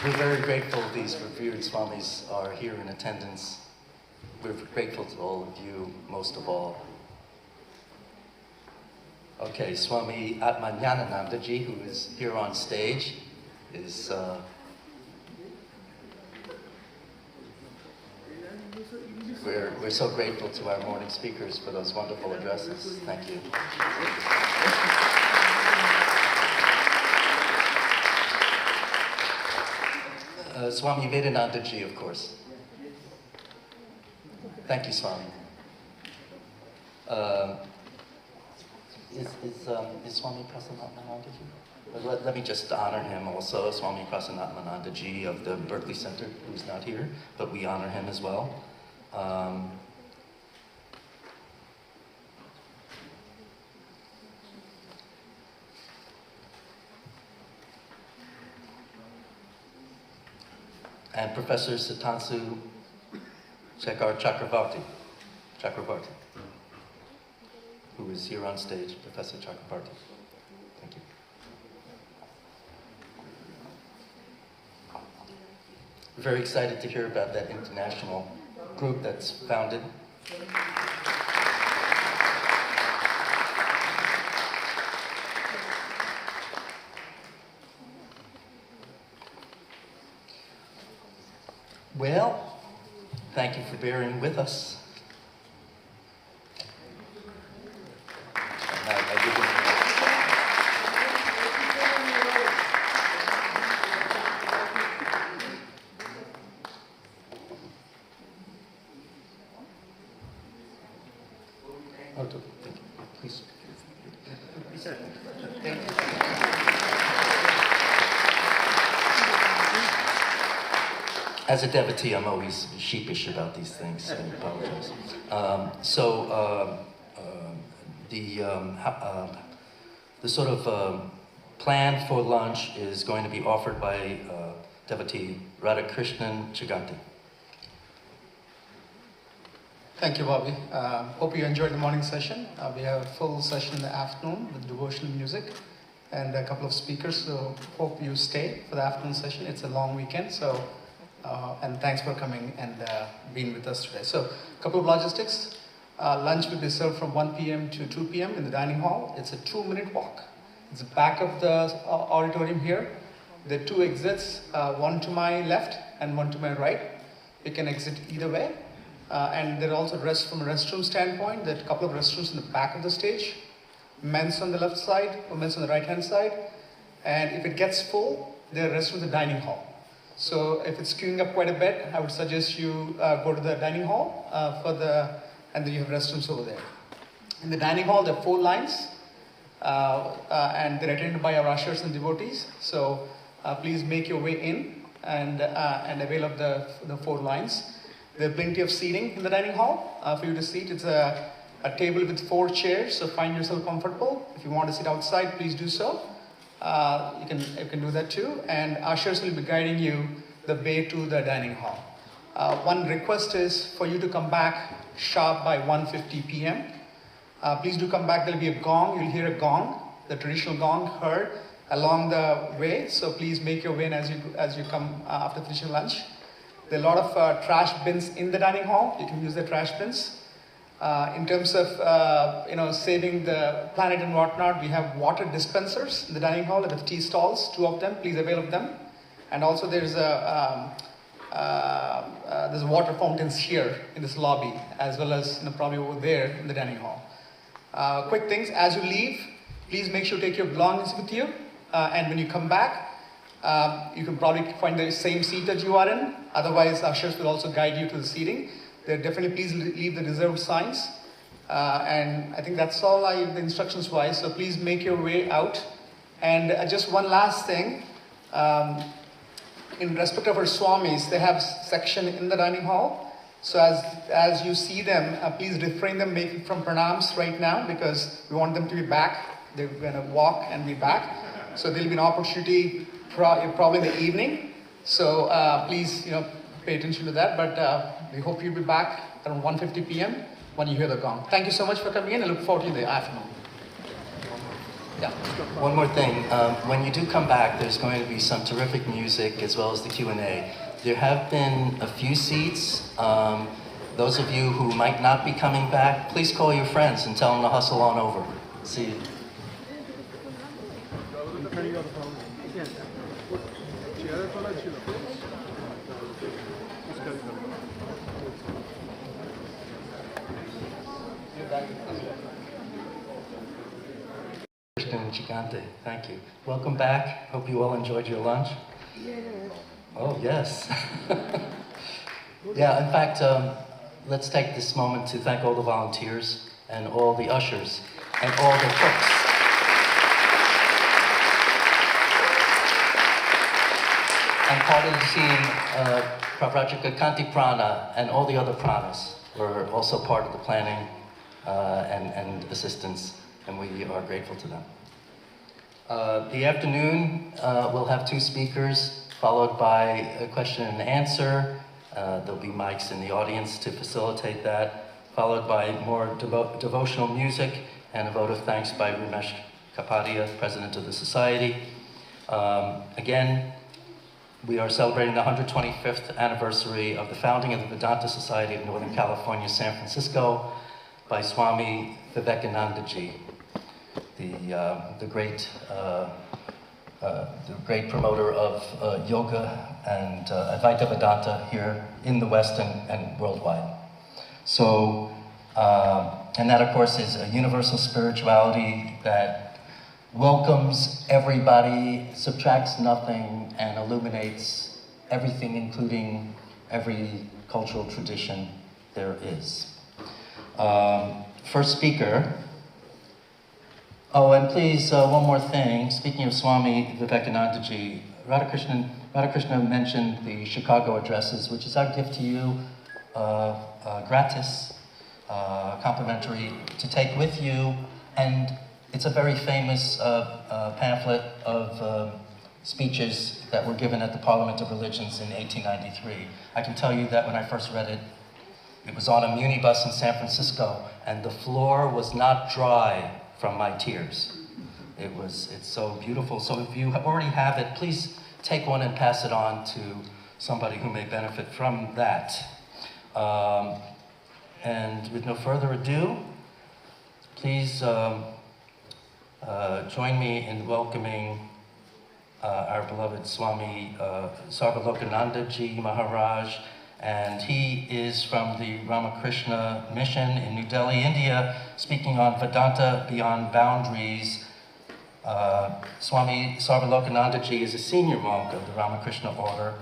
We're very grateful these revered Swamis are here in attendance. We're grateful to all of you, most of all. Okay, Swami Atmajnanananda ji, who is here on stage, is we're so grateful to our morning speakers for those wonderful addresses. Thank you. Swami Vedanta ji, of course. Thank you, Swami. Is Swami Prasanatmananda ji? Let me just honor him also, Swami Prasanatmananda ji of the Berkeley Center, who's not here, but we honor him as well. And Professor Sitansu Sekhar Chakravarti, who is here on stage, Professor Chakravarti. Thank you. We're very excited to hear about that international group that's founded. Well, thank you for bearing with us. Please. As a devotee, I'm always sheepish about these things, so I apologize. The sort of plan for lunch is going to be offered by devotee Radha Chiganti. Thank you, Bobby. Hope you enjoyed the morning session. We have a full session in the afternoon with devotional music and a couple of speakers, so hope you stay for the afternoon session. It's a long weekend, so and thanks for coming and being with us today. So, a couple of logistics. Lunch will be served from 1 p.m. to 2 p.m. in the dining hall. It's a 2-minute walk. It's the back of the auditorium here. There are 2 exits, one to my left and one to my right. You can exit either way. And there are also from a restroom standpoint, there are a couple of restrooms in the back of the stage. Men's on the left side, women's on the right-hand side. And if it gets full, there are restrooms in the dining hall. So if it's queuing up quite a bit, I would suggest you go to the dining hall and then you have restrooms over there. In the dining hall, there are 4 lines, and they're attended by our ushers and devotees. So please make your way in and avail of the 4 lines. There are plenty of seating in the dining hall for you to seat. It's a table with 4 chairs, so find yourself comfortable. If you want to sit outside, please do so. You can do that too, and ushers will be guiding you the way to the dining hall. One request is for you to come back sharp by 1:50 p.m. Please do come back. There will be a gong. You'll hear a gong, the traditional gong heard along the way. So please make your way in as you come after finishing lunch. There are a lot of trash bins in the dining hall. You can use the trash bins. In terms of saving the planet and whatnot, we have water dispensers in the dining hall at the tea stalls, 2 of them. Please avail of them. And also there's water fountains here in this lobby, as well as probably over there in the dining hall. Quick things: as you leave, please make sure to take your belongings with you. And when you come back, you can probably find the same seat that you are in. Otherwise, ushers will also guide you to the seating. Definitely please leave the reserved signs. And I think that's all the instructions wise. So please make your way out. And just one last thing. In respect of our Swamis, they have section in the dining hall. So as you see them, please refrain them making from pranams right now, because we want them to be back. They're going to walk and be back. So there'll be an opportunity probably in the evening. So please pay attention to that. But we hope you'll be back around 1:50 p.m. when you hear the gong. Thank you so much for coming in. I look forward to you in the afternoon. Yeah. One more thing. When you do come back, there's going to be some terrific music as well as the Q&A. There have been a few seats. Those of you who might not be coming back, please call your friends and tell them to hustle on over. See you. Shante. Thank you. Welcome back. Hope you all enjoyed your lunch. Yes. Oh, yes. Yeah, in fact, let's take this moment to thank all the volunteers and all the ushers and all the cooks. And part of the team, Pravrajika Kanti Prana and all the other pranas were also part of the planning and assistance, and we are grateful to them. The afternoon, we'll have 2 speakers, followed by a question and answer. There'll be mics in the audience to facilitate that, followed by more devotional music and a vote of thanks by Ramesh Kapadia, President of the Society. Again, we are celebrating the 125th anniversary of the founding of the Vedanta Society of Northern California, San Francisco, by Swami Vivekananda ji, the great promoter of yoga and Advaita Vedanta here in the West and worldwide. So, and that of course is a universal spirituality that welcomes everybody, subtracts nothing, and illuminates everything, including every cultural tradition there is. First speaker. Oh, and please, one more thing. Speaking of Swami Vivekananda ji, Radhakrishna mentioned the Chicago addresses, which is our gift to you, gratis, complimentary, to take with you. And it's a very famous pamphlet of speeches that were given at the Parliament of Religions in 1893. I can tell you that when I first read it, it was on a Muni bus in San Francisco, and the floor was not dry from my tears. It's so beautiful. So if you already have it, please take one and pass it on to somebody who may benefit from that. And with no further ado, please join me in welcoming our beloved Swami Sarvalokananda ji Maharaj, and he is from the Ramakrishna Mission in New Delhi, India, speaking on Vedanta Beyond Boundaries. Swami Sarvalokananda ji is a senior monk of the Ramakrishna order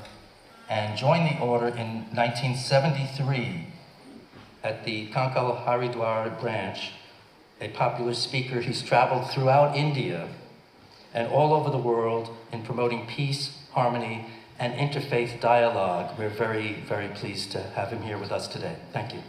and joined the order in 1973 at the Kankal Haridwar branch. A popular speaker, he's traveled throughout India and all over the world in promoting peace, harmony, and interfaith dialogue. We're very, very pleased to have him here with us today. Thank you.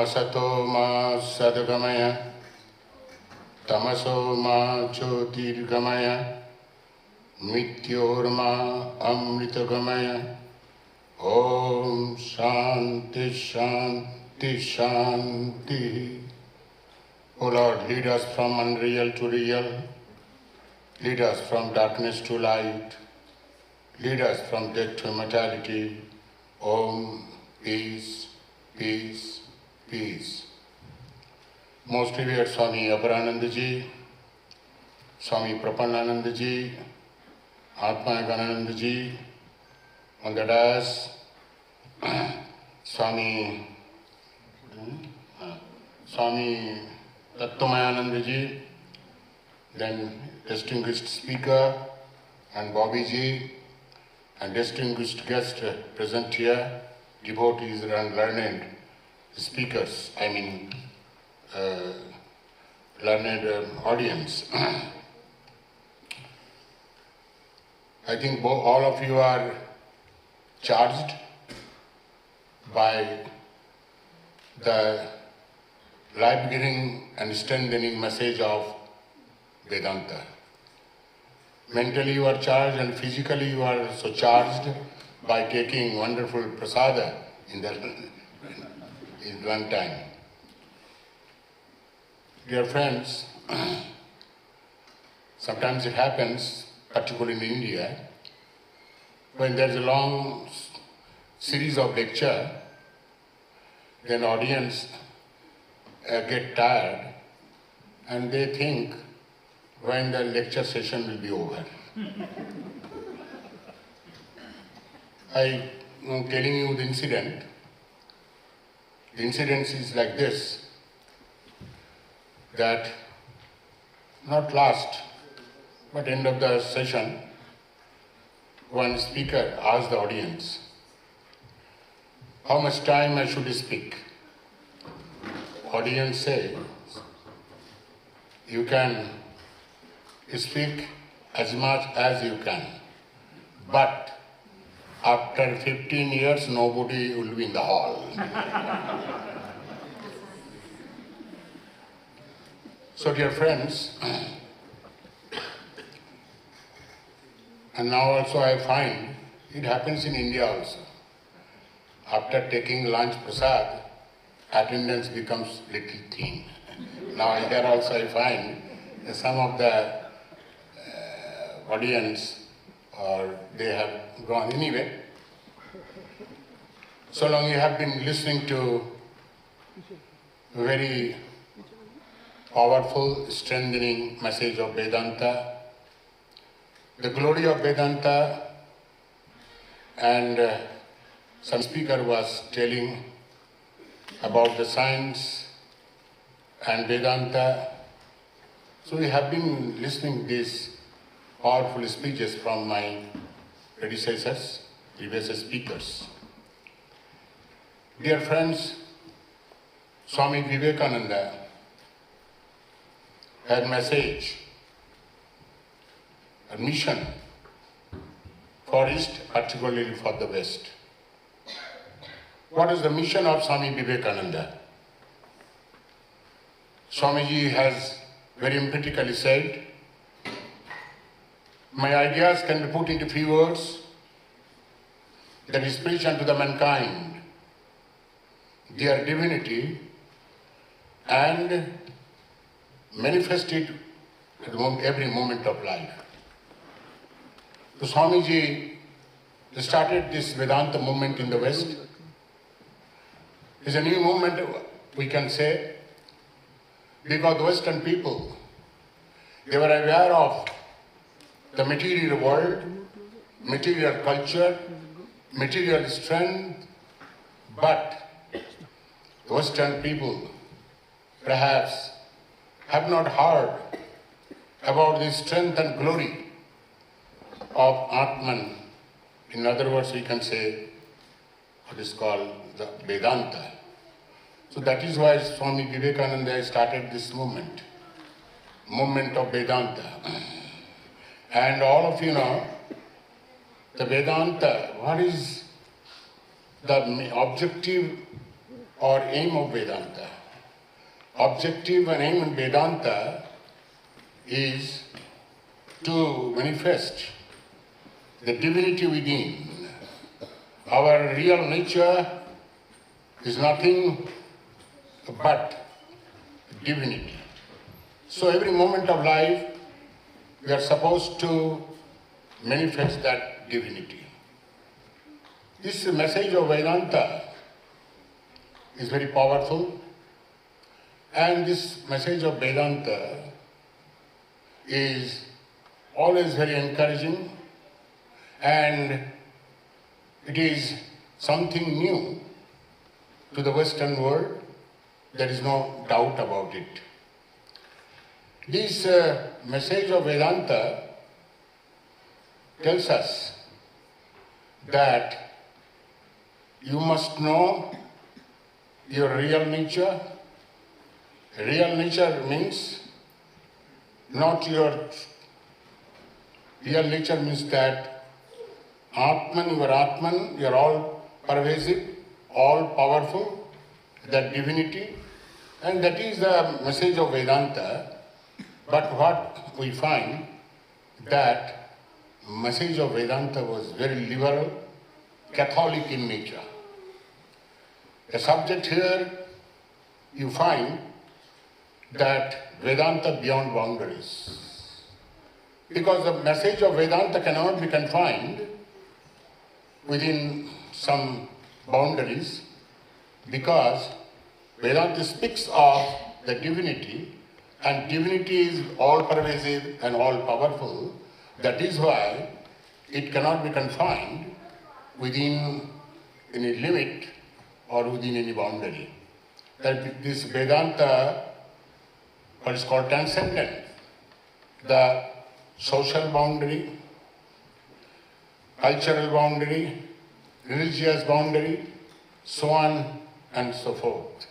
Sato ma sadgamaya, tamaso ma jyotirgamaya, mityorma amritagamaya. Om Shanti Shanti Shanti. O Lord, lead us from unreal to real. Lead us from darkness to light. Lead us from death to immortality. Om, peace, peace, peace. Most revered Swami Aparananda ji, Swami Prapanananda ji, Atmajnanananda ji, on the dais, Swami Tattwamayananda ji, then distinguished speaker and Bobby ji, and distinguished guest present here, devotees and learned speakers, learned audience. I think all of you are charged by the life-giving and strengthening message of Vedanta. Mentally you are charged and physically you are so charged by taking wonderful prasada in one time. Dear friends, sometimes it happens, particularly in India, when there's a long series of lecture, then audience get tired and they think when the lecture session will be over. I am telling you the incident. The incident is like this, that not last, but end of the session, one speaker asked the audience, how much time I should speak? Audience say, you can speak as much as you can, but after 15 years, nobody will be in the hall. So dear friends, and now also I find it happens in India also. After taking lunch prasad, attendance becomes little thin. Now here also I find some of the audience or they have gone anyway. So long you have been listening to very powerful, strengthening message of Vedanta, the glory of Vedanta, and some speaker was telling about the science and Vedanta. So we have been listening these powerful speeches from my predecessors, previous speakers. Dear friends, Swami Vivekananda had a message, a mission for East, particularly for the West. What is the mission of Swami Vivekananda? Swamiji has very emphatically said, my ideas can be put into few words, that is preach unto the mankind their divinity and manifest it at every moment of life. So Swamiji started this Vedanta movement in the West. It's a new movement, we can say, because the Western people, they were aware of the material world, material culture, material strength, but the Western people perhaps have not heard about the strength and glory of Atman. In other words, we can say what is called the Vedanta. So that is why Swami Vivekananda started this movement of Vedanta. And all of you know, the Vedanta, what is the objective or aim of Vedanta? Objective and aim in Vedanta is to manifest the divinity within. Our real nature is nothing but divinity. So every moment of life, we are supposed to manifest that divinity. This message of Vedanta is very powerful, and this message of Vedanta is always very encouraging, and it is something new to the Western world. There is no doubt about it. This message of Vedanta tells us that you must know your real nature. Real nature means not your real nature means that Atman, you are Atman, you are all pervasive, all powerful, that divinity, and that is the message of Vedanta. But what we find, that message of Vedanta was very liberal, Catholic in nature. The subject here, you find that Vedanta beyond boundaries. Because the message of Vedanta cannot be confined within some boundaries, because Vedanta speaks of the divinity, and divinity is all-pervasive and all-powerful. That is why it cannot be confined within any limit or within any boundary. That this Vedanta, what is called transcendent, the social boundary, cultural boundary, religious boundary, so on and so forth.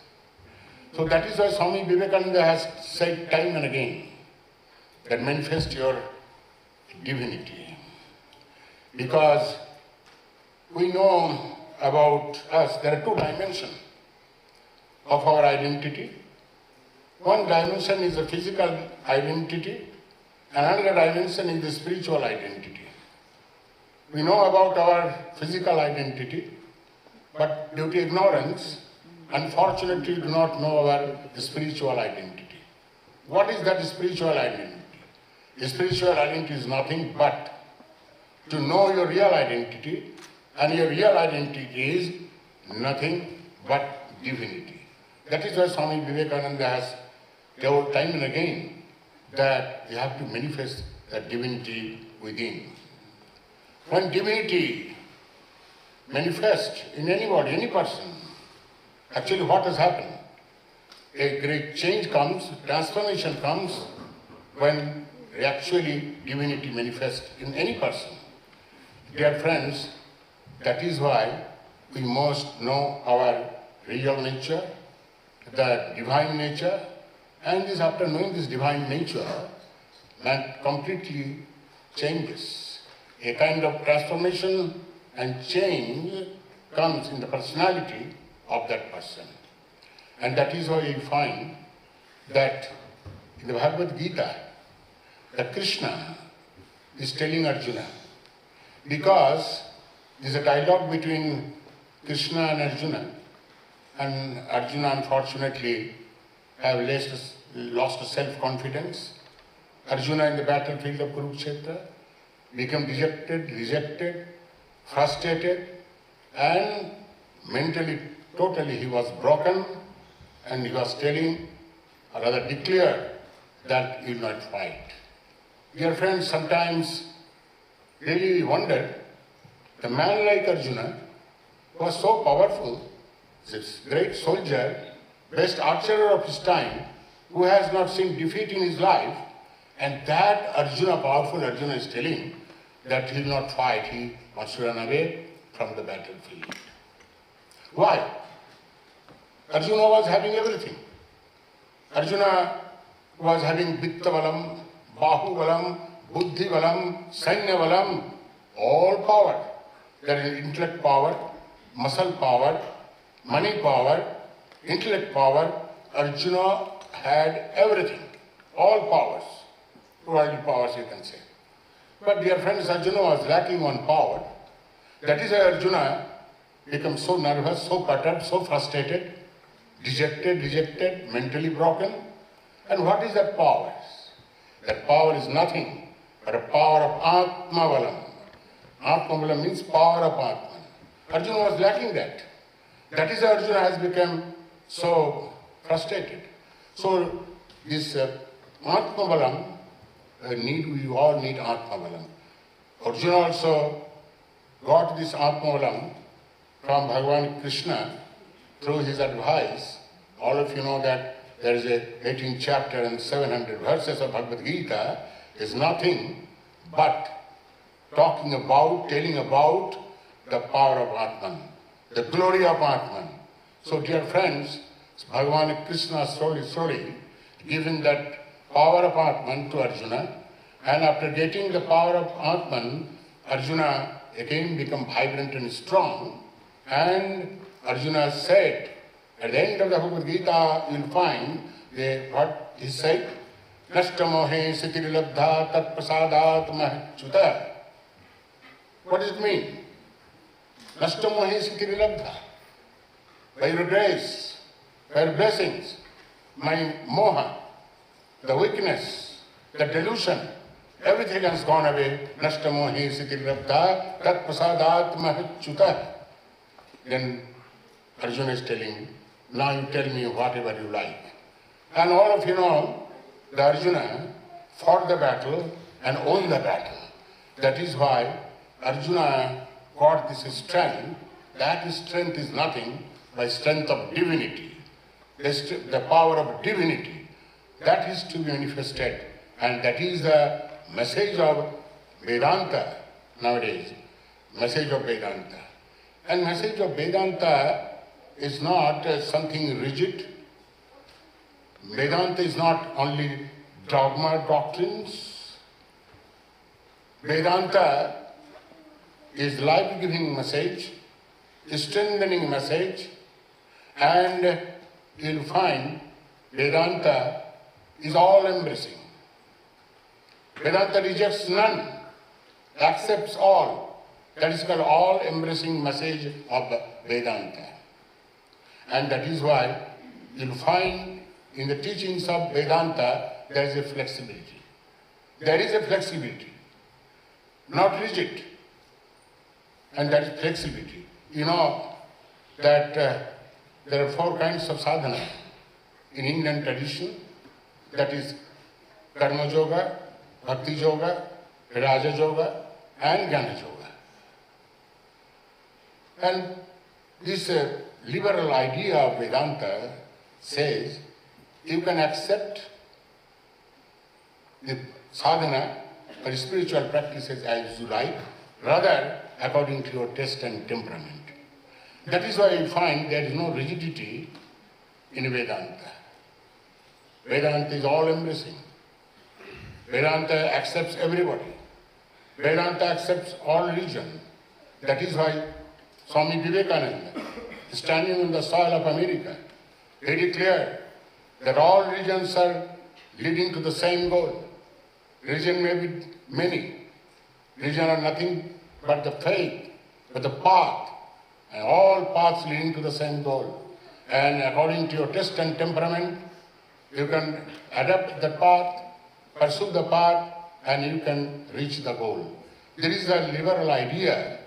So that is why Swami Vivekananda has said time and again that manifest your divinity. Because we know about us, there are two dimensions of our identity. One dimension is the physical identity, and another dimension is the spiritual identity. We know about our physical identity, but due to ignorance, unfortunately we do not know our spiritual identity. What is that spiritual identity? The spiritual identity is nothing but to know your real identity, and your real identity is nothing but divinity. That is why Swami Vivekananda has told time and again that you have to manifest that divinity within. When divinity manifests in anybody, any person, actually what has happened? A great change comes, transformation comes when actually divinity manifests in any person. Dear friends, that is why we must know our real nature, the divine nature, and this, after knowing this divine nature, man completely changes. A kind of transformation and change comes in the personality of that person. And that is why you find that in the Bhagavad Gita, that Krishna is telling Arjuna, because there is a dialogue between Krishna and Arjuna unfortunately have lost self-confidence. Arjuna in the battlefield of Kurukshetra became dejected, rejected, frustrated, and mentally, totally he was broken, and he was telling, or rather declared, that he will not fight. Dear friends, sometimes really wonder, the man like Arjuna was so powerful, this great soldier, best archer of his time, who has not seen defeat in his life, and that Arjuna, powerful Arjuna, is telling that he will not fight, he wants to run away from the battlefield. Why? Arjuna was having everything. Arjuna was having Vitta Valam, Bahu Valam, Buddhi Valam, Sainya Valam, all power. There is intellect power, muscle power, money power, intellect power. Arjuna had everything, all powers, worldly powers you can say. But dear friends, Arjuna was lacking on power. That is why Arjuna became so nervous, so perturbed, so frustrated, dejected, mentally broken. And what is that power? That power is nothing but a power of Atmavalam. Atmavalam means power of Atman. Arjuna was lacking that. That is why Arjuna has become so frustrated. So this Atmavalam, we all need Atmavalam. Arjuna also got this Atmavalam from Bhagavan Krishna through his advice. All of you know that there is a 18th chapter and 700 verses of Bhagavad Gita is nothing but talking about, telling about the power of Atman, the glory of Atman. So dear friends, Bhagavan Krishna slowly giving that power of Atman to Arjuna, and after getting the power of Atman, Arjuna again become vibrant and strong, and Arjuna said, at the end of the Bhagavad Gita, you will find what he said, Nashtamohe sitirilabdha tat prasadat mahchuta. What does it mean? Nashtamohe sitirilabdha. By your grace, by your blessings, my moha, the weakness, the delusion, everything has gone away. Nashtamohe sitirilabdha tat prasadat mahchuta. Then Arjuna is telling, now you tell me whatever you like. And all of you know, the Arjuna fought the battle and won the battle. That is why Arjuna got this strength. That strength is nothing but strength of divinity. The power of divinity. That is to be manifested. And that is the message of Vedanta nowadays. Message of Vedanta. And message of Vedanta is not something rigid. Vedanta is not only dogma doctrines. Vedanta is life-giving message, strengthening message, and you'll find Vedanta is all-embracing. Vedanta rejects none, accepts all. That is called all-embracing message of Vedanta. And that is why you'll find in the teachings of Vedanta there is a flexibility. There is a flexibility, not rigid. And that is flexibility. You know that there are 4 kinds of sadhana in Indian tradition. That is Karma Yoga, Bhakti Yoga, Raja Yoga, and Jnana Yoga. And this liberal idea of Vedanta says you can accept the sadhana or spiritual practices as you like, rather according to your taste and temperament. That is why you find there is no rigidity in Vedanta. Vedanta is all-embracing. Vedanta accepts everybody. Vedanta accepts all religion. That is why Swami Vivekananda, standing on the soil of America, he declared that all religions are leading to the same goal. Religion may be many. Religion are nothing but the faith, but the path, and all paths leading to the same goal. And according to your taste and temperament, you can adapt the path, pursue the path, and you can reach the goal. There is a liberal idea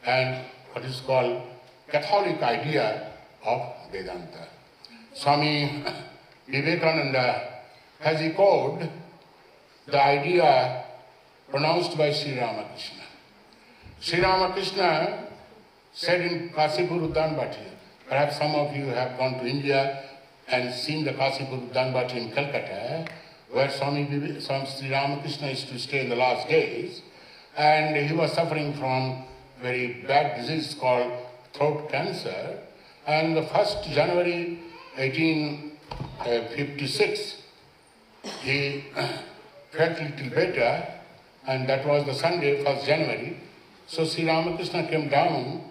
and what is called Catholic idea of Vedanta. Swami Vivekananda has echoed the idea pronounced by Sri Ramakrishna. Sri Ramakrishna said in Kasipur Uddanbati, perhaps some of you have gone to India and seen the Kasipur Uddanbati in Calcutta, where Sri Ramakrishna used to stay in the last days, and he was suffering from very bad disease called throat cancer. And the 1st January 1856, he felt a little better, and that was the Sunday, 1st January. So Sri Ramakrishna came down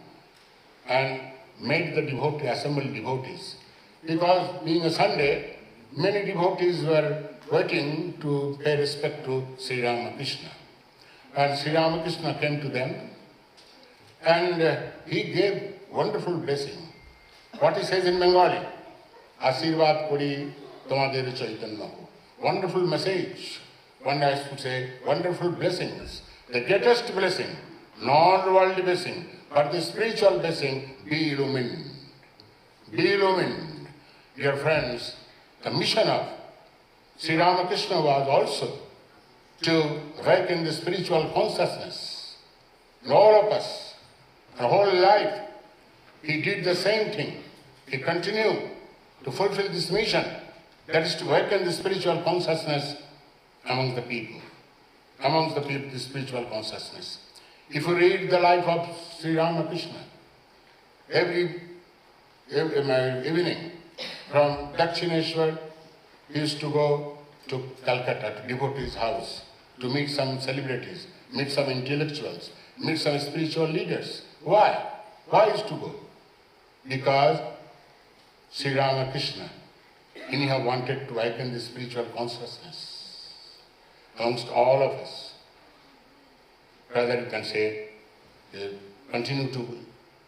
and made the devotee, assembled devotees. Because being a Sunday, many devotees were waiting to pay respect to Sri Ramakrishna. And Sri Ramakrishna came to them, and he gave wonderful blessing. What he says in Bengali, Asirvad Kori Tomader Chaitanya. Wonderful message. One has to say, wonderful blessings. The greatest blessing, not worldly blessing, but the spiritual blessing, be illumined. Be illumined. Dear friends, the mission of Sri Ramakrishna was also to awaken the spiritual consciousness in all of us. The whole life, he did the same thing. He continued to fulfill this mission, that is to awaken the spiritual consciousness among the people, the spiritual consciousness. If you read the life of Sri Ramakrishna, every evening from Dakshineshwar, he used to go to Calcutta, to devotee's house, to meet some celebrities, meet some intellectuals, meet some spiritual leaders. Why? Why used to go? Because Sri Ramakrishna, anyhow wanted to awaken the spiritual consciousness amongst all of us. Rather you can say, continue to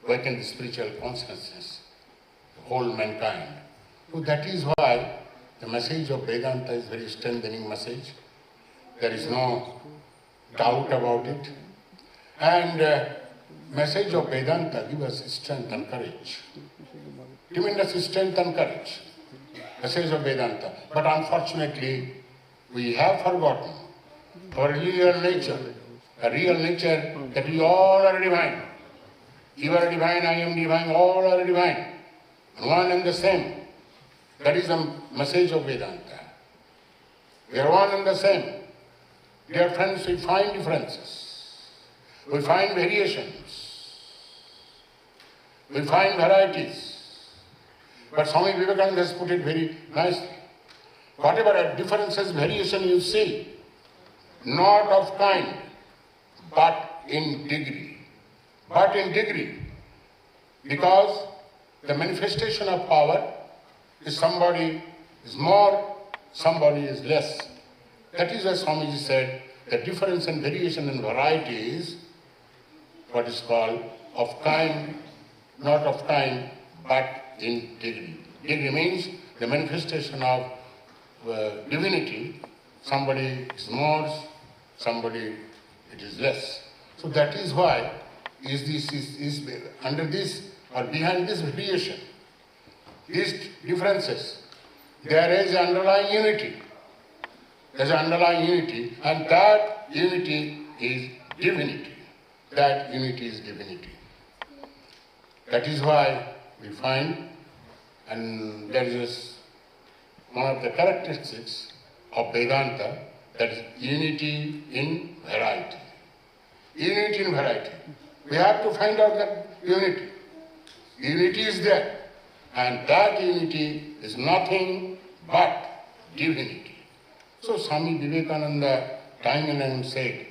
awaken the spiritual consciousness, the whole mankind. So that is why the message of Vedanta is very strengthening message. There is no doubt about it. And message of Vedanta gives us strength and courage. Tremendous strength and courage. Message of Vedanta. But unfortunately, we have forgotten our real nature. The real nature that we all are divine. You are divine, I am divine, all are divine. One and the same. That is the message of Vedanta. We are one and the same. Dear friends, we find differences. We find variations. We find varieties. But Swami Vivekananda has put it very nicely. Whatever differences, variation you see, not of kind, but in degree. But in degree. Because the manifestation of power is somebody is more, somebody is less. That is why Swamiji said the difference and variation and variety is what is called of kind, not of kind, but in degree. Degree means the manifestation of divinity. Somebody is more, somebody it is less. So that is why is under this or behind this variation, these differences, there is underlying unity. There is underlying unity, and that unity is divinity. That unity is divinity. That is why we find, and that is one of the characteristics of Vedanta, that is unity in variety. Unity in variety. We have to find out that unity. Unity is there. And that unity is nothing but divinity. So Swami Vivekananda time and again said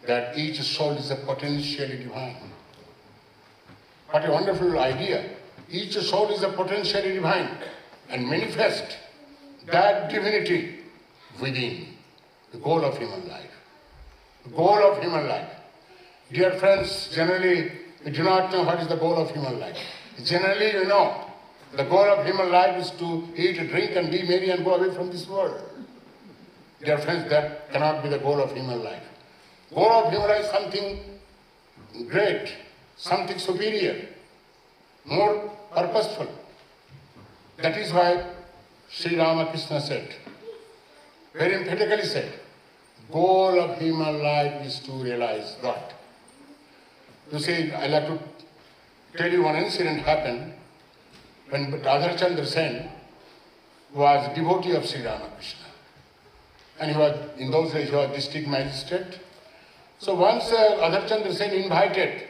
that each soul is a potentially divine. What a wonderful idea. Each soul is a potentially divine and manifest that divinity within the goal of human life. The goal of human life. Dear friends, generally we do not know what is the goal of human life. Generally, you know, the goal of human life is to eat, drink and be merry and go away from this world. Dear friends, that cannot be the goal of human life. Goal of human life is something great, something superior, more purposeful. That is why Sri Ramakrishna said, very emphatically said, goal of human life is to realize God. You see, I like to tell you one incident happened when Radha Sen was a devotee of Sri Ramakrishna. And he was, in those days, he was district magistrate. So once Radha Sen invited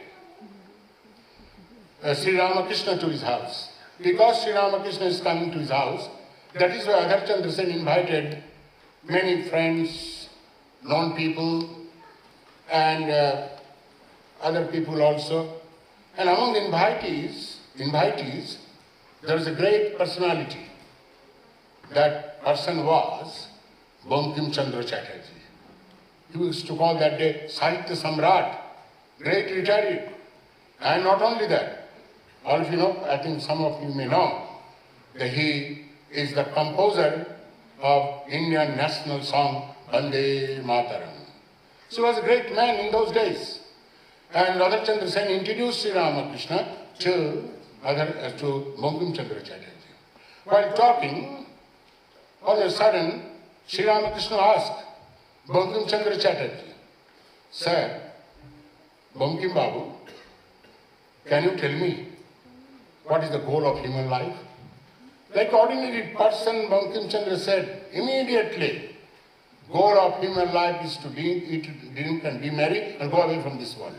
Sri Ramakrishna to his house. Because Sri Ramakrishna is coming to his house, that is why Radha Sen invited many friends, known people, and other people also. And among the invitees, there was a great personality. That person was Bankim Chandra Chatterjee. He used to call that day Sahitya Samrat, great retiree. And not only that, all of you know, I think some of you may know, that he is the composer of Indian national song Vande Mataram. So he was a great man in those days. And Radha Sen introduced Sri Ramakrishna to Bankim Chandra Chatterjee. While talking, all of a sudden, Sri Ramakrishna asked Bankim Chandra Chatterjee, "Sir, Bankim Babu, can you tell me what is the goal of human life?" Like ordinary person, Bankim Chandra said, immediately, goal of human life is to eat, drink and be merry and go away from this world.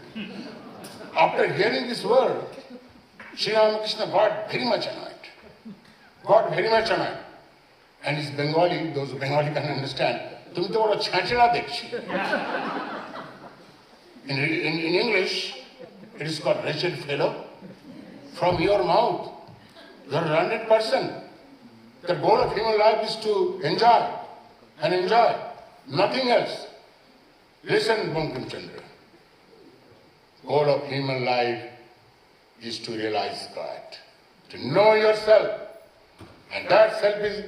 After hearing this word, Sri Ramakrishna got very much annoyed. And his Bengali, those Bengali can understand, "Tumi to bada chhachra dekhi." In English, it is called wretched fellow. From your mouth, you are a learned person. The goal of human life is to enjoy and enjoy. Nothing else. Listen, Bankim Chandra. Goal of human life is to realize God, to know yourself. And that self is,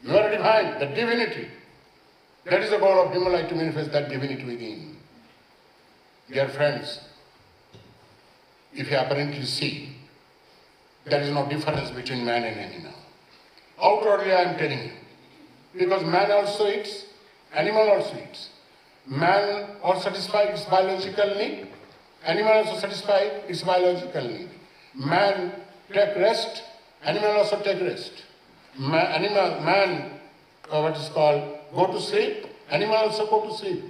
you are divine, the divinity. That is the goal of human life, to manifest that divinity within. Dear friends, if you apparently see, there is no difference between man and animal. Outwardly I am telling you. Because man also eats, animal also eats. Man also satisfies its biological need, animal also satisfies its biological need. Man take rest, animal also take rest. Man, what is called, go to sleep, animal also go to sleep.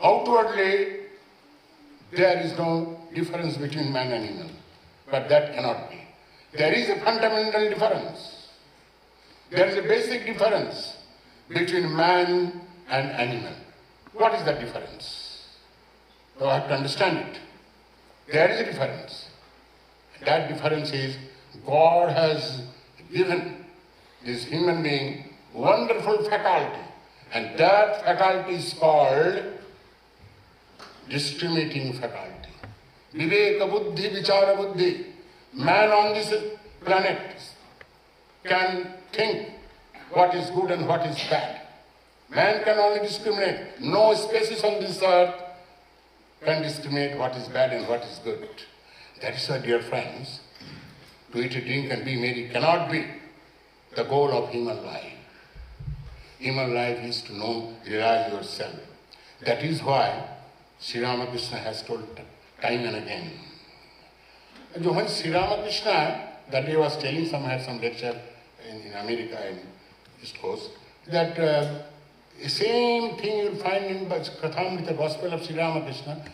Outwardly, there is no difference between man and animal, but that cannot be. There is a fundamental difference. There is a basic difference between man and animal. What is that difference? So I have to understand it. There is a difference. That difference is God has given this human being wonderful faculty, and that faculty is called discriminating faculty. Viveka buddhi, vichara buddhi. Man on this planet can think what is good and what is bad. Man can only discriminate. No species on this earth can discriminate what is bad and what is good. That is why, dear friends, to eat, drink and be merry cannot be the goal of human life. Human life is to know, realize yourself. That is why Sri Ramakrishna has told time and again. And when Sri Ramakrishna, that day was telling some lecture in America, in East Coast, that the same thing you will find in Kathamrita, the Gospel of Sri Ramakrishna,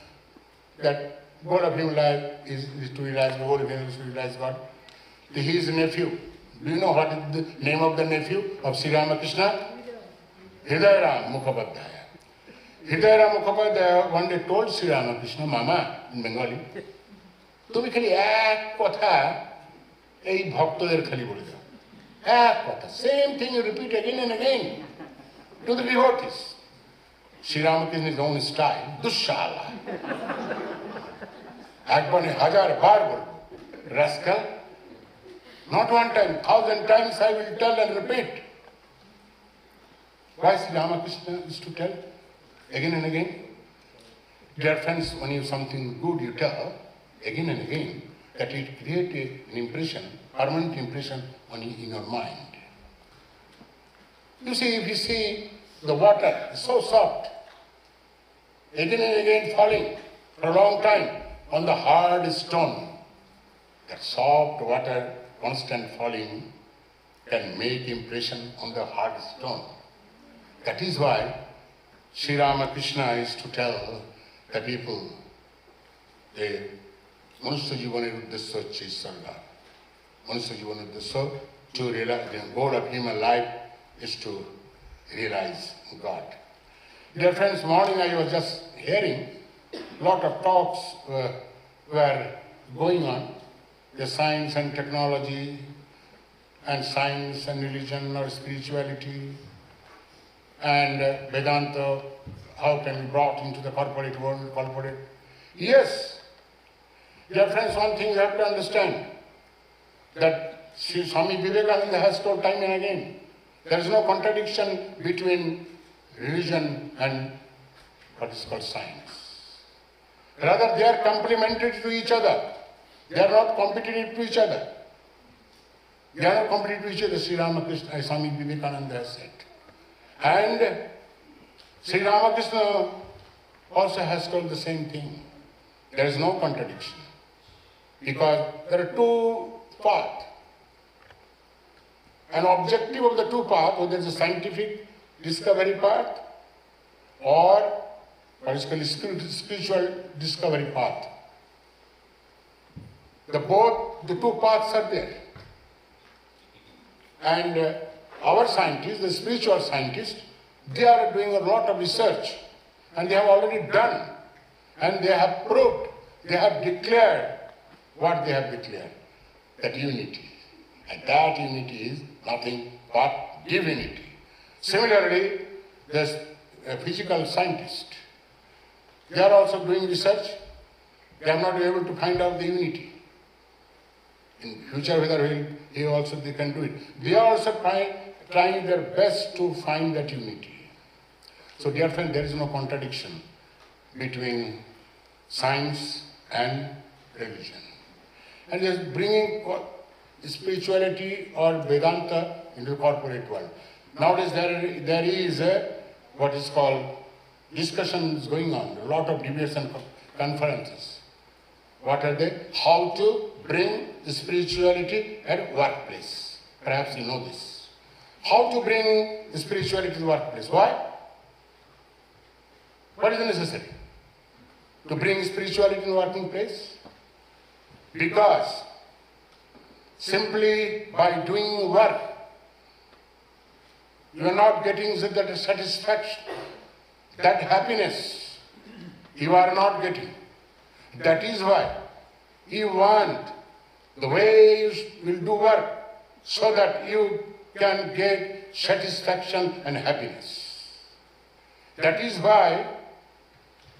that goal of human life is to realize, the goal of human life is to realize God. He is a nephew. Do you know what is the name of the nephew of Sri Ramakrishna? Hridayram Mukhopadhyaya. Hridayram Mukhopadhyaya one day told Sri Ramakrishna, Mama, in Bengali, তুমি খালি এক কথা এই ভক্তদের খালি বলে দাও, এক কথা, same thing you repeat again and again to the devotees. Sri Ramakrishna in his own style, দুঃশালা, একবার 1000 বার বলবো, rascal. Not one time, 1000 times I will tell and repeat. Why Sri Ramakrishna is to tell again and again? Dear friends, when you something good you tell again and again, that it creates an impression, permanent impression in your mind. You see, if you see the water is so soft, again and again falling for a long time on the hard stone, that soft water, constant falling, can make impression on the hard stone. That is why Sri Ramakrishna is to tell the people, Manusya Jivaner Uddesya Chisalla. Manusya Jivaner Uddesya, to realize the goal of human life is to realize God. Dear friends, morning I was just hearing a lot of talks were going on, the science and technology, and science and religion or spirituality, and Vedanta, how can be brought into the corporate world, Yes. Dear friends, one thing you have to understand, that Swami Vivekananda has told time and again, there is no contradiction between religion and what is called science. Rather, they are complementary to each other. They are not competitive to each other. They are not competitive to each other, Sri Ramakrishna, Swami Vivekananda has said. And Sri Ramakrishna also has told the same thing. There is no contradiction. Because there are two paths. An objective of the two paths, whether it's a scientific discovery path or what is called spiritual discovery path. The two paths are there. And our scientists, the spiritual scientists, they are doing a lot of research, and they have already done, and they have proved, they have declared what they have declared, that unity. And that unity is nothing but divinity. Similarly, there's a physical scientist. They are also doing research. They are not able to find out the unity. In future, whether they can do it. They are also trying their best to find that unity. So, dear friend, there is no contradiction between science and religion. And just bringing spirituality or Vedanta into the corporate world. Nowadays there is what is called discussions going on, a lot of debates and conferences. What are they? How to bring the spirituality at workplace. Perhaps you know this. How to bring the spirituality to the workplace. Why? What is necessary to bring spirituality in the working place? Because simply by doing work, you are not getting that satisfaction, that happiness. You are not getting. That is why you want the way you will do work so that you can get satisfaction and happiness. That is why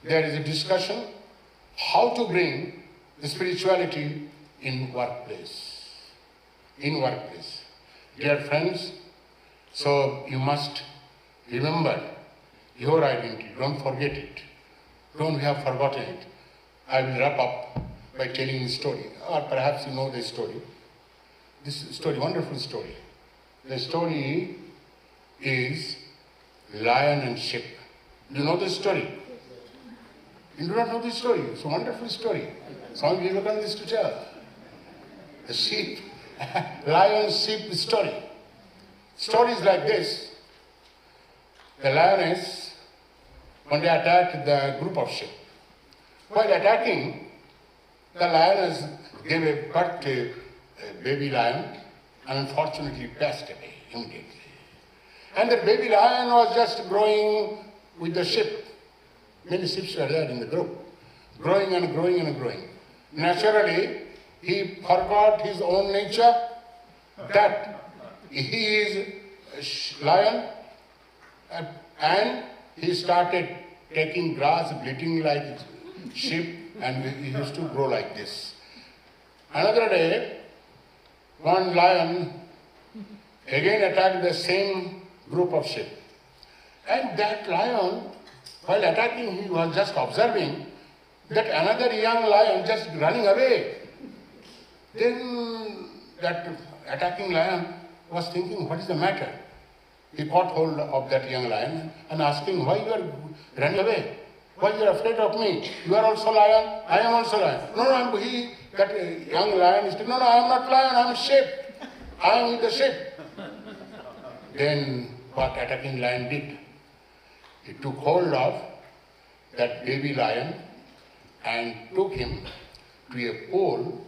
there is a discussion how to bring the spirituality in workplace. In workplace. Dear friends, so you must remember your identity. Don't forget it. Don't have forgotten it. I will wrap up by telling a story, or perhaps you know the story. This story, wonderful story. The story is Lion and Sheep. Do you know the story? You do not know the story. It's a wonderful story. Swami Vivekananda used to tell. The sheep, lion, sheep story. Story is like this. The lioness one day attacked the group of sheep. While attacking, the lioness gave a birth to a baby lion and unfortunately passed away immediately. And the baby lion was just growing with the sheep. Many sheep were there in the group, growing and growing and growing. Naturally, he forgot his own nature, that he is a lion, and he started taking grass, bleating like sheep, and he used to grow like this. Another day, one lion again attacked the same group of sheep. And that lion, while attacking, he was just observing that another young lion just running away. Then that attacking lion was thinking, what is the matter? He caught hold of that young lion and asking, why you are running away? Why you are afraid of me? You are also lion, I am also lion. No, that young lion is saying, no, I am not lion, I am sheep. I am with the sheep. Then what attacking lion did? He took hold of that baby lion and took him to a pool,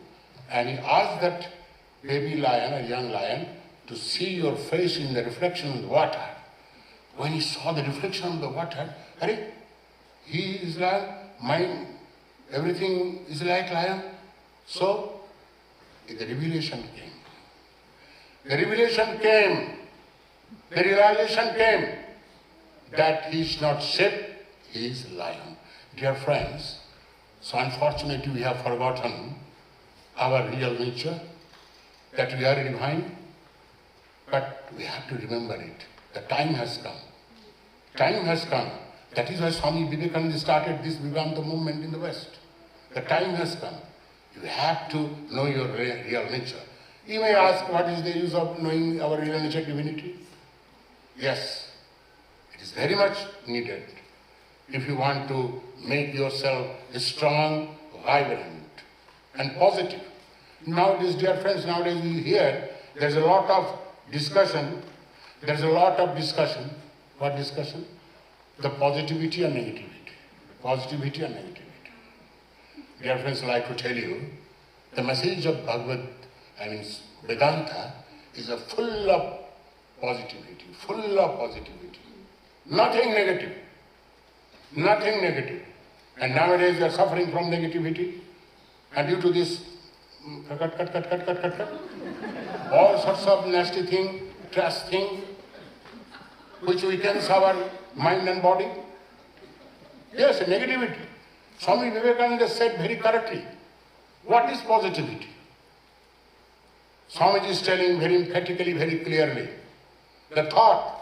and he asked that baby lion, a young lion, to see your face in the reflection of the water. When he saw the reflection of the water, he is lion, mine, everything is like lion. So the revelation came. The revelation came. The realization came that he is not sheep, he is lion. Dear friends, so unfortunately we have forgotten our real nature, that we are divine, but we have to remember it. The time has come. Time has come. That is why Swami Vivekananda started this Vedanta movement in the West. The time has come. You have to know your real nature. You may ask, what is the use of knowing our real nature, divinity? Yes, it is very much needed if you want to make yourself strong, vibrant, and positive. Nowadays, dear friends, nowadays we hear there's a lot of discussion. There's a lot of discussion. What discussion? The positivity and negativity. Positivity and negativity. Dear friends, I'd like to tell you, the message of Vedanta is full of positivity, full of positivity. Nothing negative. Nothing negative. And nowadays we are suffering from negativity. And due to this, all sorts of nasty thing, trash thing, which weakens our mind and body. Yes, negativity. Swami Vivekananda said very correctly, what is positivity? Swamiji is telling very emphatically, very clearly, the thought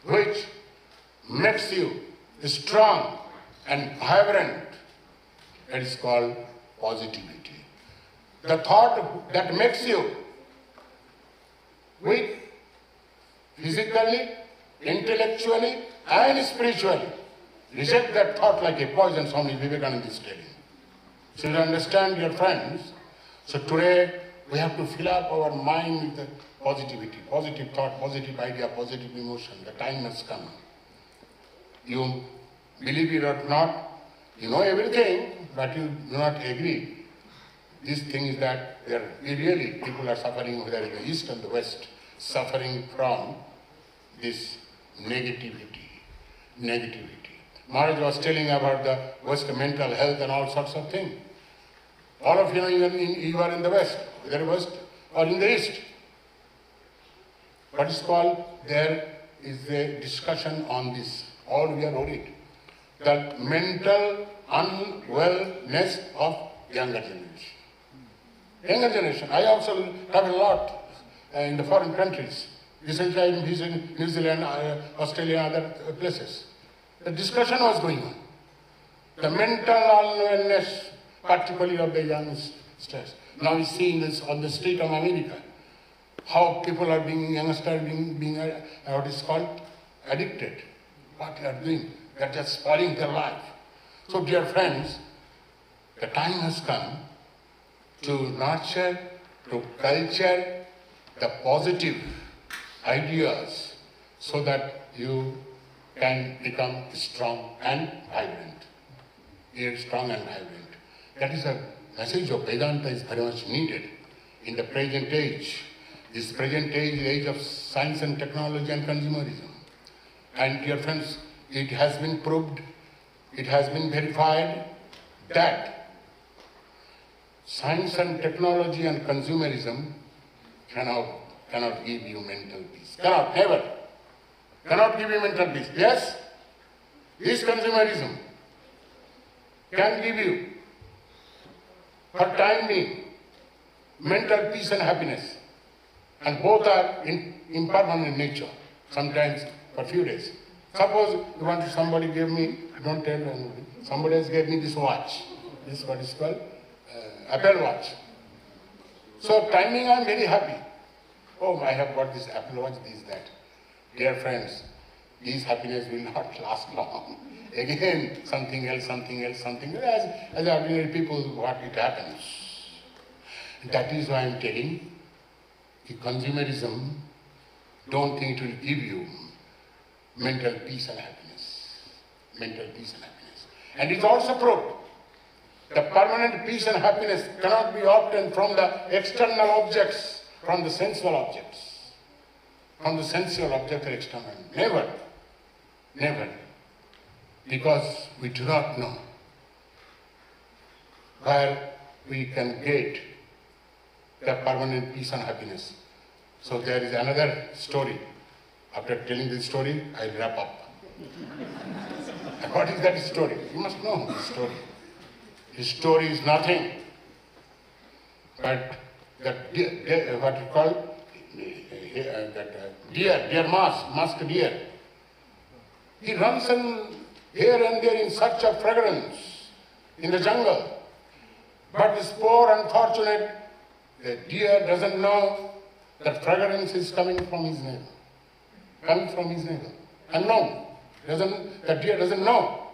which makes you strong and vibrant, that is called positivity. The thought that makes you weak physically, intellectually, and spiritually. Reject that thought like a poison, Swami Vivekananda is telling. So you understand, dear friends, so today we have to fill up our mind with positivity, positive thought, positive idea, positive emotion. The time has come. You believe it or not, you know everything, but you do not agree. This thing is that people are suffering, whether in the East and the West, suffering from this negativity. Maharaj was telling about the West mental health and all sorts of things. All of you know, you are in the West, whether West or in the East. What is called, there is a discussion on this. All we are worried. The mental unwellness of younger generation. Younger generation. I also travel a lot in the foreign countries. Recently I visited New Zealand, Australia and other places. The discussion was going on. The mental unwellness, particularly of the youngsters. Now we see this on the street of America, how people are youngsters being what is called, addicted. What they are doing, they are just spoiling their life. So dear friends, the time has come to nurture, to culture the positive ideas so that you can become strong and vibrant. You're strong and vibrant. That is a message of Vedanta is very much needed in the present age. This present age is the age of science and technology and consumerism. And dear friends, it has been proved, it has been verified that science and technology and consumerism cannot give you mental peace. Cannot, never. Cannot give you mental peace. Yes, this consumerism can give you, for time being, mental peace and happiness. And both are impermanent nature, sometimes for a few days. Suppose somebody gave me, don't tell anybody, somebody else gave me this watch. This is what is called Apple Watch. So timing I am very happy. Oh, I have got this Apple Watch, this, that. Dear friends, this happiness will not last long. Again, something else. As ordinary people, what it happens. That is why I am telling, the consumerism, don't think it will give you mental peace and happiness. Mental peace and happiness. And it's also proved. The permanent peace and happiness cannot be obtained from the external objects, from the sensual objects. From the sensual object or external. Never. Never. Because we do not know where we can get the permanent peace and happiness. So there is another story. After telling this story, I'll wrap up. What is that story? You must know the story. The story is nothing but that what you call deer, musk deer. He runs here and there in search of fragrance in the jungle. But this poor unfortunate deer doesn't know that fragrance is coming from his navel. Coming from his navel. Unknown. The deer doesn't know.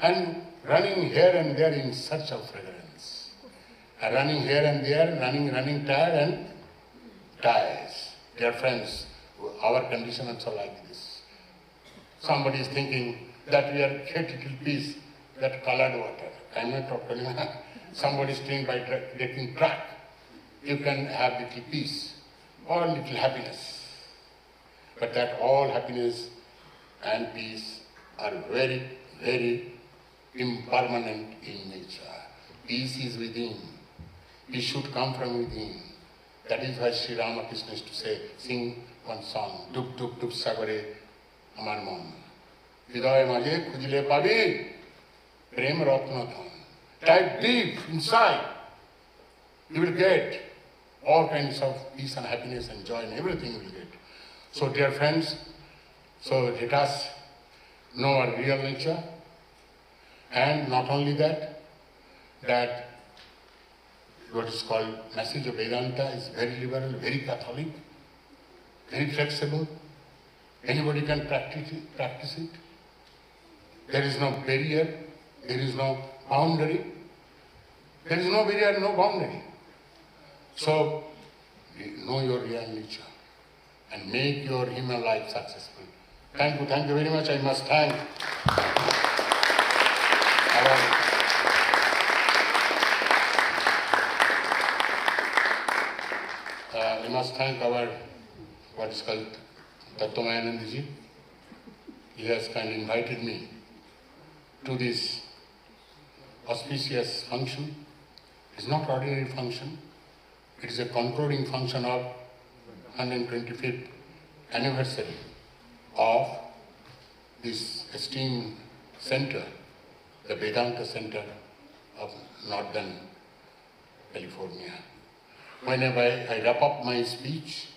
And running here and there in search of fragrance. Running here and there, running tired and dies. Dear friends, our condition is also like this. Somebody is thinking that we are getting peace, that colored water. I'm not talking about somebody is thinking by getting track. You can have little peace or little happiness. But that all happiness and peace are very, very impermanent in nature. Peace is within. Peace should come from within. That is why Sri Ramakrishna used to say, sing one song, Duk Duk Duk Sagare Amar Mon. Hidaya Maje Khujile Pabi Prem Ratna Dhan. Dive deep inside. You will get all kinds of peace and happiness and joy and everything you will get. So dear friends, so let us know our real nature, and not only that what is called message of Vedanta is very liberal, very Catholic, very flexible. Anybody can practice it. There is no barrier, there is no boundary. There is no barrier, no boundary. So, know your real nature and make your human life successful. Thank you very much. I must thank our what is called Tattwamayananda ji. He has kindly invited me to this auspicious function. It's not ordinary function. It is a concluding function of 125th anniversary of this esteemed center, the Vedanta Center of Northern California. Whenever I wrap up my speech,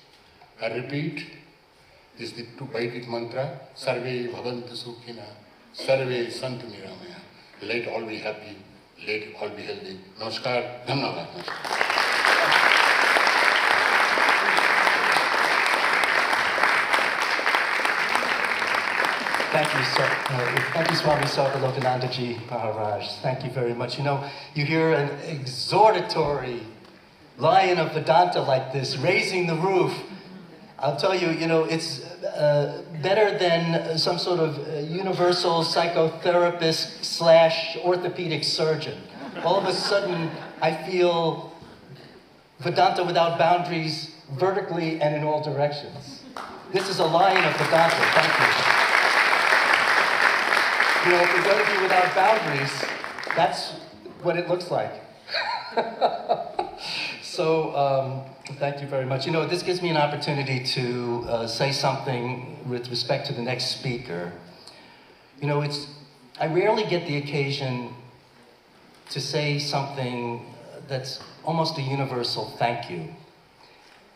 I repeat this the two Vedic mantra, Sarve Bhavantu Sukhina, Sarve Santu Niramaya. Let all be happy, let all be healthy. Namaskar, Dhanyavad. Thank you, thank you, Swami Sarvalokananda ji Maharaj. Thank you very much. You know, you hear an exhortatory lion of Vedanta like this, raising the roof. I'll tell you, you know, it's better than some sort of universal psychotherapist / orthopedic surgeon. All of a sudden, I feel Vedanta without boundaries, vertically and in all directions. This is a lion of Vedanta. Thank you. You know, if we're going to be without boundaries, that's what it looks like. So, thank you very much. You know, this gives me an opportunity to say something with respect to the next speaker. You know, I rarely get the occasion to say something that's almost a universal thank you.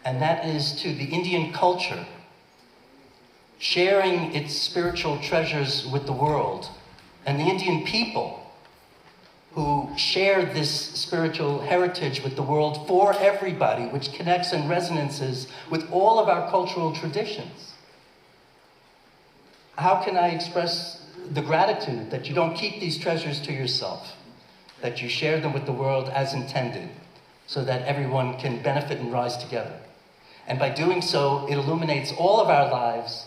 And that is to the Indian culture, sharing its spiritual treasures with the world, and the Indian people who share this spiritual heritage with the world for everybody, which connects and resonances with all of our cultural traditions. How can I express the gratitude that you don't keep these treasures to yourself, that you share them with the world as intended, so that everyone can benefit and rise together? And by doing so, it illuminates all of our lives,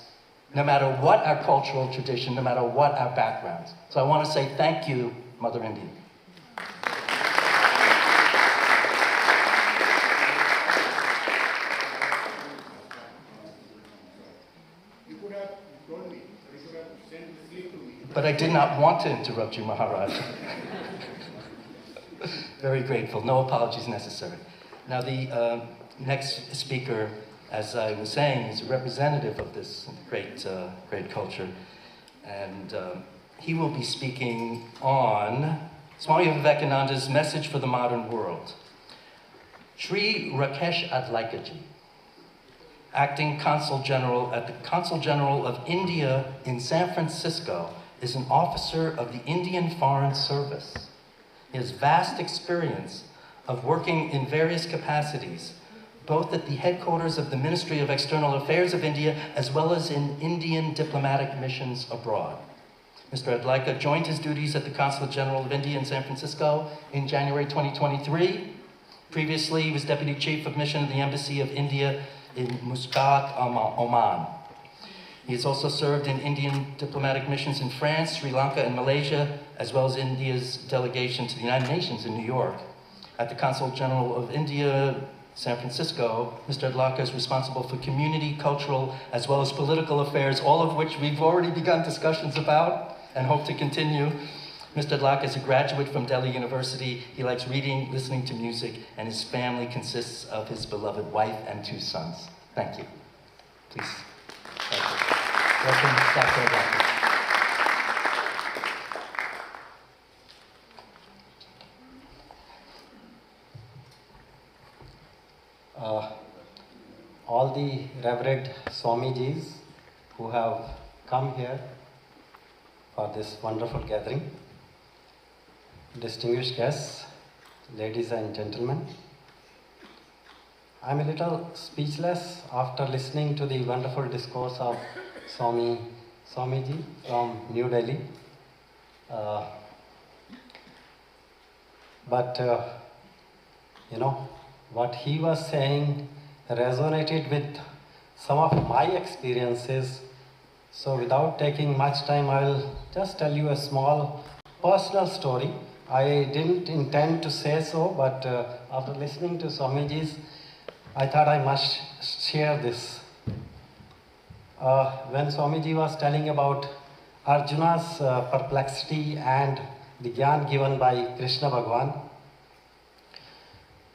no matter what our cultural tradition, no matter what our backgrounds. So I want to say thank you, Mother India. You could have told me, or you could have sent the slip to me. But I did not want to interrupt you, Maharaj. Very grateful. No apologies necessary. Now the next speaker, as I was saying, is a representative of this great culture. And he will be speaking on Swami Vivekananda's message for the modern world. Sri Rakesh Adlakha ji, acting Consul General at the Consul General of India in San Francisco, is an officer of the Indian Foreign Service. He has vast experience of working in various capacities, both at the headquarters of the Ministry of External Affairs of India, as well as in Indian diplomatic missions abroad. Mr. Adlakha joined his duties at the Consulate General of India in San Francisco in January 2023. Previously, he was Deputy Chief of Mission of the Embassy of India in Muscat, Oman. He has also served in Indian diplomatic missions in France, Sri Lanka, and Malaysia, as well as India's delegation to the United Nations in New York. At the Consul General of India, San Francisco, Mr. Adlakha is responsible for community, cultural, as well as political affairs, all of which we've already begun discussions about and hope to continue. Mr. Adlakha is a graduate from Delhi University. He likes reading, listening to music, and his family consists of his beloved wife and 2 sons. Thank you. Please. Thank you. Welcome, Dr. Adlakha. All the Reverend Swamijis who have come here for this wonderful gathering, distinguished guests, ladies and gentlemen. I'm a little speechless after listening to the wonderful discourse of Swamiji from New Delhi. But what he was saying resonated with some of my experiences. So without taking much time, I will just tell you a small personal story. I didn't intend to say so, but after listening to Swamiji's, I thought I must share this. When Swamiji was telling about Arjuna's perplexity and the Gyan given by Krishna Bhagwan,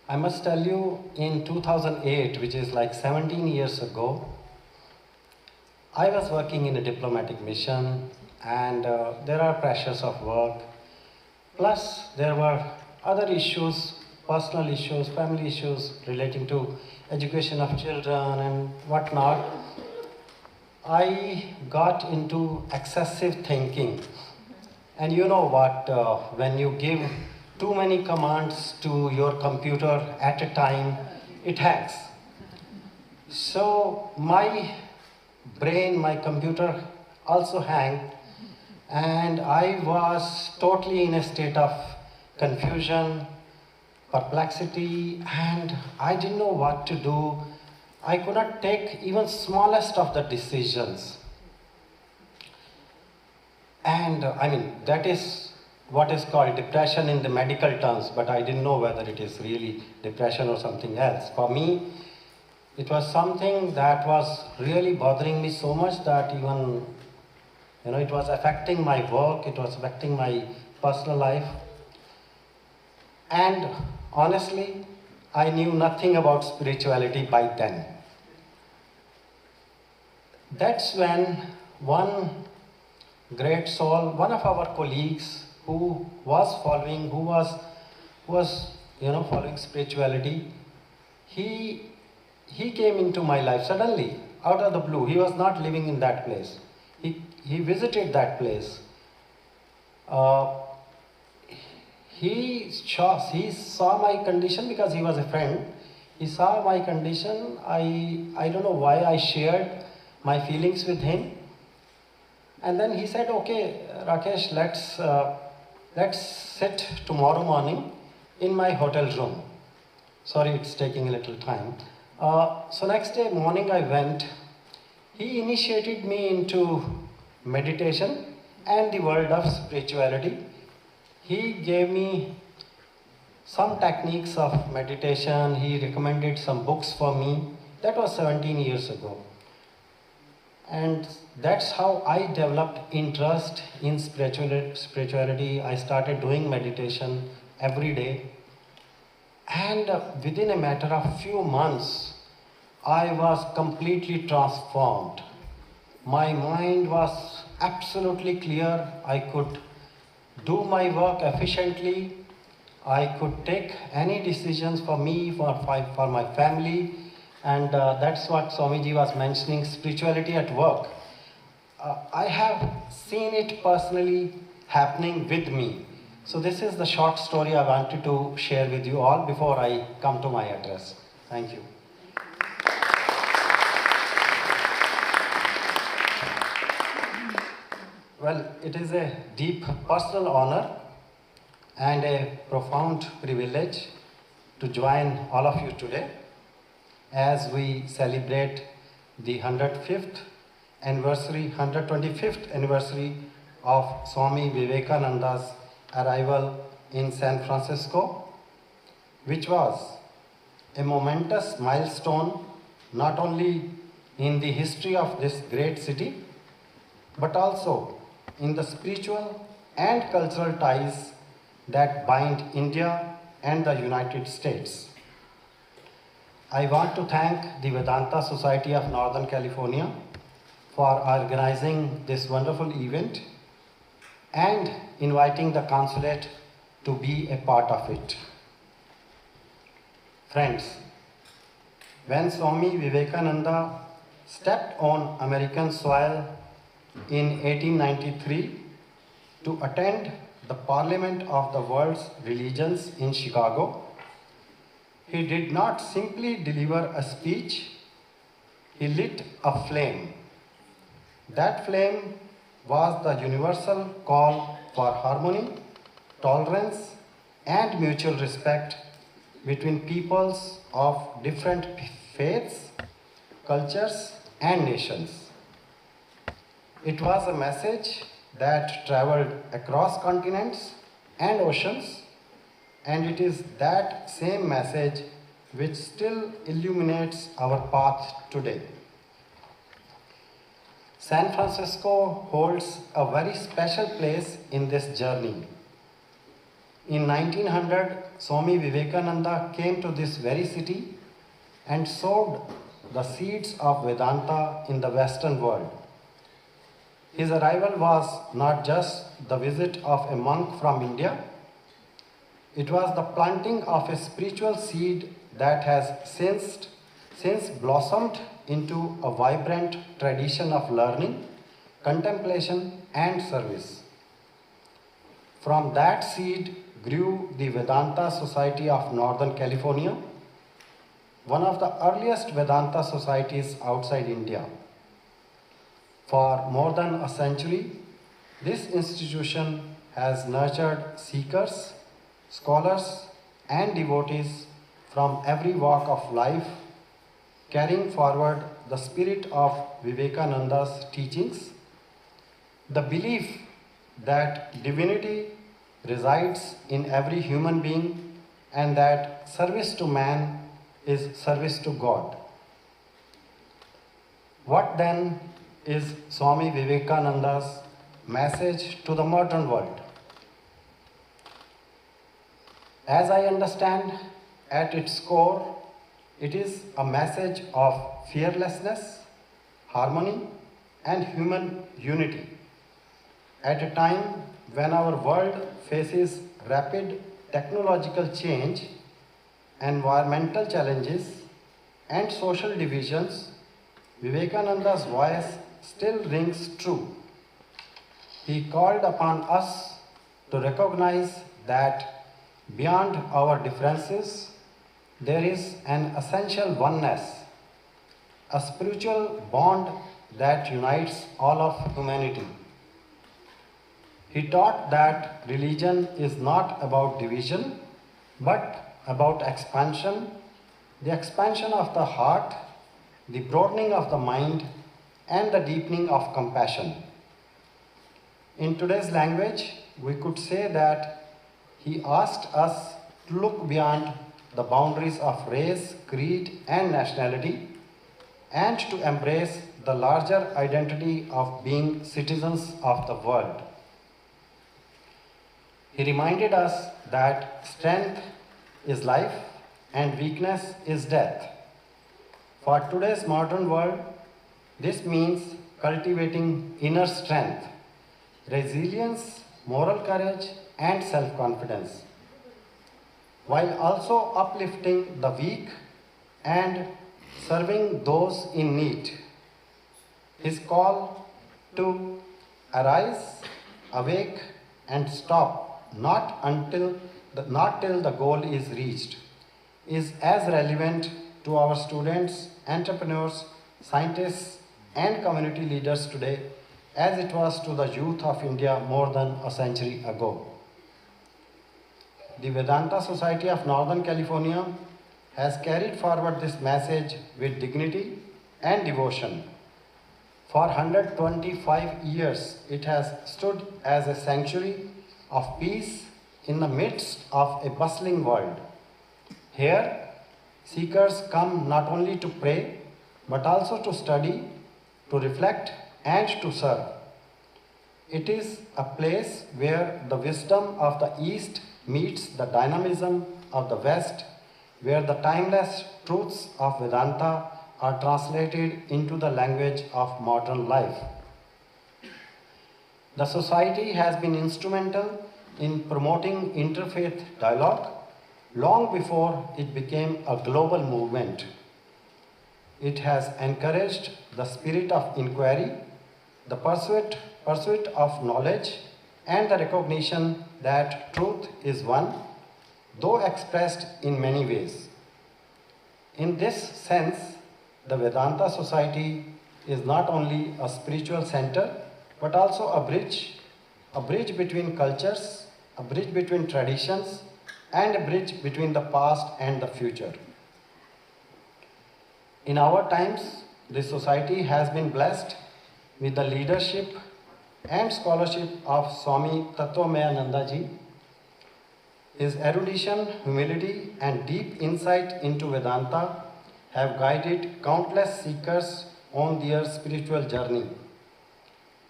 I must tell you, in 2008, which is like 17 years ago, I was working in a diplomatic mission, and there are pressures of work. Plus, there were other issues, personal issues, family issues relating to education of children and whatnot. I got into excessive thinking. And you know what, when you give too many commands to your computer at a time, it hangs. So my brain, my computer also hanged, and I was totally in a state of confusion, perplexity, and I didn't know what to do. I could not take even smallest of the decisions. And that is what is called depression in the medical terms, but I didn't know whether it is really depression or something else. For me, it was something that was really bothering me so much that even, it was affecting my work, it was affecting my personal life. And honestly, I knew nothing about spirituality by then. That's when one great soul, one of our colleagues who was following spirituality, he came into my life suddenly, out of the blue. He was not living in that place. He visited that place. He saw my condition because he was a friend. He saw my condition. I don't know why I shared my feelings with him. And then he said, okay, Rakesh, let's sit tomorrow morning in my hotel room. Sorry, it's taking a little time. So next day morning I went. He initiated me into meditation and the world of spirituality. He gave me some techniques of meditation. He recommended some books for me. That was 17 years ago. And that's how I developed interest in spirituality. I started doing meditation every day. And within a matter of few months, I was completely transformed. My mind was absolutely clear. I could do my work efficiently. I could take any decisions for me, for my family. And that's what Swamiji was mentioning, spirituality at work. I have seen it personally happening with me. So this is the short story I wanted to share with you all before I come to my address. Thank you. Well, it is a deep personal honor and a profound privilege to join all of you today as we celebrate the 125th anniversary of Swami Vivekananda's arrival in San Francisco, which was a momentous milestone not only in the history of this great city, but also in the spiritual and cultural ties that bind India and the United States. I want to thank the Vedanta Society of Northern California for organizing this wonderful event and inviting the consulate to be a part of it. Friends, when Swami Vivekananda stepped on American soil in 1893 to attend the Parliament of the World's Religions in Chicago. He did not simply deliver a speech, he lit a flame. That flame was the universal call for harmony, tolerance, and mutual respect between peoples of different faiths, cultures, and nations. It was a message that traveled across continents and oceans, and it is that same message which still illuminates our path today. San Francisco holds a very special place in this journey. In 1900, Swami Vivekananda came to this very city and sowed the seeds of Vedanta in the Western world. His arrival was not just the visit of a monk from India, it was the planting of a spiritual seed that has since blossomed into a vibrant tradition of learning, contemplation, and service. From that seed grew the Vedanta Society of Northern California, one of the earliest Vedanta societies outside India. For more than a century, this institution has nurtured seekers, scholars, and devotees from every walk of life, carrying forward the spirit of Vivekananda's teachings, the belief that divinity resides in every human being and that service to man is service to God. What then is Swami Vivekananda's message to the modern world? As I understand, at its core, it is a message of fearlessness, harmony, and human unity. At a time when our world faces rapid technological change, environmental challenges, and social divisions, Vivekananda's voice still rings true. He called upon us to recognize that beyond our differences, there is an essential oneness, a spiritual bond that unites all of humanity. He taught that religion is not about division, but about expansion, the expansion of the heart, the broadening of the mind, and the deepening of compassion. In today's language, we could say that he asked us to look beyond the boundaries of race, creed, and nationality, and to embrace the larger identity of being citizens of the world. He reminded us that strength is life and weakness is death. For today's modern world, this means cultivating inner strength, resilience, moral courage, and self-confidence, while also uplifting the weak and serving those in need. His call to arise, awake, and stop not till the goal is reached is as relevant to our students, entrepreneurs, scientists, and community leaders today as it was to the youth of India more than a century ago. The Vedanta Society of Northern California has carried forward this message with dignity and devotion. For 125 years, it has stood as a sanctuary of peace in the midst of a bustling world. Here, seekers come not only to pray, but also to study, to reflect, and to serve. It is a place where the wisdom of the East meets the dynamism of the West, where the timeless truths of Vedanta are translated into the language of modern life. The society has been instrumental in promoting interfaith dialogue long before it became a global movement. It has encouraged the spirit of inquiry, the pursuit of knowledge, and the recognition that truth is one, though expressed in many ways. In this sense, the Vedanta Society is not only a spiritual center, but also a bridge between cultures, a bridge between traditions, and a bridge between the past and the future. In our times, this society has been blessed with the leadership and scholarship of Swami Tattwamayananda ji. His erudition, humility, and deep insight into Vedanta have guided countless seekers on their spiritual journey.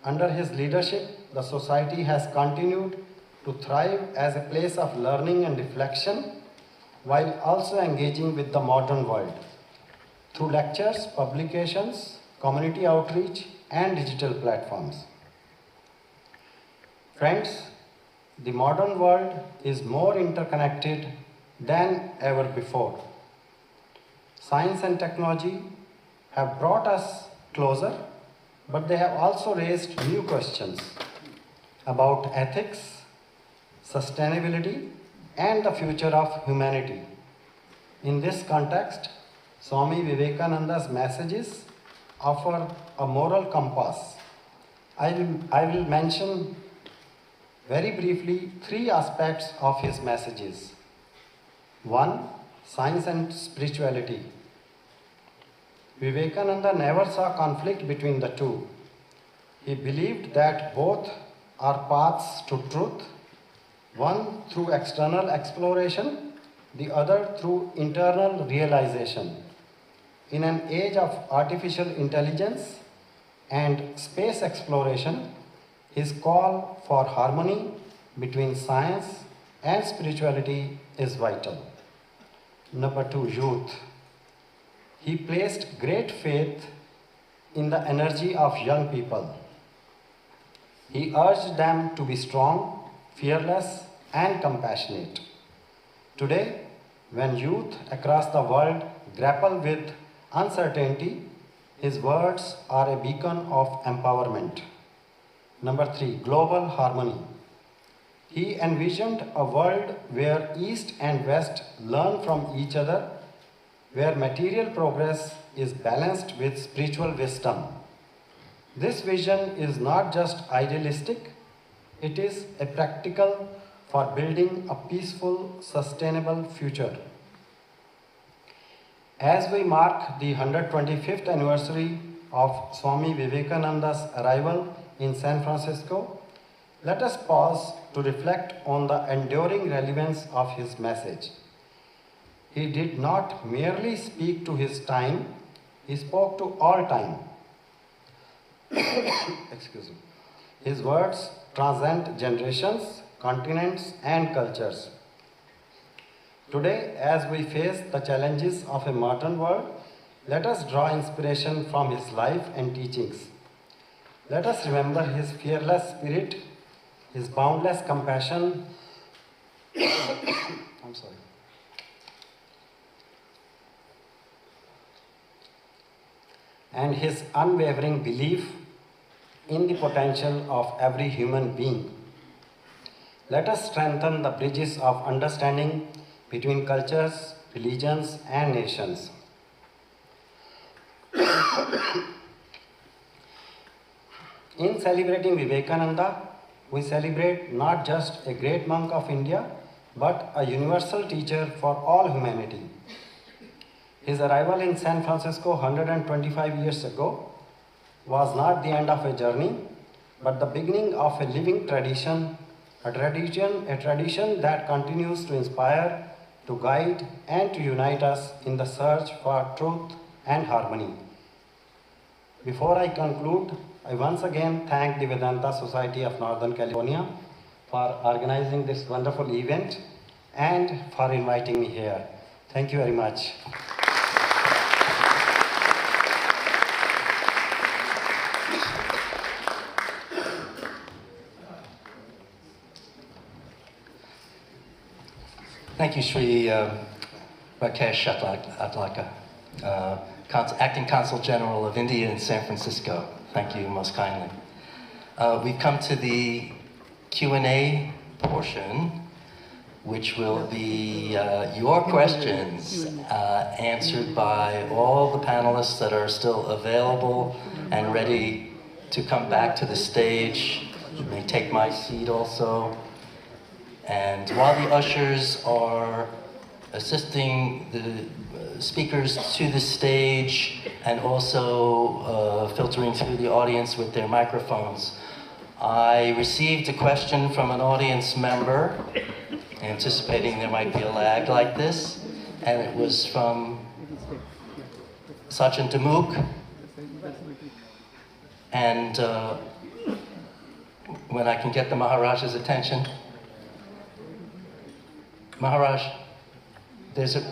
Under his leadership, the society has continued to thrive as a place of learning and reflection, while also engaging with the modern world through lectures, publications, community outreach, and digital platforms. Friends, the modern world is more interconnected than ever before. Science and technology have brought us closer, but they have also raised new questions about ethics, sustainability, and the future of humanity. In this context, Swami Vivekananda's messages offer a moral compass. I will mention very briefly 3 aspects of his messages. 1. Science and spirituality. Vivekananda never saw conflict between the two. He believed that both are paths to truth, one through external exploration, the other through internal realization. In an age of artificial intelligence and space exploration, his call for harmony between science and spirituality is vital. Number 2, youth. He placed great faith in the energy of young people. He urged them to be strong, fearless, and compassionate. Today, when youth across the world grapple with uncertainty, his words are a beacon of empowerment. Number 3, global harmony. He envisioned a world where East and West learn from each other, where material progress is balanced with spiritual wisdom. This vision is not just idealistic, it is a practical for building a peaceful, sustainable future. As we mark the 125th anniversary of Swami Vivekananda's arrival in San Francisco, let us pause to reflect on the enduring relevance of his message. He did not merely speak to his time, he spoke to all time. Excuse me. His words transcend generations, continents, and cultures. Today, as we face the challenges of a modern world, let us draw inspiration from his life and teachings. Let us remember his fearless spirit, his boundless compassion, and his unwavering belief in the potential of every human being. Let us strengthen the bridges of understanding between cultures, religions, and nations. In celebrating Vivekananda, we celebrate not just a great monk of India, but a universal teacher for all humanity. His arrival in San Francisco 125 years ago was not the end of a journey, but the beginning of a living tradition, a tradition that continues to inspire, to guide, and to unite us in the search for truth and harmony. Before I conclude, I once again thank the Vedanta Society of Northern California for organizing this wonderful event and for inviting me here. Thank you very much. Thank you, Sri Rakesh Adlakha, Acting Consul General of India in San Francisco. Thank you most kindly. We've come to the Q&A portion, which will be your questions answered by all the panelists that are still available and ready to come back to the stage. You may take my seat also. And while the ushers are assisting the speakers to the stage and also filtering through the audience with their microphones, I received a question from an audience member, anticipating there might be a lag like this, and it was from Sachin Demuk. And when I can get the Maharaj's attention. Maharaj, there's a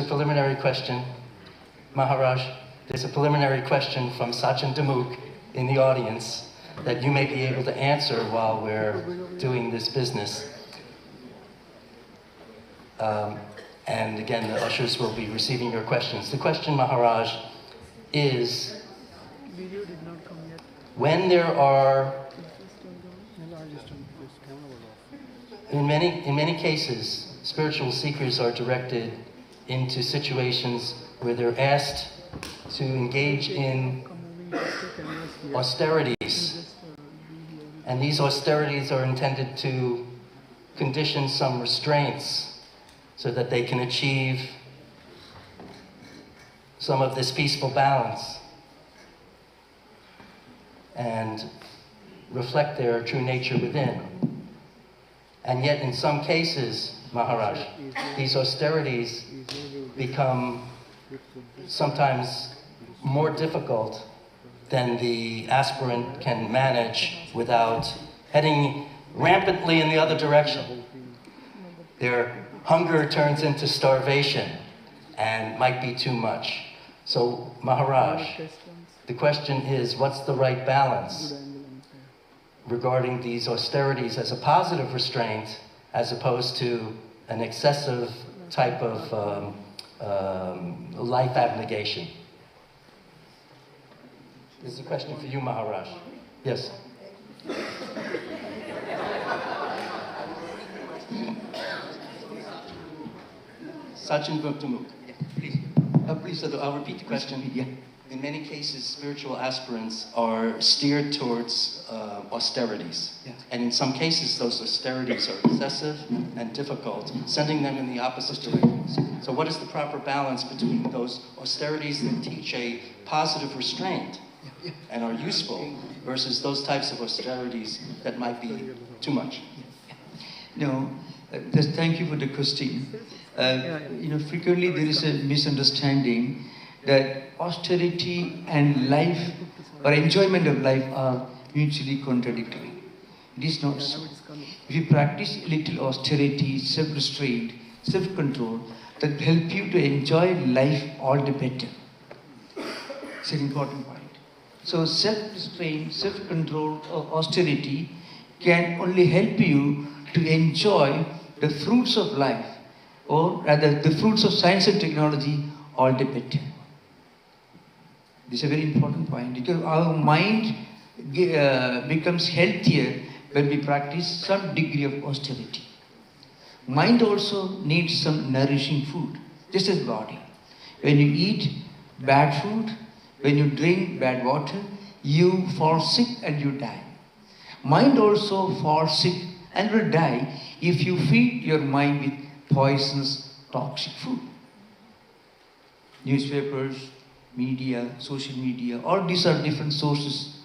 preliminary question. Maharaj, there's a preliminary question from Sachin Demuk in the audience that you may be able to answer while we're doing this business. And again, the ushers will be receiving your questions. The question, Maharaj, is when there are, in many cases, spiritual seekers are directed into situations where they're asked to engage in austerities. And these austerities are intended to condition some restraints so that they can achieve some of this peaceful balance and reflect their true nature within. And yet in some cases, Maharaj, these austerities become sometimes more difficult than the aspirant can manage without heading rampantly in the other direction. Their hunger turns into starvation and might be too much. So, Maharaj, the question is, what's the right balance regarding these austerities as a positive restraint as opposed to an excessive type of life abnegation? This is a question for you, Maharaj. Yes. Sachin Demuk. Please. Please, I'll repeat the question. Yeah. In many cases, spiritual aspirants are steered towards austerities. Yes. And in some cases, those austerities are excessive and difficult, sending them in the opposite direction. So what is the proper balance between those austerities that teach a positive restraint and are useful versus those types of austerities that might be too much? No, thank you for the question. Frequently there is a misunderstanding that austerity and life or enjoyment of life are mutually contradictory. It is not so. If you practice a little austerity, self-restraint, self-control, that will help you to enjoy life all the better. It's an important point. So self-restraint, self-control, or austerity can only help you to enjoy the fruits of life, or rather the fruits of science and technology all the better. This is a very important point because our mind becomes healthier when we practice some degree of austerity. Mind also needs some nourishing food, just as body. When you eat bad food, when you drink bad water, you fall sick and you die. Mind also falls sick and will die if you feed your mind with poisonous, toxic food. Newspapers, media, social media, all these are different sources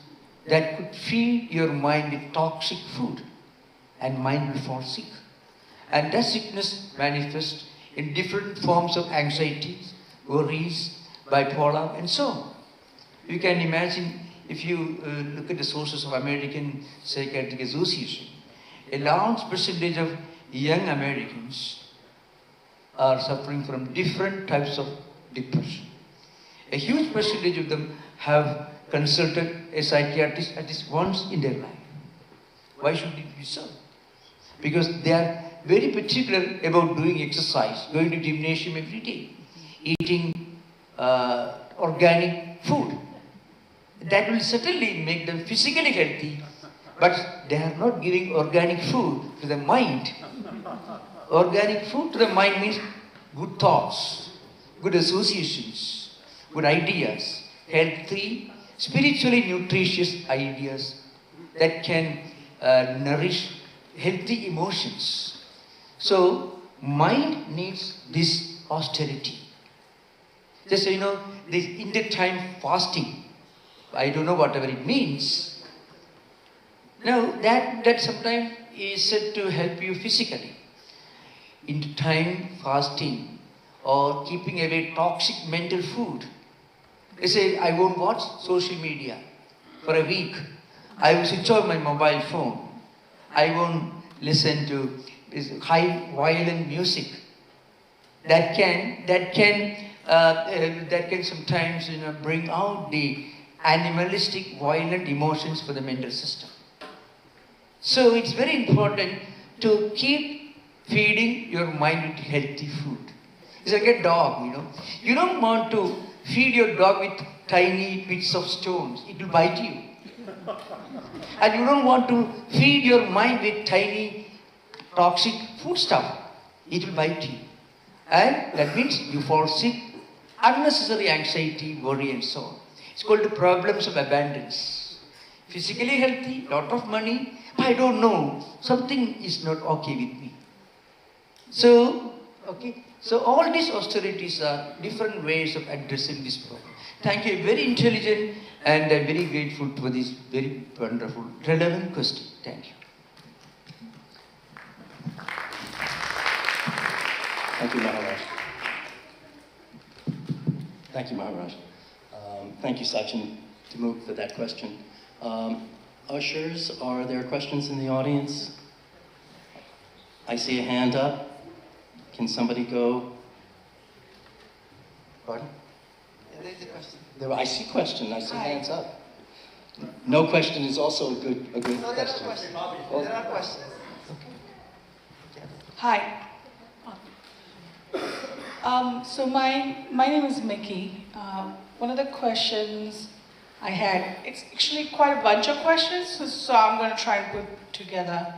that could feed your mind with toxic food, and mind will fall sick. And that sickness manifests in different forms of anxieties, worries, bipolar, and so on. You can imagine, if you look at the sources of American Psychiatric Association, a large percentage of young Americans are suffering from different types of depression. A huge percentage of them have consulted a psychiatrist at least once in their life. Why should it be so? Because they are very particular about doing exercise, going to gymnasium every day, eating organic food. That will certainly make them physically healthy but they are not giving organic food to the mind. Organic food to the mind means good thoughts, good associations, good ideas, healthy, spiritually nutritious ideas that can nourish healthy emotions. So, mind needs this austerity. Just so you know, this intertime fasting, I don't know whatever it means. Now, that sometimes is said to help you physically. Intertime fasting or keeping away toxic mental food. They say, I won't watch social media for a week. I will switch on my mobile phone. I won't listen to high violent music. That can sometimes bring out the animalistic, violent emotions for the mental system. So it's very important to keep feeding your mind with healthy food. It's like a dog, You don't want to feed your dog with tiny bits of stones. It will bite you. And you don't want to feed your mind with tiny toxic food stuff. It will bite you. And that means you fall sick, unnecessary anxiety, worry and so on. It's called the problems of abundance. Physically healthy, lot of money, but I don't know, something is not okay with me. So all these austerities are different ways of addressing this problem. Thank you, very intelligent, and I'm very grateful for this very wonderful, relevant question. Thank you. Thank you, Maharaj. Thank you, Maharaj. Thank you, Sachin Timuk, for that question. Ushers, are there questions in the audience? I see a hand up. Can somebody go? Pardon? There is a question. I see question. I see hands up. No question is also a good question. No, there are questions. There are questions. Hi. So my name is Mickey. One of the questions I had, it's actually quite a bunch of questions, so I'm going to try and put together.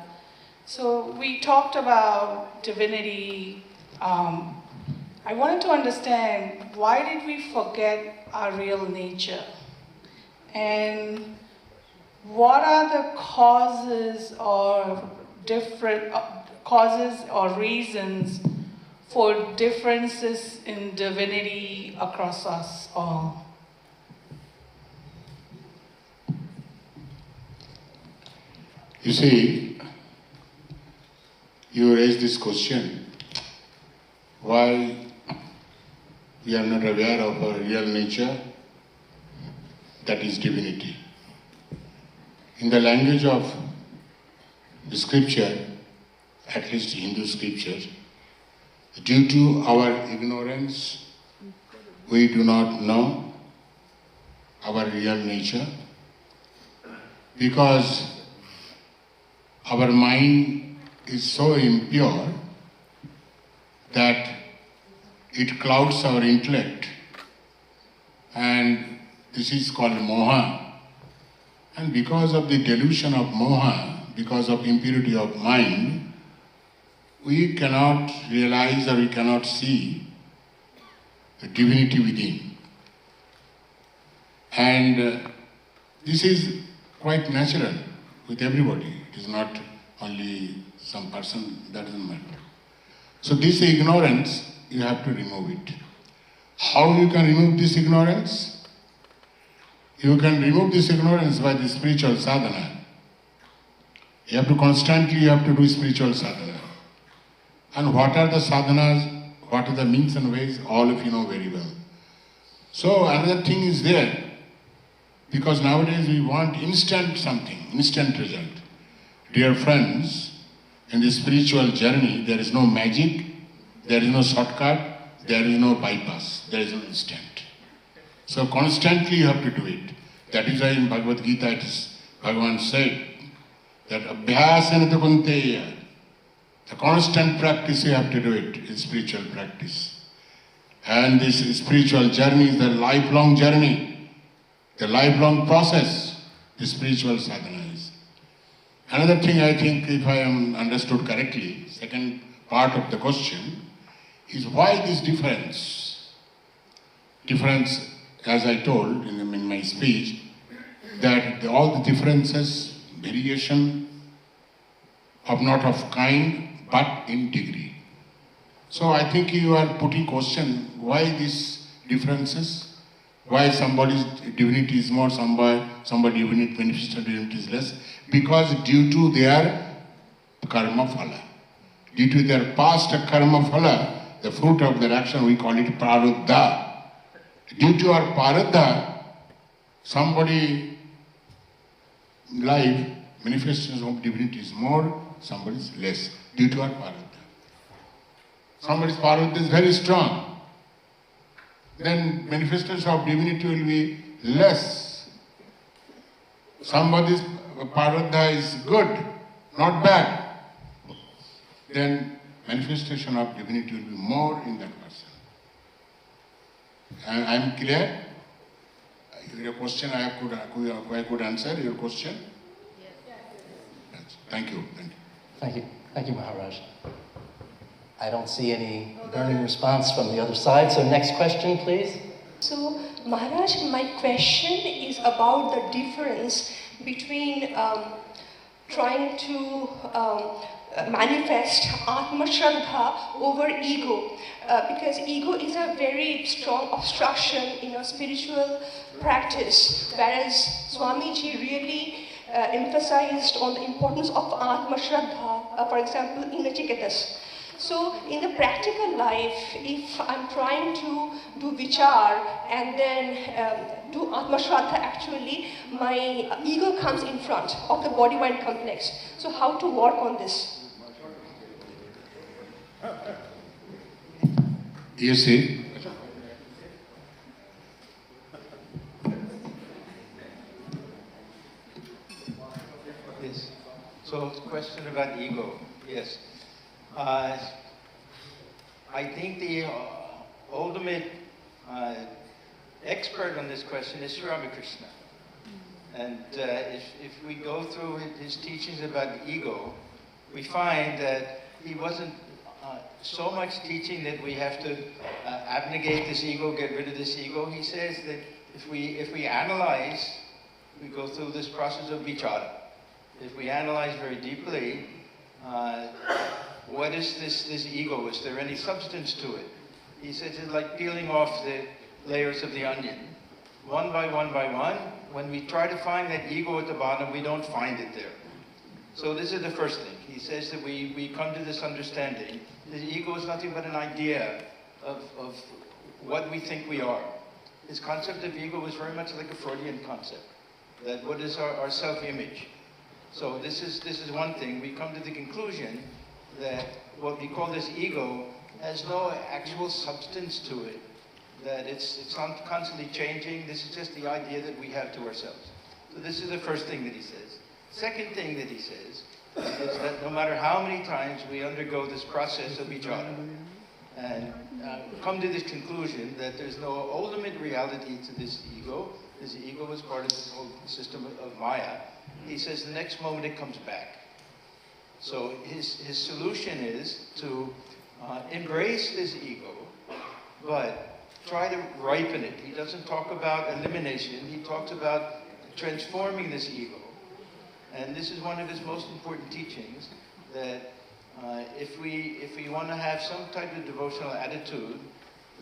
So we talked about divinity. I wanted to understand, why did we forget our real nature? And what are the causes or reasons for differences in divinity across us all? You see, you raised this question, why we are not aware of our real nature, that is divinity. In the language of the scripture, at least Hindu scripture, due to our ignorance, we do not know our real nature, because our mind is so impure that it clouds our intellect, and this is called moha. And because of the delusion of moha, because of impurity of mind, we cannot realize or we cannot see the divinity within. And this is quite natural with everybody. It is not only some person, that doesn't matter. So this ignorance, you have to remove it. How you can remove this ignorance? You can remove this ignorance by the spiritual sadhana. You have to constantly, do spiritual sadhana. And what are the sadhanas, what are the means and ways, all of you know very well. So another thing is there, because nowadays we want instant something, instant result. Dear friends, in the spiritual journey, there is no magic, there is no shortcut, there is no bypass, there is no instant. So constantly you have to do it. That is why in Bhagavad Gita it is, Bhagavan said that abhyasana kunteya, the constant practice you have to do it is spiritual practice. And this spiritual journey is the lifelong journey, the lifelong process, the spiritual sadhana is. Another thing I think, if I am understood correctly, second part of the question, is why this difference? Difference, as I told in my speech, that all the differences, variation, of not of kind, but in degree. So I think you are putting question, why these differences? Why somebody's divinity is more, somebody manifested divinity is less? Because due to their karma phala. Due to their past karma phala, the fruit of their action, we call it prarabdha. Due to our prarabdha, somebody life, manifestations of divinity is more, somebody's less, due to our prarabdha. Somebody's prarabdha is very strong, then manifestations of divinity will be less. Somebody's prarabdha is good, not bad, then manifestation of divinity will be more in that person. I am clear? Your question I could answer your question? Yes. Thank you. Thank you, Maharaj. I don't see any burning response from the other side, so next question, please. So, Maharaj, my question is about the difference between trying to manifest Atma Shraddha over ego, because ego is a very strong obstruction in a spiritual practice, whereas Swamiji really emphasized on the importance of Atma Shraddha, for example, in Nachiketas. So, in the practical life, if I'm trying to do vichar and then do Atma Shraddha, actually, my ego comes in front of the body-mind complex. So, how to work on this? You see, yes. So, question about ego. Yes. I think the ultimate expert on this question is Sri Ramakrishna. And if we go through his teachings about ego, we find that he wasn't so much teaching that we have to abnegate this ego, get rid of this ego. He says that if we analyze, we go through this process of vichara. If we analyze very deeply, what is this ego? Is there any substance to it? He says it's like peeling off the layers of the onion. One by one by one, when we try to find that ego at the bottom, we don't find it there. So this is the first thing. He says that we come to this understanding that ego is nothing but an idea of what we think we are. His concept of ego is very much like a Freudian concept. That what is our self-image? So this is one thing. We come to the conclusion that what we call this ego has no actual substance to it, that it's constantly changing. This is just the idea that we have to ourselves. So this is the first thing that he says. Second thing that he says is that no matter how many times we undergo this process of vichara and come to this conclusion that there's no ultimate reality to this ego is part of this whole system of Maya, he says the next moment it comes back. So his solution is to embrace this ego, but try to ripen it. He doesn't talk about elimination, he talks about transforming this ego. And this is one of his most important teachings, that if we want to have some type of devotional attitude,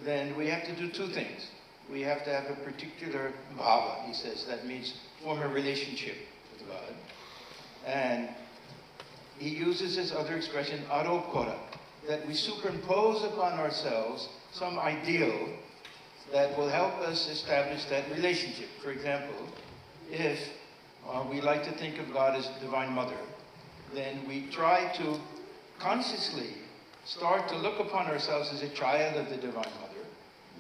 then we have to do two things. We have to have a particular bhava, he says. That means form a relationship with God. And he uses this other expression, aropkara, that we superimpose upon ourselves some ideal that will help us establish that relationship. For example, if we like to think of God as Divine Mother, then we try to consciously start to look upon ourselves as a child of the Divine Mother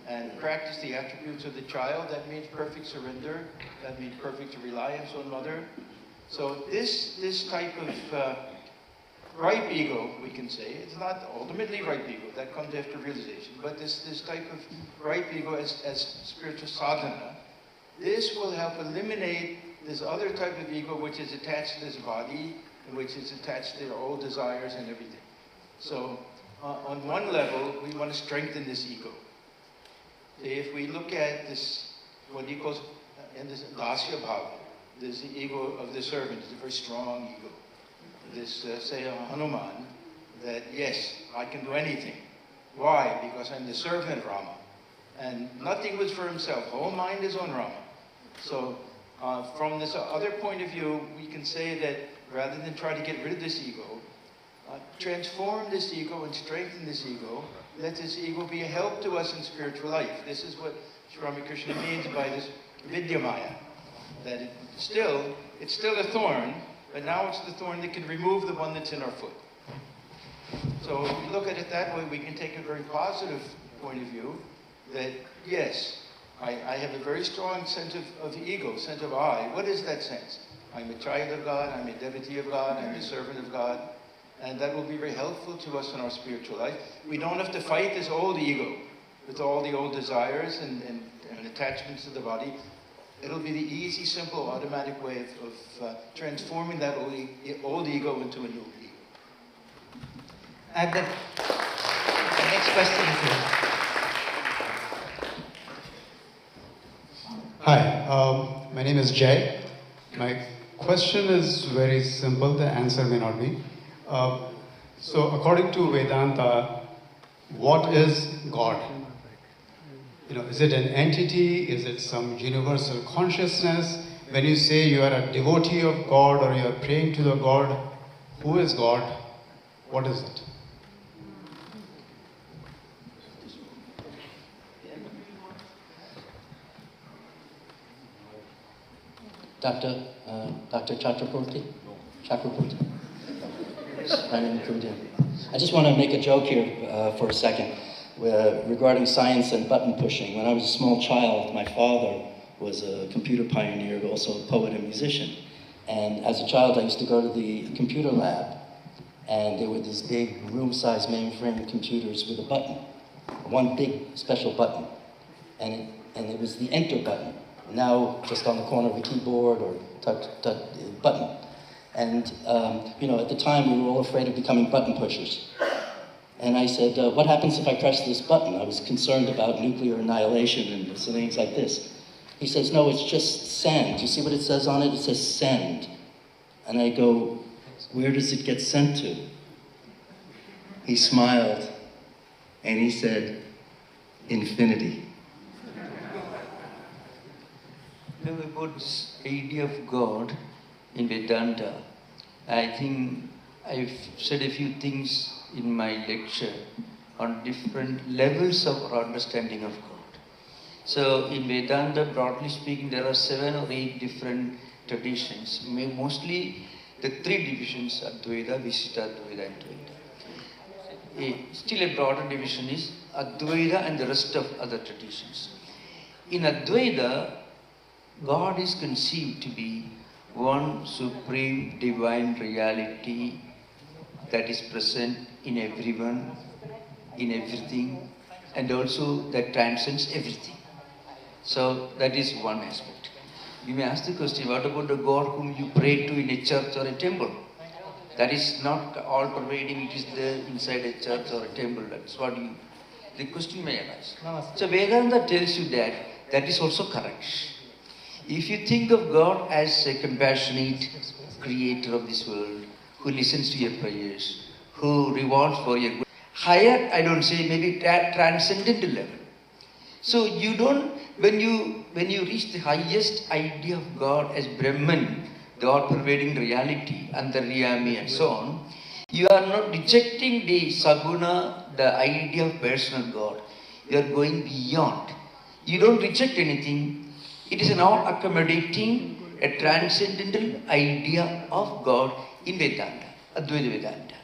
and practice the attributes of the child. That means perfect surrender. That means perfect reliance on Mother. So this type of ripe ego, we can say, it's not ultimately ripe ego, that comes after realization, but this type of ripe ego as spiritual sadhana, this will help eliminate this other type of ego which is attached to this body in which it's attached to old desires and everything. So on one level, we want to strengthen this ego. If we look at this, what he calls in this dasya bhava, this is the ego of the servant. It's a very strong ego. This, say, Hanuman, that yes, I can do anything. Why? Because I'm the servant of Rama. And nothing was for himself. The whole mind is on Rama. So from this other point of view, we can say that rather than try to get rid of this ego, transform this ego and strengthen this ego. Let this ego be a help to us in spiritual life. This is what Sri Ramakrishna means by this Vidyamaya. That it's still a thorn, but now it's the thorn that can remove the one that's in our foot. So if we look at it that way, we can take a very positive point of view that, yes, I have a very strong sense of ego, sense of I. What is that sense? I'm a child of God, I'm a devotee of God, I'm a servant of God. And that will be very helpful to us in our spiritual life. We don't have to fight this old ego with all the old desires and attachments to the body. It'll be the easy, simple, automatic way of transforming that old ego into a new ego. And the next question is... Hi, my name is Jay. My question is very simple, the answer may not be. So according to Vedanta, what is God? Is it an entity? Is it some universal consciousness? When you say you are a devotee of God or you are praying to the God, who is God? What is it? Dr. Chakravorty? I just want to make a joke here for a second regarding science and button pushing. When I was a small child, my father was a computer pioneer, but also a poet and musician. And as a child, I used to go to the computer lab, and there were these big room-sized mainframe computers with a button, one big special button, and it was the enter button. Now just on the corner of a keyboard or touch button. And, at the time we were all afraid of becoming button pushers. And I said, what happens if I press this button? I was concerned about nuclear annihilation and things like this. He says, no, it's just send. You see what it says on it? It says send. And I go, where does it get sent to? He smiled and he said, infinity. About this idea of God in Vedanta, I think I've said a few things in my lecture on different levels of our understanding of God. So in Vedanta, broadly speaking, there are 7 or 8 different traditions. Mostly the 3 divisions, Advaita, Visita, Advaita and Dvaita. Still a broader division is Advaita and the rest of other traditions. In Advaita, God is conceived to be one supreme divine reality that is present in everyone, in everything, and also that transcends everything. So that is one aspect. You may ask the question, what about the God whom you pray to in a church or a temple? That is not all pervading, it is there inside a church or a temple. That's what the question may arise. So Vedanta tells you that that is also correct. If you think of God as a compassionate creator of this world, who listens to your prayers, who rewards for your good, higher, I don't say, maybe transcendental level. So you don't, when you reach the highest idea of God as Brahman, the all-pervading reality, Antaryami and so on, you are not rejecting the Saguna, the idea of personal God. You are going beyond. You don't reject anything. It is an all-accommodating, a transcendental idea of God in Vedanta, Advaita Vedanta.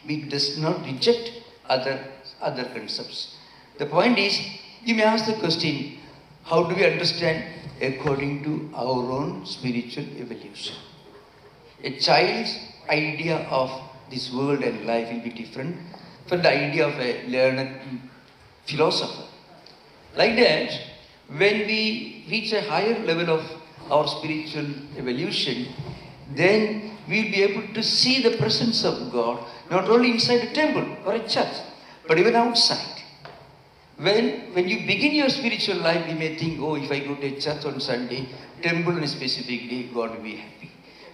It does not reject other concepts. The point is, you may ask the question, how do we understand according to our own spiritual evolution? A child's idea of this world and life will be different from the idea of a learned philosopher. Like that, when we reach a higher level of our spiritual evolution, then we'll be able to see the presence of God, not only inside a temple or a church, but even outside. When you begin your spiritual life, you may think, oh, if I go to a church on Sunday, temple on a specific day, God will be happy.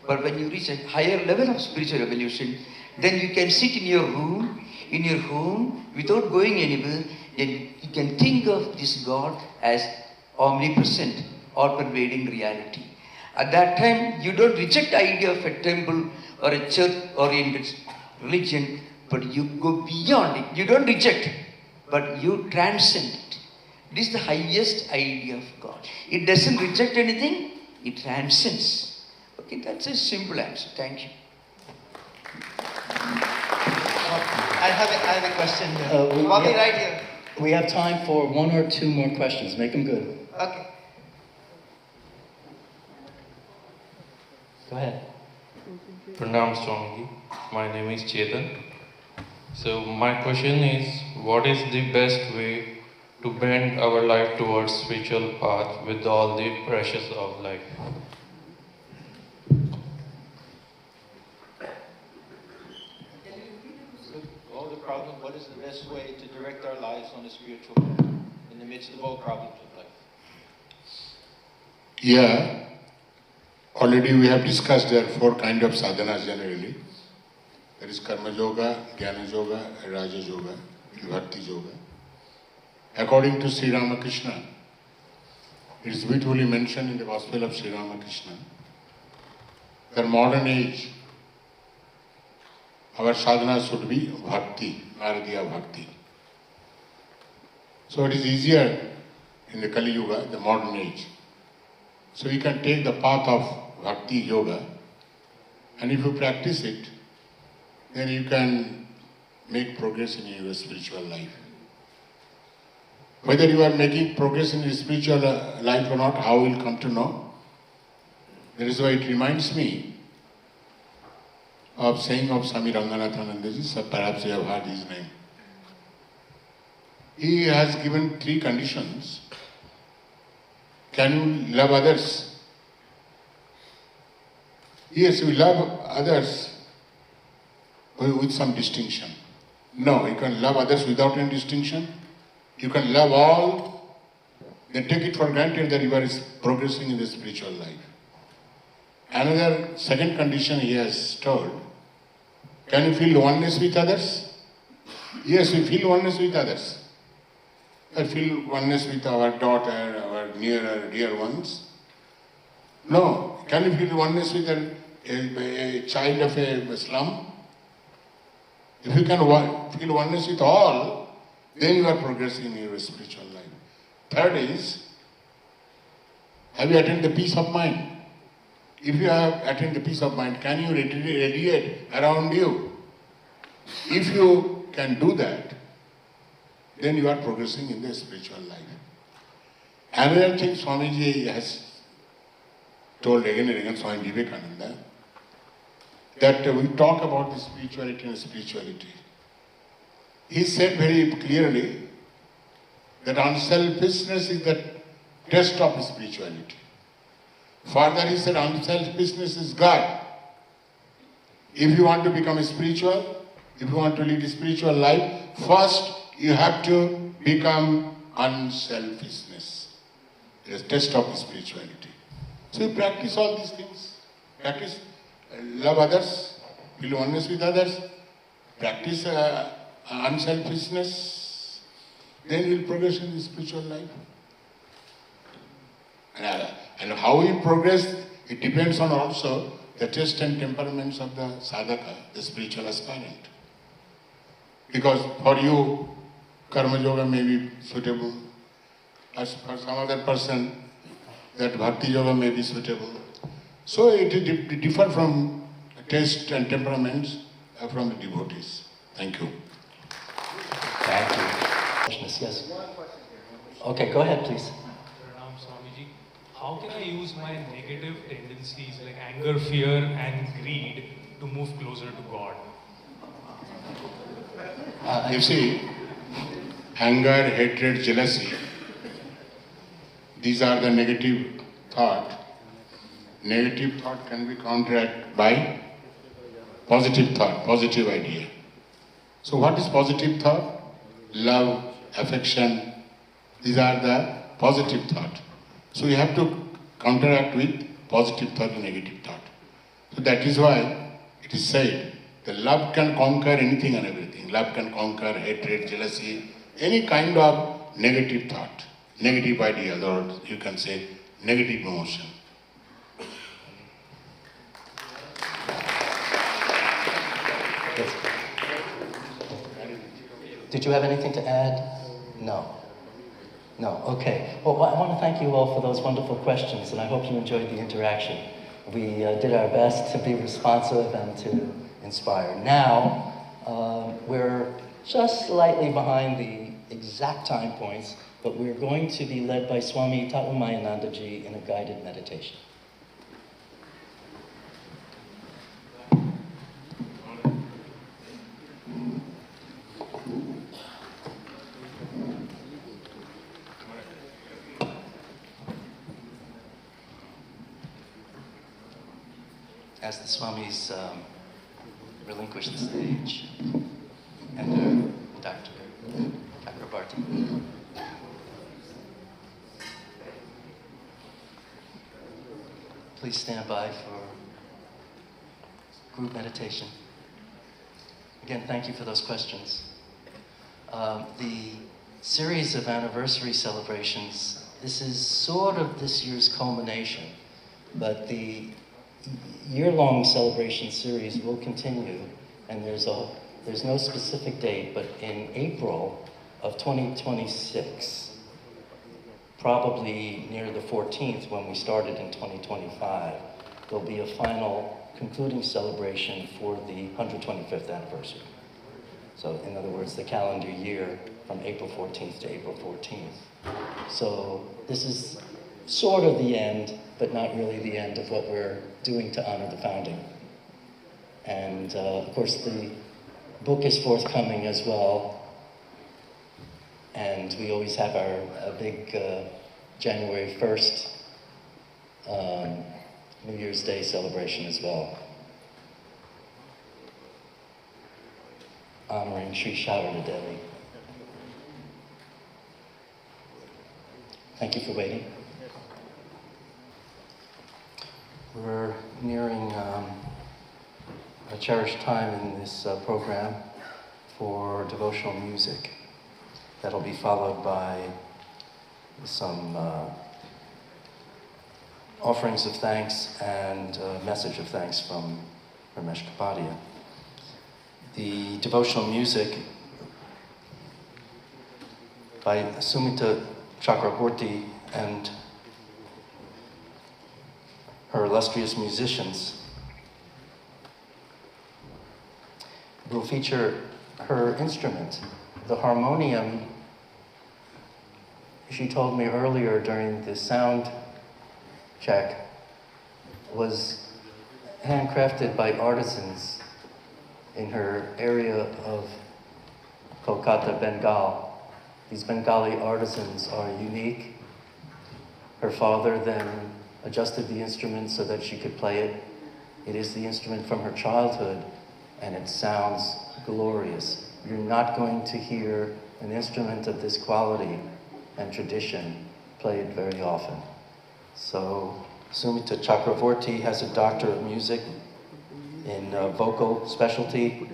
But when you reach a higher level of spiritual evolution, then you can sit in your room, in your home, without going anywhere, and you can think of this God as omnipresent, all-pervading reality. At that time, you don't reject the idea of a temple or a church-oriented religion, but you go beyond it. You don't reject it, but you transcend it. This is the highest idea of God. It doesn't reject anything, it transcends. Okay, that's a simple answer. Thank you. I have a question here. Bobby, right here. We have time for one or two more questions. Make them good. Okay. Go ahead. Pranam Swamiji. My name is Chetan. So my question is, what is the best way to bend our life towards spiritual path with all the pressures of life? All the problems, what is the best way to direct our lives on the spiritual path in the midst of all problems of life? Yeah. Already we have discussed there are 4 kinds of sadhanas generally. There is Karma Yoga, Jnana Yoga, Raja Yoga, and Bhakti Yoga. According to Sri Ramakrishna, it is beautifully mentioned in the Gospel of Sri Ramakrishna that modern age, our sadhana should be Bhakti, Naradiya Bhakti. So it is easier in the Kali Yuga, the modern age. So you can take the path of Bhakti Yoga, and if you practice it, then you can make progress in your spiritual life. Whether you are making progress in your spiritual life or not, how you will come to know? That is why it reminds me of saying of Swami Atmajnanananda, so perhaps you have heard his name. He has given 3 conditions. Can you love others? Yes, you love others with some distinction. No, you can love others without any distinction. You can love all, then take it for granted that you are progressing in the spiritual life. Another second condition he has told, can you feel oneness with others? Yes, we feel oneness with others. I feel oneness with our daughter, our nearer, dear ones. No, can you feel oneness with a child of a slum? If you can feel oneness with all, then you are progressing in your spiritual life. Third is, have you attained the peace of mind? If you have attained the peace of mind, can you radiate around you? If you can do that, then you are progressing in the spiritual life. Another thing Swamiji has told again and again, Swami Vivekananda, that we talk about the spirituality and spirituality. He said very clearly that unselfishness is the test of spirituality. Further, he said unselfishness is God. If you want to become spiritual, if you want to lead a spiritual life, first you have to become unselfishness. It is a test of spirituality. So you practice all these things. Practice love others, feel oneness with others, practice unselfishness, then you will progress in the spiritual life. And how you progress, it depends on also the taste and temperaments of the sadhaka, the spiritual aspirant. Because for you, karma yoga may be suitable. As for some other person, that bhakti yoga may be suitable. So it differs from taste and temperaments from the devotees. Thank you. Thank you. Yes. Okay, go ahead, please. Pranam Swamiji. How can I use my negative tendencies like anger, fear, and greed to move closer to God? You see, anger, hatred, jealousy, these are the negative thought. negative thought can be counteracted by positive thought, positive idea. So what is positive thought? Love, affection, these are the positive thought. So you have to counteract with positive thought and negative thought. So that is why it is said that love can conquer anything and everything. Love can conquer hatred, jealousy, any kind of negative thought, negative idea, or you can say negative emotion. Yes. Did you have anything to add? No. No, okay. Well, I want to thank you all for those wonderful questions, and I hope you enjoyed the interaction. We did our best to be responsive and to inspire. Now, we're just slightly behind the exact time points, but we're going to be led by Swami Tattwamayananda ji in a guided meditation. As the Swamis relinquish the stage and Dr. Chakravarti. Please stand by for group meditation. Again, thank you for those questions. The series of anniversary celebrations, this is sort of this year's culmination, but the year-long celebration series will continue, and there's no specific date, but in April of 2026, probably near the 14th when we started in 2025, there'll be a final concluding celebration for the 125th anniversary. So in other words, the calendar year from April 14th to April 14th. So this is sort of the end, but not really the end of what we're doing to honor the founding. And of course, the book is forthcoming as well. And we always have our big January 1st New Year's Day celebration as well, honoring Sri Sharada Devi. Thank you for waiting. We're nearing a cherished time in this program for devotional music. That'll be followed by some offerings of thanks and a message of thanks from Ramesh Kapadia. The devotional music by Sumita Chakravorty and her illustrious musicians will feature her instrument, the harmonium. She told me earlier during the sound check was handcrafted by artisans in her area of Kolkata, Bengal. These Bengali artisans are unique. Her father then adjusted the instrument so that she could play it. It is the instrument from her childhood, and it sounds glorious. You're not going to hear an instrument of this quality and tradition played very often. So Sumita Chakravorty has a Doctor of Music in vocal specialty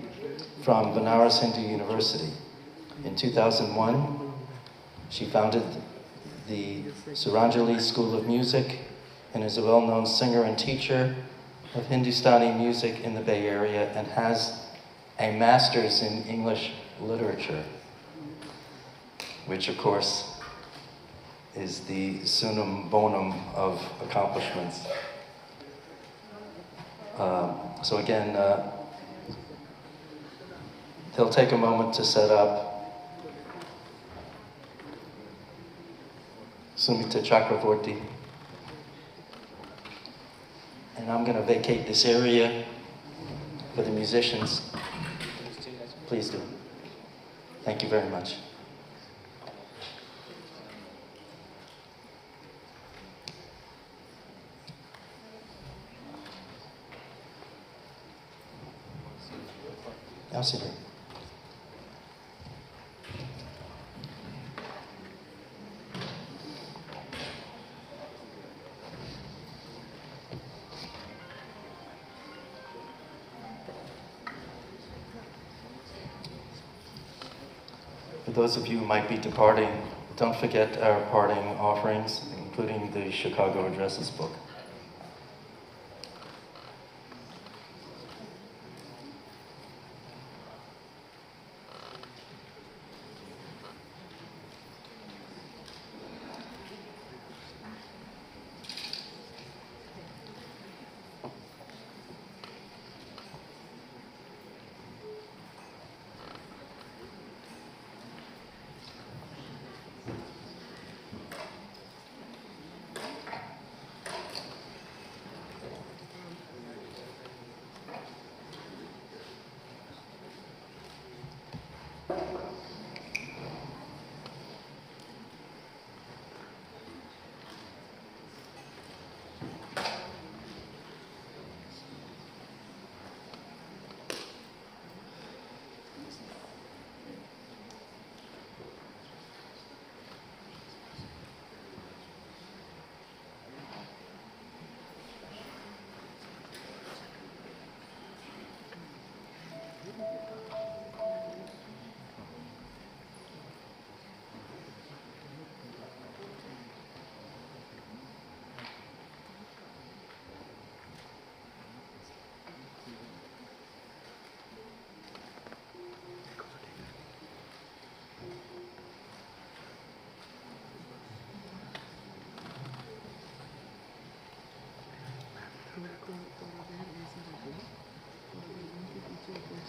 from Banaras Hindu University. In 2001, she founded the Suranjali School of Music and is a well-known singer and teacher of Hindustani music in the Bay Area and has a master's in English literature, which of course is the summum bonum of accomplishments. So again, they'll take a moment to set up. Sumita Chakravorty. And I'm going to vacate this area for the musicians. Please do. Thank you very much. Have a seat here. For those of you who might be departing, don't forget our parting offerings, including the Chicago Addresses book.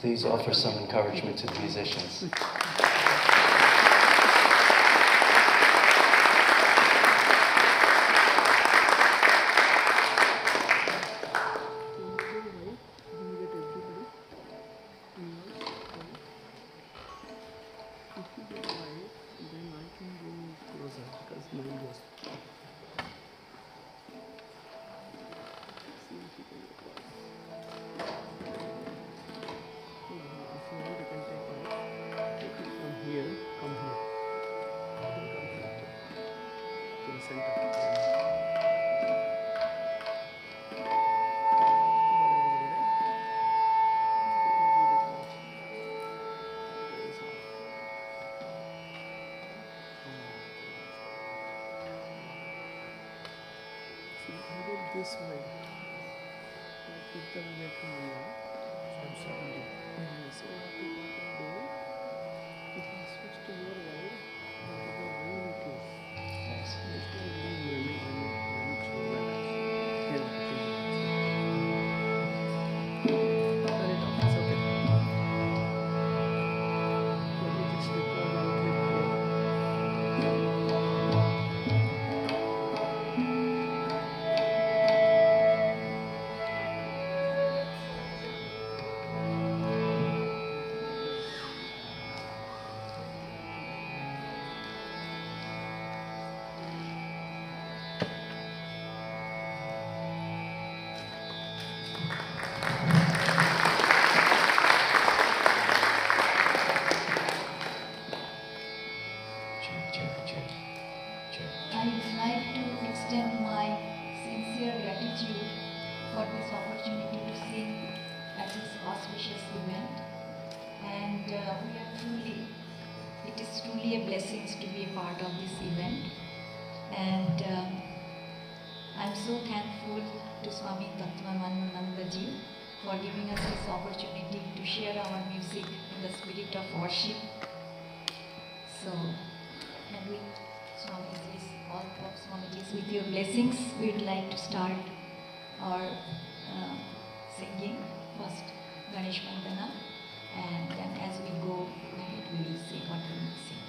Please offer some encouragement to the musicians. This way. Put the way from here. So what you can do, you can switch to your right, and the way it is. This will be turn it off, it's okay. Let me just record out I would like to extend my sincere gratitude for this opportunity to sing at this auspicious event. And it is truly a blessing to be a part of this event. And I'm so thankful to Swami Atmajnanananda ji for giving us this opportunity to share our music in the spirit of worship. So, can we, Swamijis, all of Swamijis, with your blessings, we would like to start our singing. First, Ganesh Vandana, and then as we go ahead, we will see what we will sing.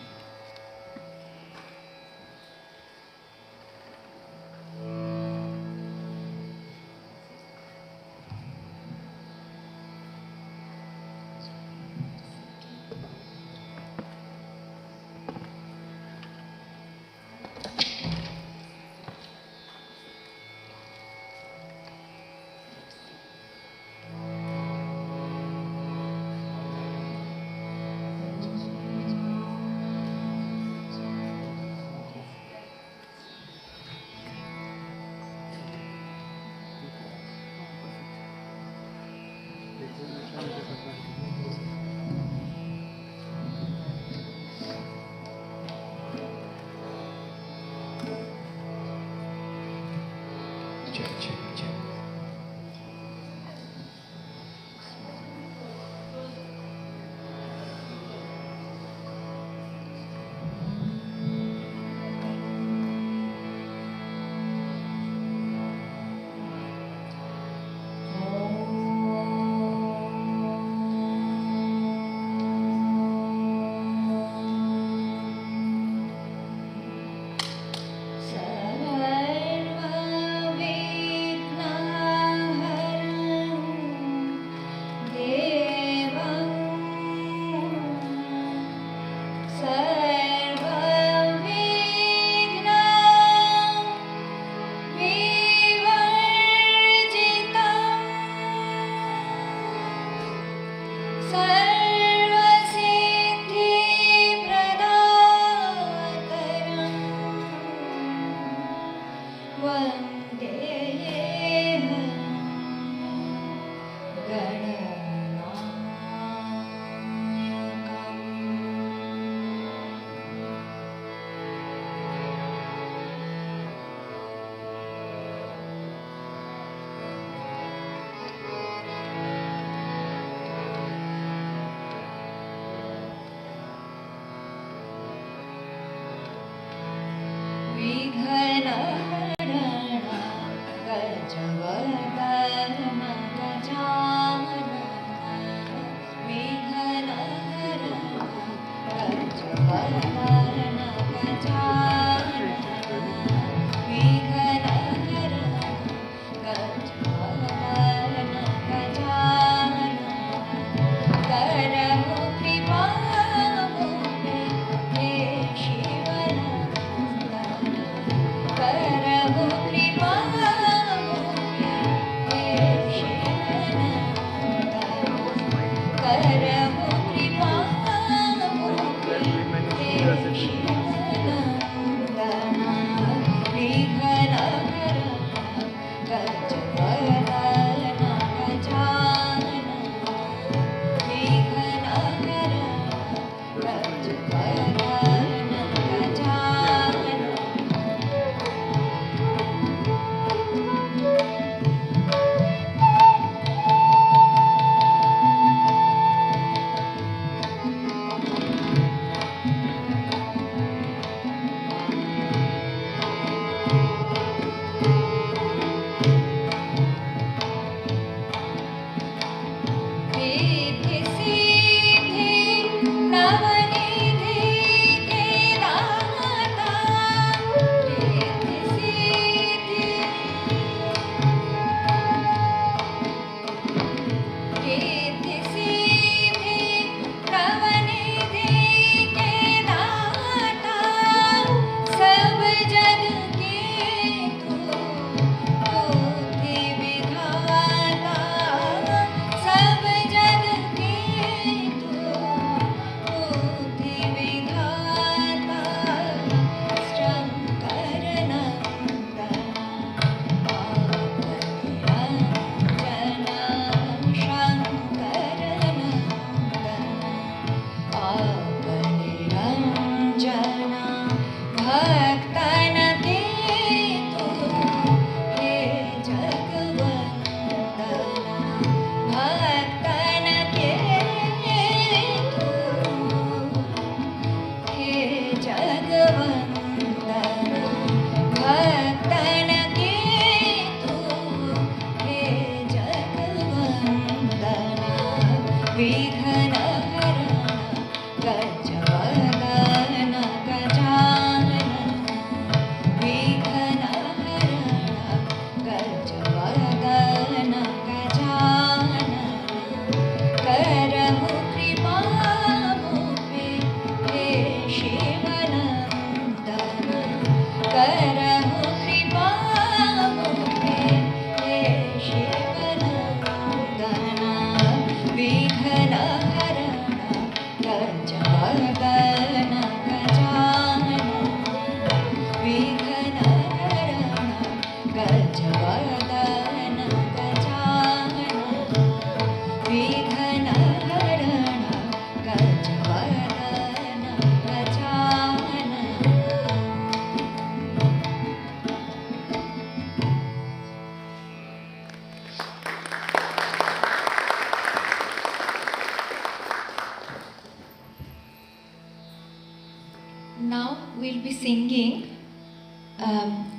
Now we'll be singing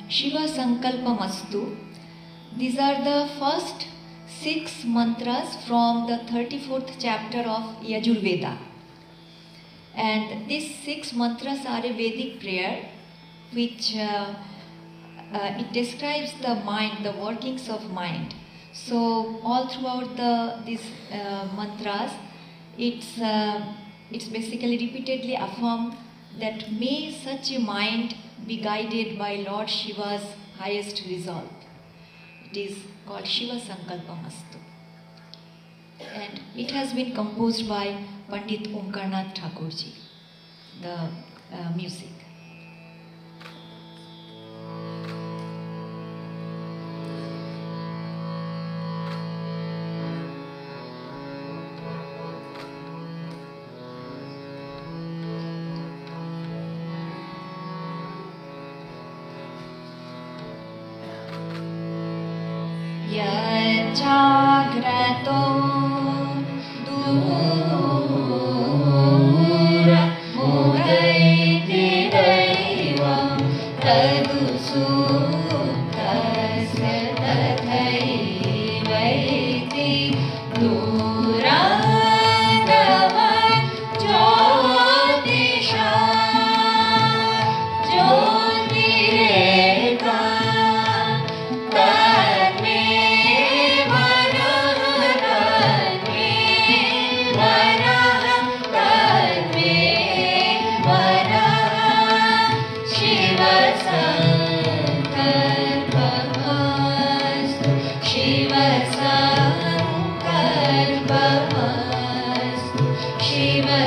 Shiva Sankalpamastu. These are the first 6 mantras from the 34th chapter of Yajurveda. And these 6 mantras are a Vedic prayer which it describes the mind, the workings of mind. So all throughout these mantras, it's basically repeatedly affirmed that may such a mind be guided by Lord Shiva's highest resolve. It is called Shiva Sankalpamastu. And it has been composed by Pandit Omkarnath Thakurji, the music. Jagrato dura mudaiti daivam tadu suttasya tathaivaiti durandava jyotisha Sarvalokananda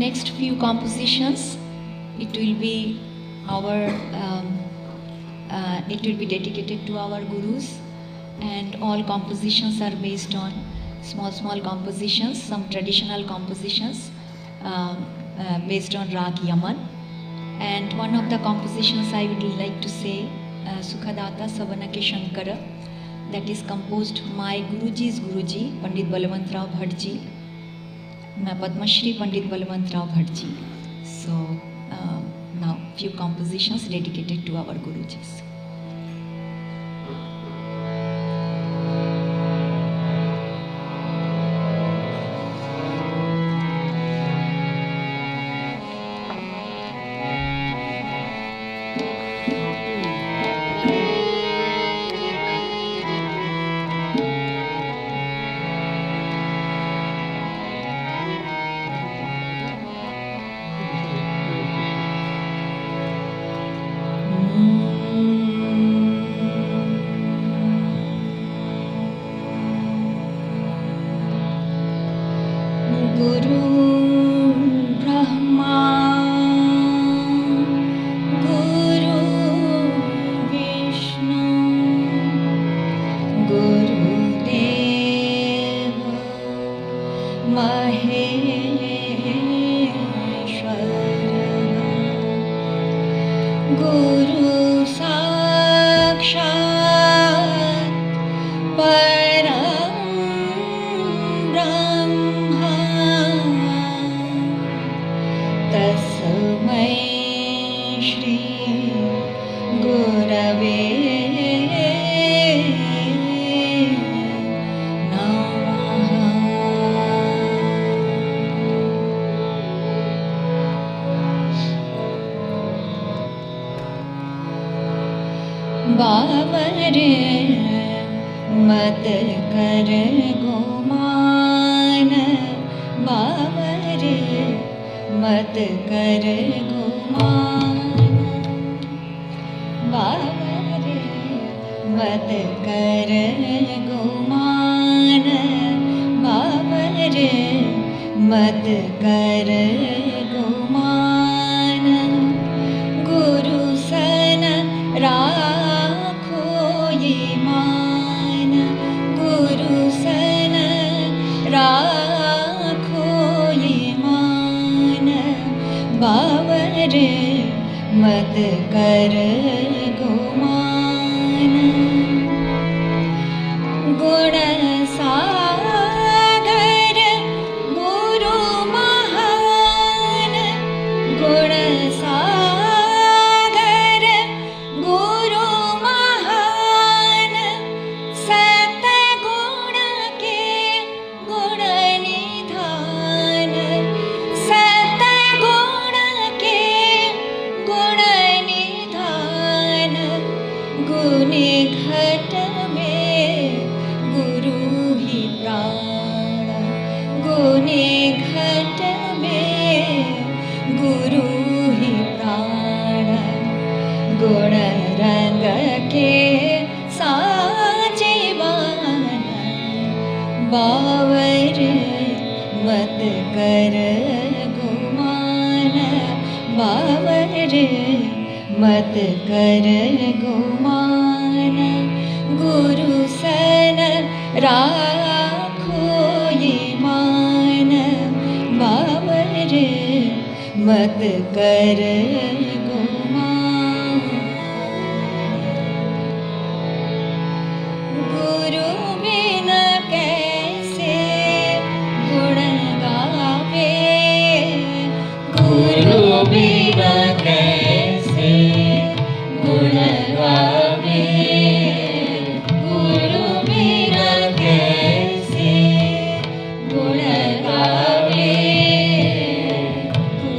next few compositions, it will be dedicated to our gurus, and all compositions are based on small compositions, some traditional compositions based on Rag Yaman. And one of the compositions I would like to say, Sukhadata Savanake Shankara, that is composed my Guruji's Guruji, Pandit Balwant Rao Bhattji, Padma Shri Pandit Balwant Rao Bhattji. So now few compositions dedicated to our Gurujis.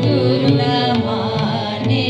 Guru na mane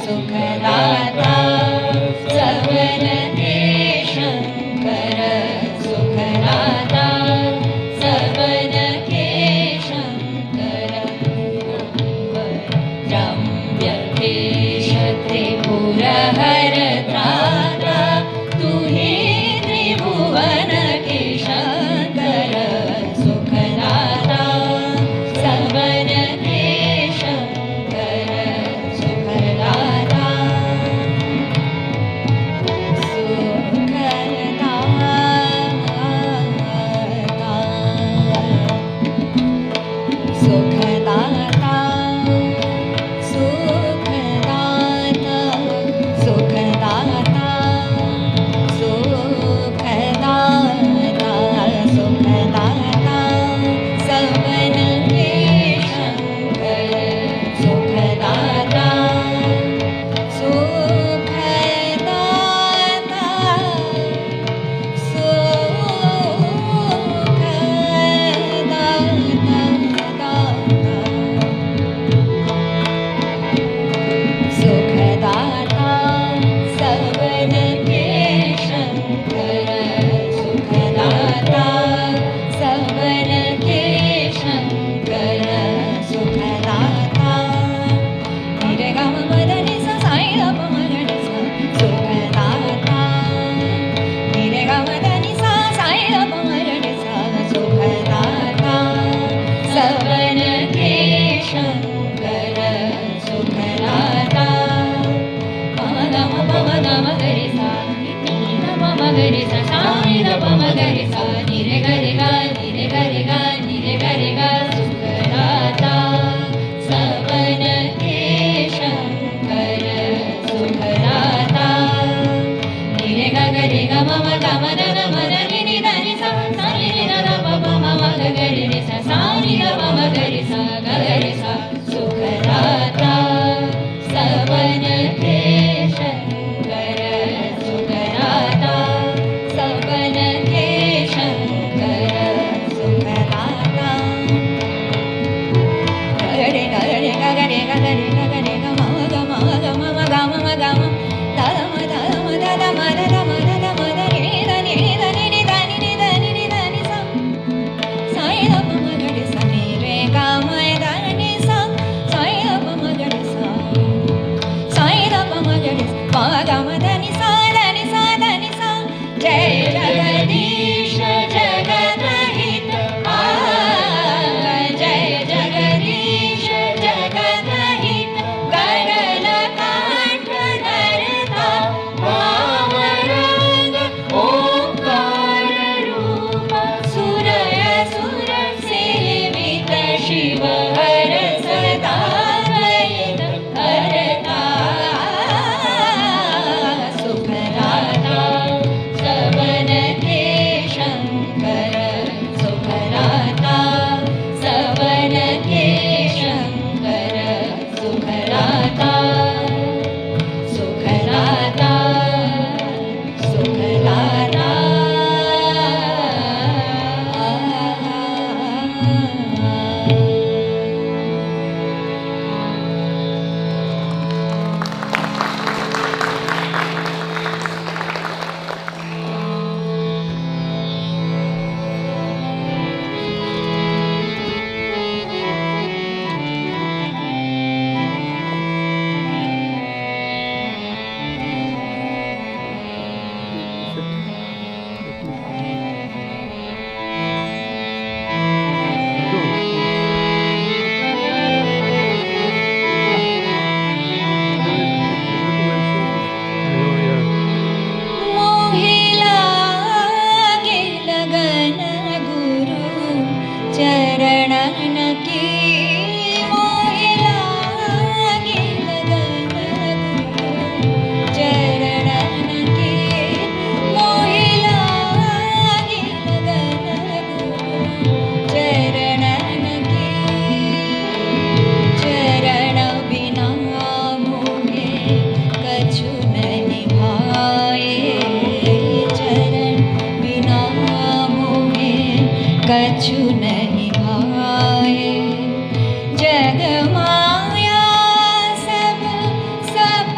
सुखदाता सवन के शंकर सुखदाता सवन के शंकर रम्य केश त्रिपुर हर त्राता तू ही त्रिभुवन के शंकर सुखदाता सवन के शंकर सुखदाता सुखदाता सुखदाता सुखदाता सुखदाता सुखदाता सवन के शंकर सुखदाता सुखदाता सुखदाता सवन के शंकर सुखदाता सवन के शंकर सुखदाता निरे गम मदनि सा साई प मगनि सा सुखदाता निरे गम मदनि सा साई प मगनि सा सुखदाता सवन के शंकर सुखदाता पम गम गरि सा नि पम गरि सा साई पम गरि सा निरे गरि गा निरे गरि गा निरे गरि गा सुखदाता सवन के शंकर सुखदाता निरे गा गरि गा मम गम दन मद नि नि द नि सा साई नि द प प म म ग गरि नि सा साई द प म गरि सा ग गरि सा सुखदाता सवन के शंकर सुखदाता सवन के शंकर सुखदाता गरे गरे गरे गरे गरे ग म ग म ग म ग म ग म द म द म द द म द द म द द म द नि द नि द नि नि द नि नि द नि नि द नि सा साई द प म ग रि सा नि रे ग म द नि सा साई द प म ग रि सा साई द प म ग रि सा प ग म द नि सा द नि सा द नि सा जय जगदीश जगदहित जय जगदीश जगदहित गगन कांठ धरता वामरंग ओंकार रूप सुरय सुर सेवित शिव हर सदा लयित हरता सुखदाता सवन के शंकर सुखदाता सवन के शंकर सुखदाता सुखदाता सुखदाता मोहिला गे लगन गुरु चरणन की मोहिला गे लगन गुरु चरणन की मोहिला गे लगन गुरु चरणन की चरण बिना मोहे कछु नहीं भाए चरण बिना मोहे कछु नहीं भाए जग माया सब सब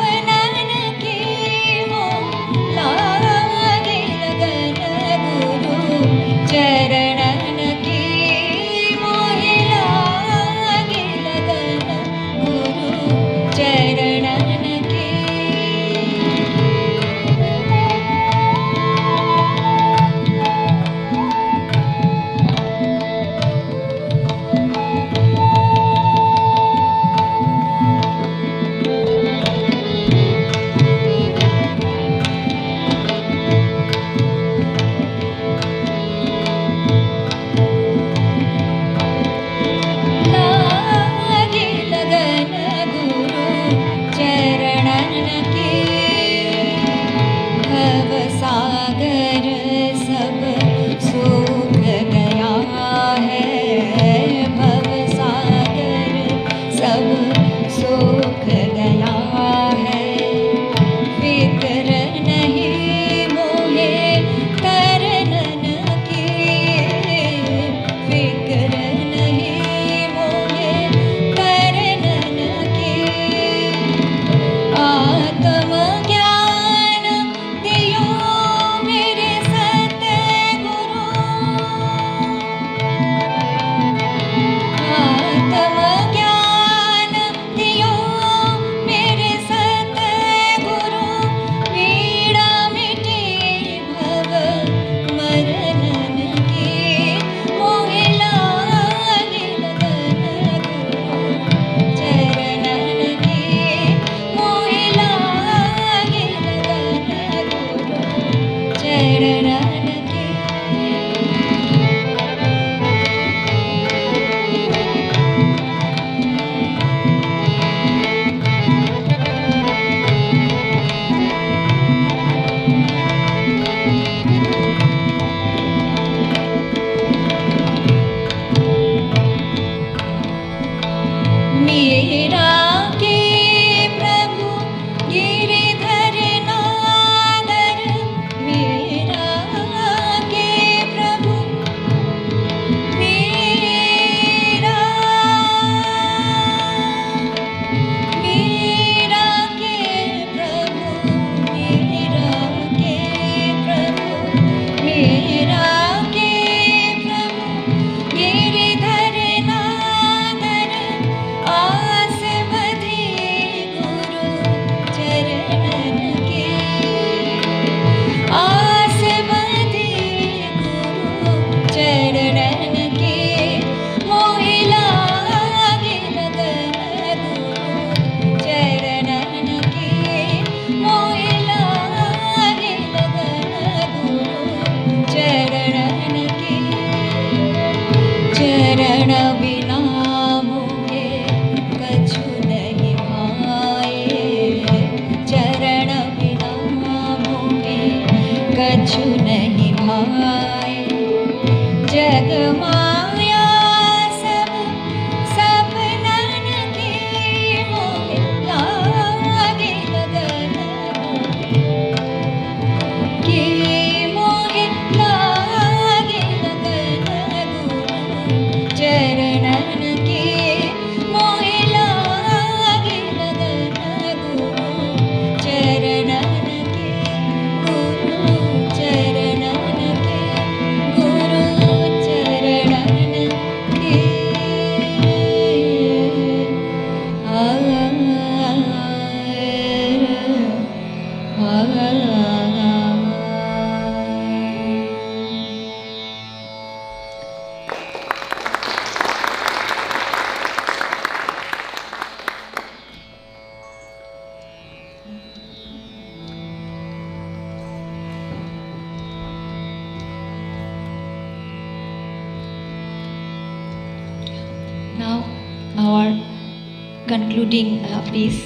concluding piece.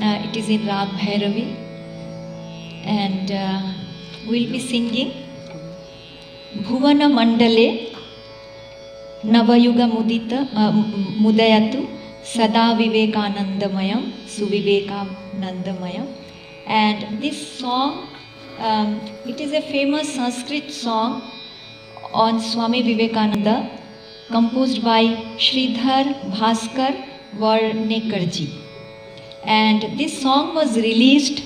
It is in Rag Bhairavi, and we'll be singing Bhuvana Mandale Navayuga Mudayatu Sada Vivekanandamayam Suvivekanandamayam. And this song, it is a famous Sanskrit song on Swami Vivekananda, composed by Sridhar Bhaskar Varnekarji. And this song was released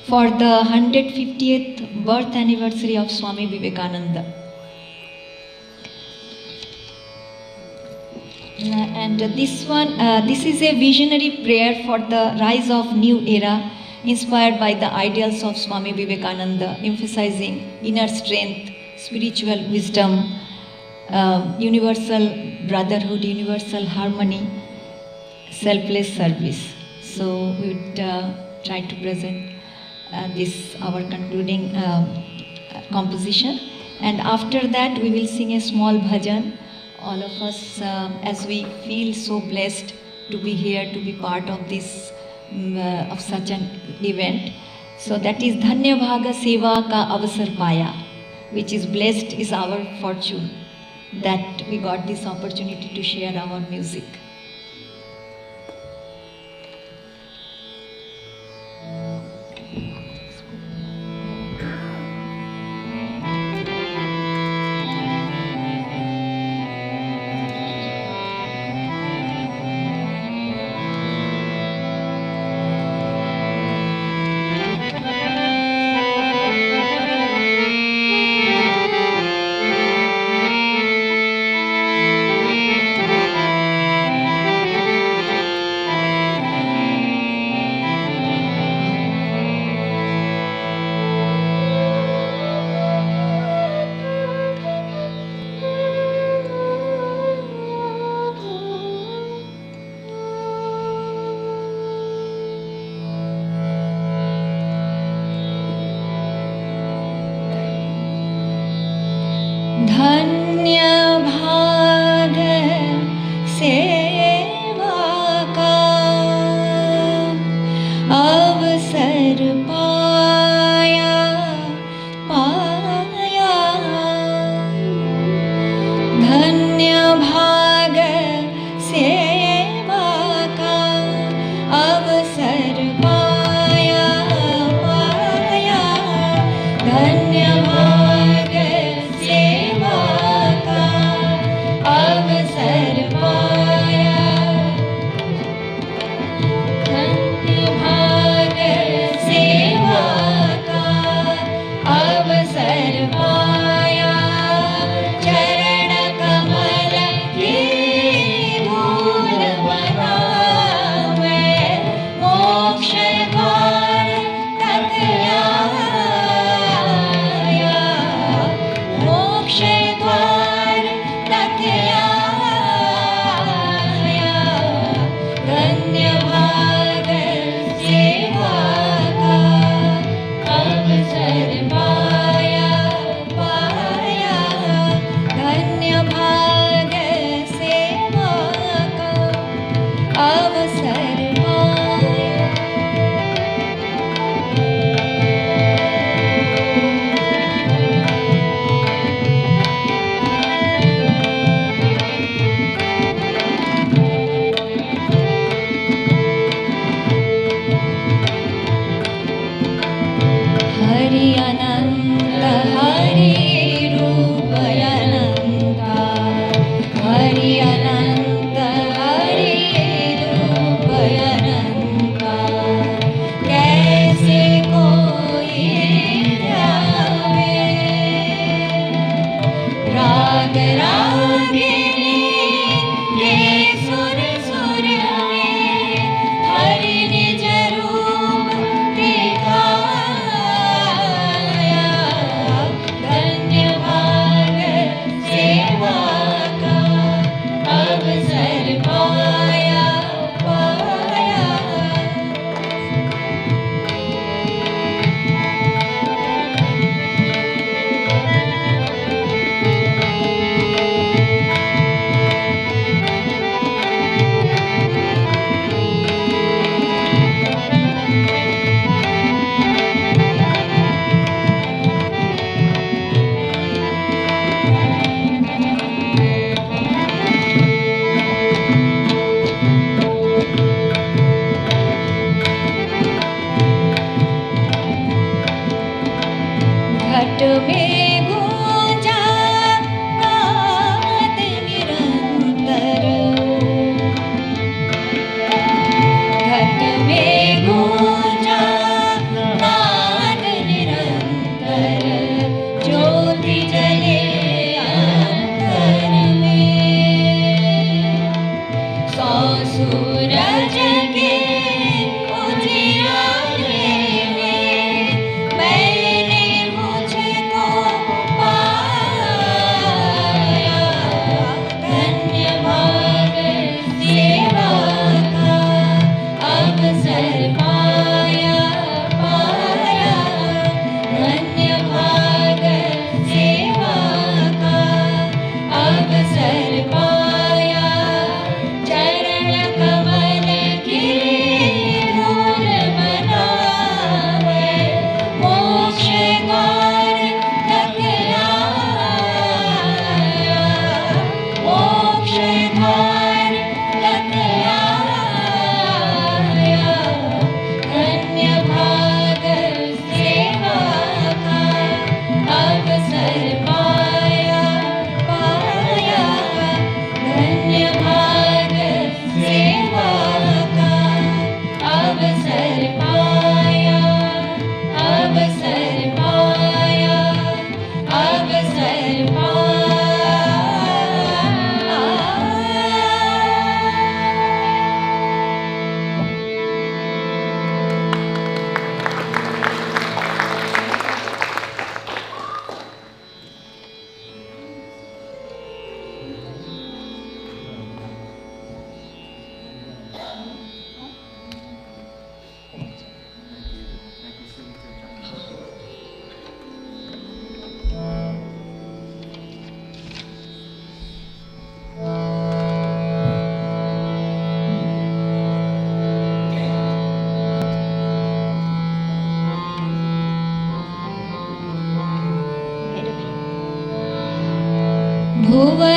for the 150th birth anniversary of Swami Vivekananda. And this is a visionary prayer for the rise of new era, inspired by the ideals of Swami Vivekananda, emphasizing inner strength, spiritual wisdom, universal brotherhood, universal harmony, selfless service. So we would try to present this, our concluding composition. And after that we will sing a small bhajan, all of us, as we feel so blessed to be here, to be part of this, of such an event. So that is Dhanya Bhaga Seva Ka Avasar Paya, which is blessed is our fortune, that we got this opportunity to share our music.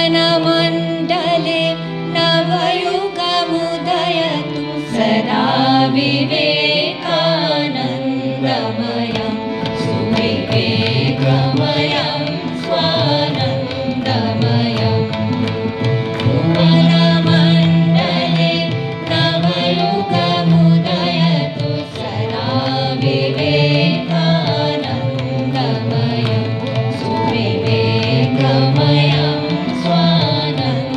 भुवनमण्डले नवयुगमुदयतु सदा विवेकानन्दमयं सुविवेकमयं स्वानन्दमयम् भुवनमण्डले नवयुगमुदयतु सदा विवेकानन्दमयं सुविवेकमयं स्वानन्दमयम्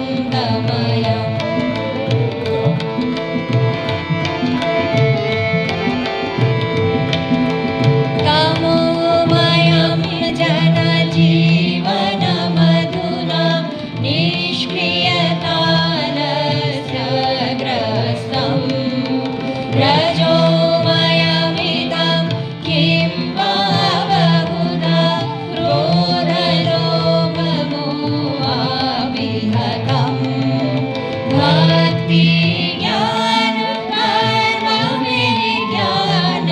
तमोमयं जनजीवनमधुना निष्क्रियतालस्यग्रस्तम् रजोमयमिदं किं वा बहुधा क्रोधलोभमोहाभिहतम् भक्तिज्ञानकर्मविज्ञान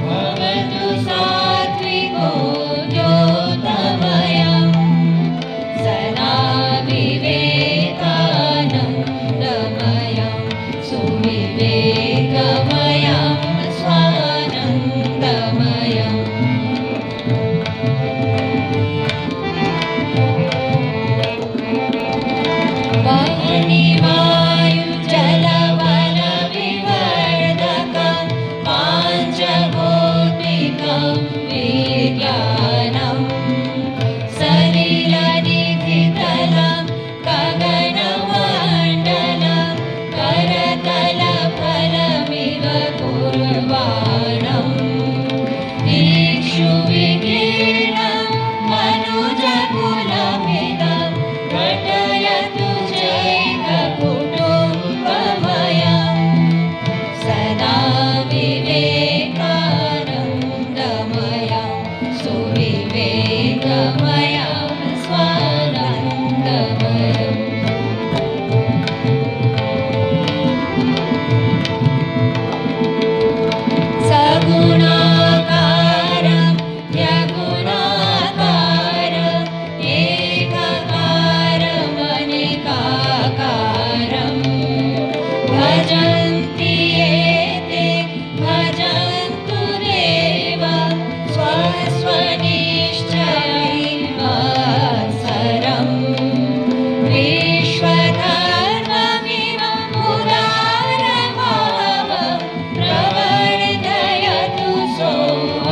भवतु सात्विको द्योतमयम् सदा विवेकानन्दमयं सुविवेकमयं स्वानन्दमयम् वायुजलवनविवर्धकं पाञ्चभौतिकं विज्ञानं सलिलनिधितलं गगनमण्डलं करतलफलमिव कुर्वाणम् इक्षुविकीर्णं मनुजकुलमिदं घटयतु जैककुटुम्बमयम् सदा विवेकानन्दमयं सुविवेकमयं स्वानन्दमयम् सगुणाकारं यगुणाकारम् एककारमनेकाकारम् भजन्ति एते भजन्तु देव स्वस्वनिश्चयैर्मत्सरम् विश्वधर्ममिव उदारभावं प्रवर्धयतु सौहार्दमयम्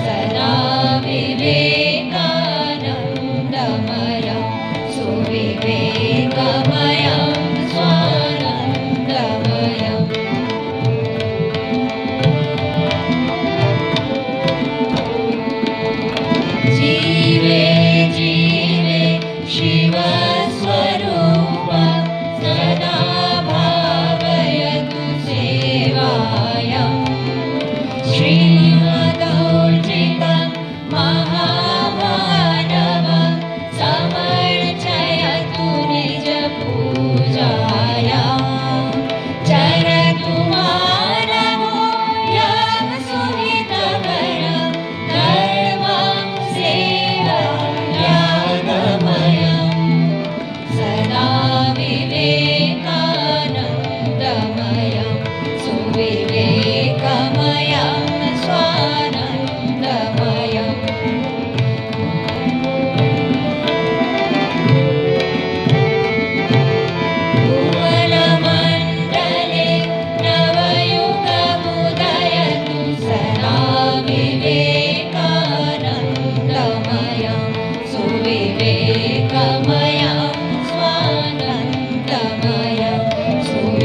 सदा विवेकानन्दमयं सुविवेकमयं स्वानन्दमयम् जीवे जीवे शिवस्वरूपं सदा भावयतु सेवायम् श्रीमदौर्जितं महामानवं समर्चयतु निजपूजायाम् चरतु मानवो यं सुहितकरं धर्मं सेवायागमयम् सदा विवेकानन्दमयं सुविवेकमयं स्वानन्दमयम् भुवनमण्डले नवयुगमुदयतु सदा विवेकानन्दमयं सुविवेकमयं स्वानन्दमयं सुविवेकमयं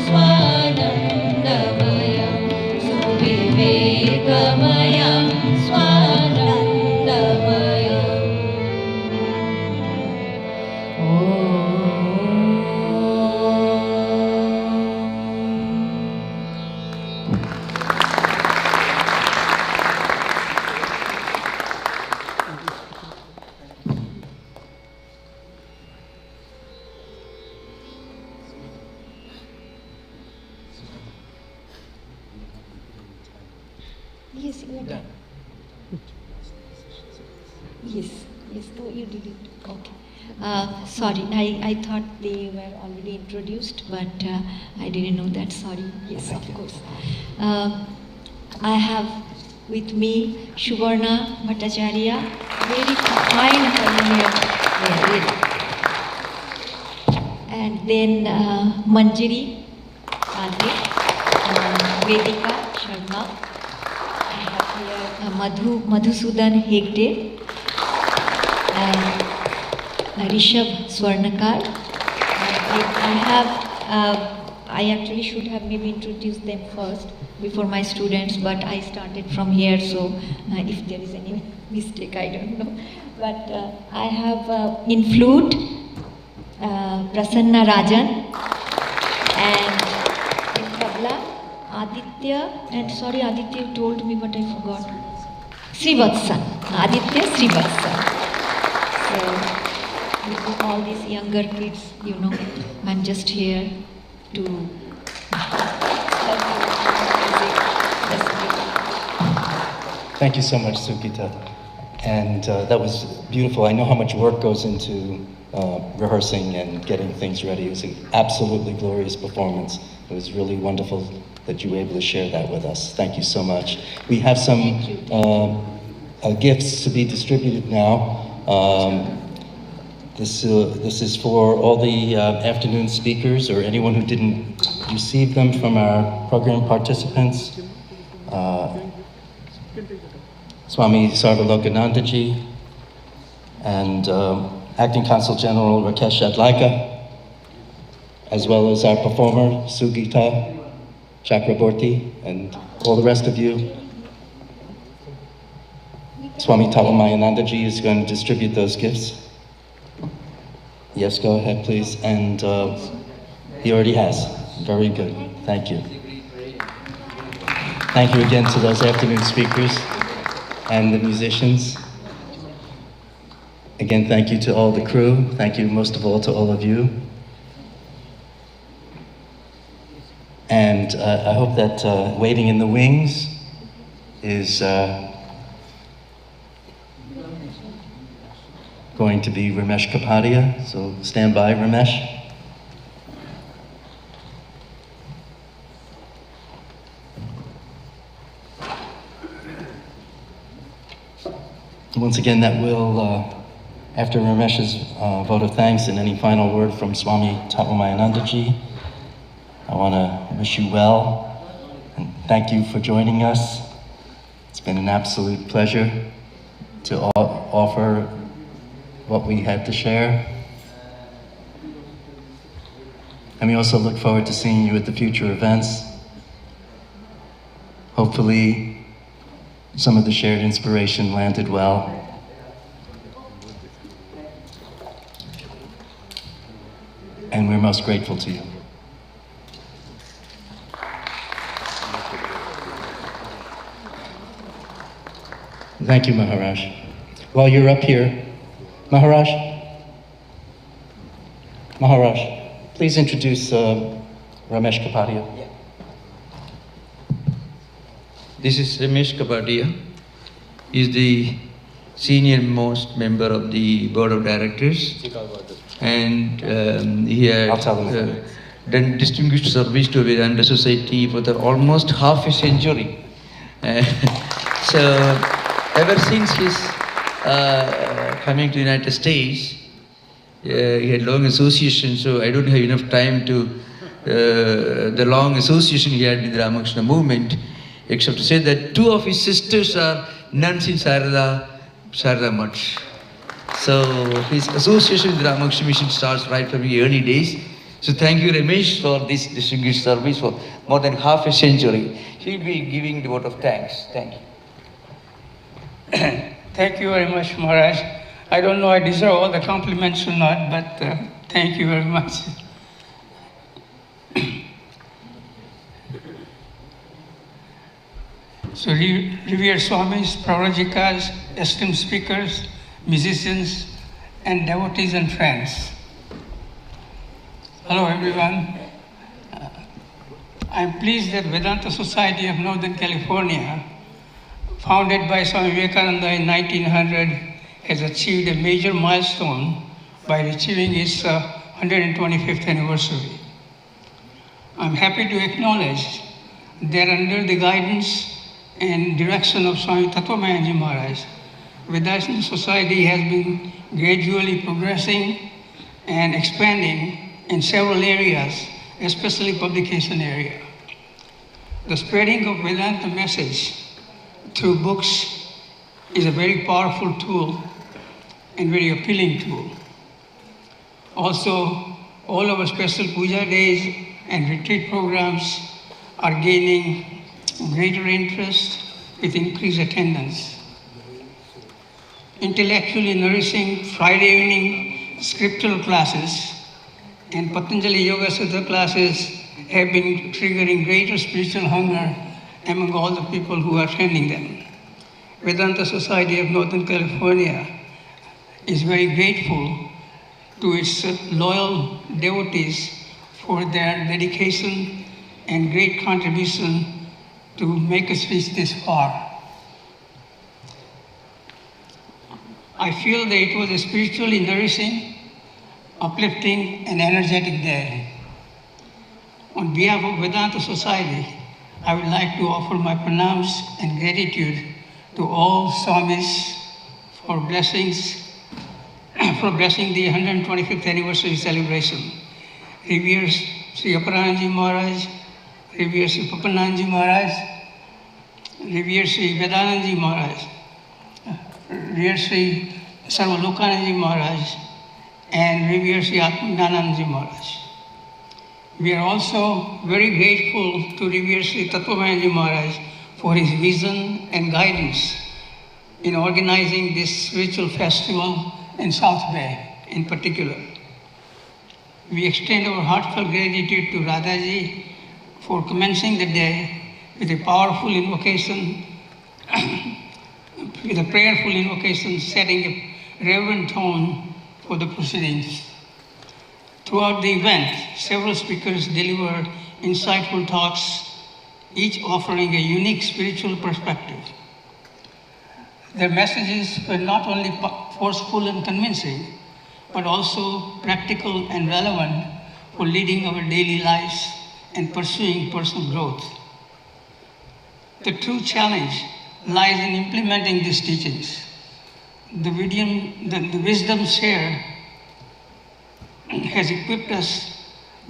स्वानन्दमयं सुविवेकमयं स्वानन्दमयम् Yes, you are done. Yes, no, you did it. Okay. Sorry, I thought they were already introduced, but I didn't know that. Sorry. Yes, of course. I have with me Shubarna Bhattacharya, very fine pioneer. And then Manjari Adli, Vedika Sharma. I have here Madhusudan Hegde, and Rishabh Swarnakar. I actually should have maybe introduced them first before my students, but I started from here, so if there is any mistake, I don't know. But I have in flute Prasanna Rajan, and in tabla Aditya, and sorry Aditya you told me but I forgot. Srivatsa, Aditya Srivatsa. So with all these younger kids, you know, I'm just here to Thank you so much, Sumita. And that was beautiful. I know how much work goes into rehearsing and getting things ready. It was an absolutely glorious performance. It was really wonderful that you were able to share that with us. Thank you so much. We have some gifts to be distributed now. This is for all the afternoon speakers or anyone who didn't receive them from our program participants. Swami Sarvalokananda ji and Acting Consul General Rakesh Adlakha, as well as our performer Sugita, Chakravorty, and all the rest of you. Swami Tattwamayananda ji is going to distribute those gifts. Yes, go ahead, please. And he already has. Very good. Thank you. Thank you again to those afternoon speakers and the musicians. Again, thank you to all the crew. Thank you most of all to all of you. And I hope that waiting in the wings is going to be Ramesh Kapadia, so stand by, Ramesh. Once again, that will, after Ramesh's vote of thanks and any final word from Swami Tattwamayananda ji, I want to wish you well and thank you for joining us. It's been an absolute pleasure to offer what we had to share. And we also look forward to seeing you at the future events. Hopefully, some of the shared inspiration landed well. And we're most grateful to you. Thank you, Maharaj. While you're up here, Maharaj, please introduce Ramesh Kapadia. This is Ramesh Kapadia. He is the senior most member of the board of directors. And he has done distinguished service to Vedanta Society for almost half a century. So ever since his coming to the United States, he had long association, so I don't have enough time to the long association he had with the Ramakrishna movement, except to say that two of his sisters are nuns in Sarada Much. So his association with the Ramakrishna mission starts right from the early days. So thank you, Ramesh, for this distinguished service for more than half a century. He'll be giving the vote of thanks. Thank you. Thank you very much, Maharaj. I don't know I deserve all the compliments or not, but thank you very much. So, revered Swamis, Prarajikas, esteemed speakers, musicians, and devotees and friends. Hello, everyone. I'm pleased that Vedanta Society of Northern California, founded by Swami Vivekananda in 1900, has achieved a major milestone by achieving its 125th anniversary. I'm happy to acknowledge that under the guidance and direction of Swami Tattwamayananda Maharaj, Vedanta Society has been gradually progressing and expanding in several areas, especially publication area. The spreading of Vedanta message through books is a very powerful tool and very appealing tool. Also, all our special puja days and retreat programs are gaining greater interest with increased attendance. Intellectually nourishing Friday evening scriptural classes and Patanjali Yoga Sutra classes have been triggering greater spiritual hunger among all the people who are attending them. Vedanta Society of Northern California is very grateful to its loyal devotees for their dedication and great contribution to make us reach this far. I feel that it was a spiritually nourishing, uplifting, and energetic day. On behalf of Vedanta Society, I would like to offer my pranams and gratitude to all Swamis for blessing the 125th anniversary celebration. Revered Sri Aparananji Maharaj, Revered Sri Papananji Maharaj, Revered Sri Vedananji Maharaj, Revered Sri Sarvalokananda Maharaj, and Revered Sri Atmajnananda Maharaj. We are also very grateful to Revered Sri Tattwamayananda Maharaj for his vision and guidance in organizing this spiritual festival in South Bay in particular. We extend our heartfelt gratitude to Radha ji for commencing the day with a powerful invocation, with a prayerful invocation setting a reverent tone for the proceedings. Throughout the event, several speakers delivered insightful talks, each offering a unique spiritual perspective. Their messages were not only forceful and convincing, but also practical and relevant for leading our daily lives and pursuing personal growth. The true challenge lies in implementing these teachings. The wisdom shared has equipped us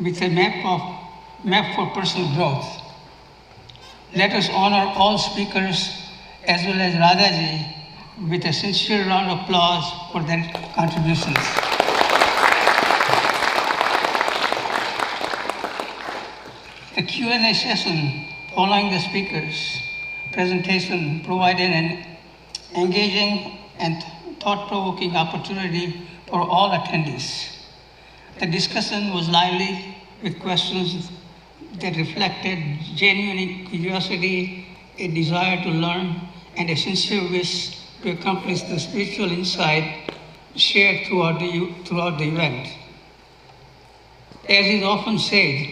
with a map for personal growth. Let us honor all speakers as well as Radhaji with a sincere round of applause for their contributions. The Q&A session following the speakers' presentation provided an engaging and thought-provoking opportunity for all attendees. The discussion was lively with questions that reflected genuine curiosity, a desire to learn, and a sincere wish to accomplish the spiritual insight shared throughout the event. As is often said,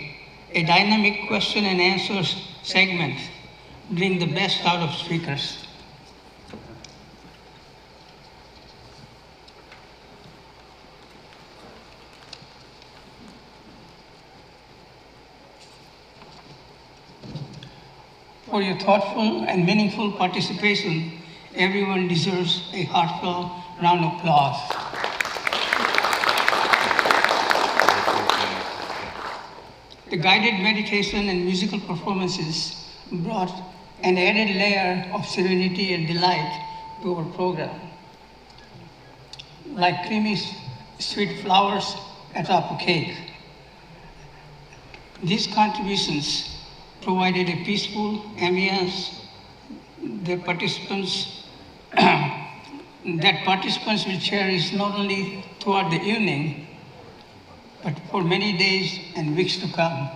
a dynamic question and answer segment brings the best out of speakers. For your thoughtful and meaningful participation, everyone deserves a heartfelt round of applause. The guided meditation and musical performances brought an added layer of serenity and delight to our program. Like creamy sweet flowers atop a cake. These contributions provided a peaceful ambience that participants will cherish not only throughout the evening, but for many days and weeks to come.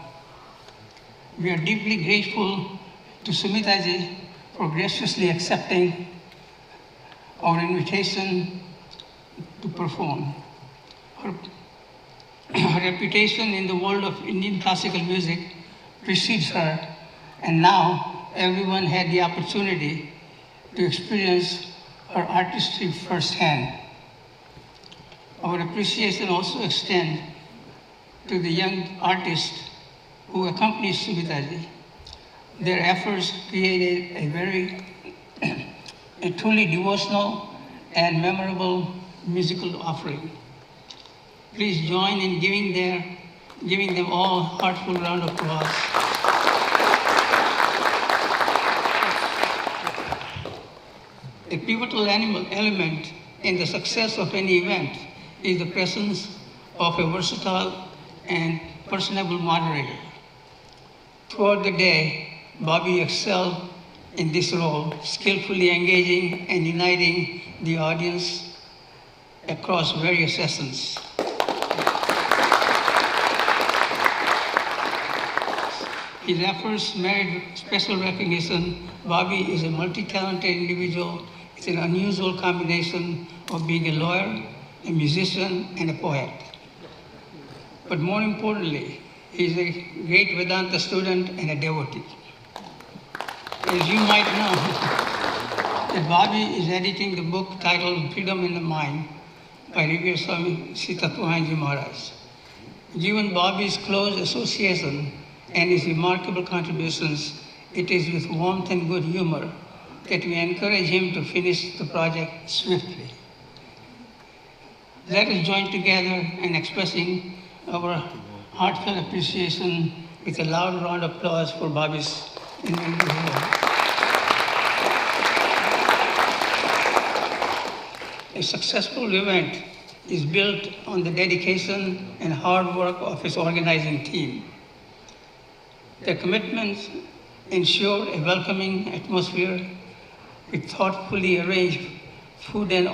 We are deeply grateful to Sumita ji for graciously accepting our invitation to perform. Her reputation in the world of Indian classical music precedes her, and now everyone had the opportunity to experience her artistry firsthand. Our appreciation also extends to the young artists who accompanied Sumita. Their efforts created a truly devotional and memorable musical offering. Please join in giving them all a heartfelt round of applause. A pivotal element in the success of any event is the presence of a versatile and personable moderator. Throughout the day, Bobby excelled in this role, skillfully engaging and uniting the audience across various sessions. His efforts merit special recognition. Bobby is a multi-talented individual. It's an unusual combination of being a lawyer, a musician, and a poet. But more importantly, he's a great Vedanta student and a devotee. As you might know, that Bobby is editing the book titled Freedom in the Mind by Revered Swami Tattwamayananda Maharaj. Given Bobby's close association and his remarkable contributions, it is with warmth and good humor that we encourage him to finish the project swiftly. Let us join together in expressing our heartfelt appreciation with a loud round of applause for Bobby's individual. A successful event is built on the dedication and hard work of its organizing team. Their commitments ensure a welcoming atmosphere with thoughtfully arranged food and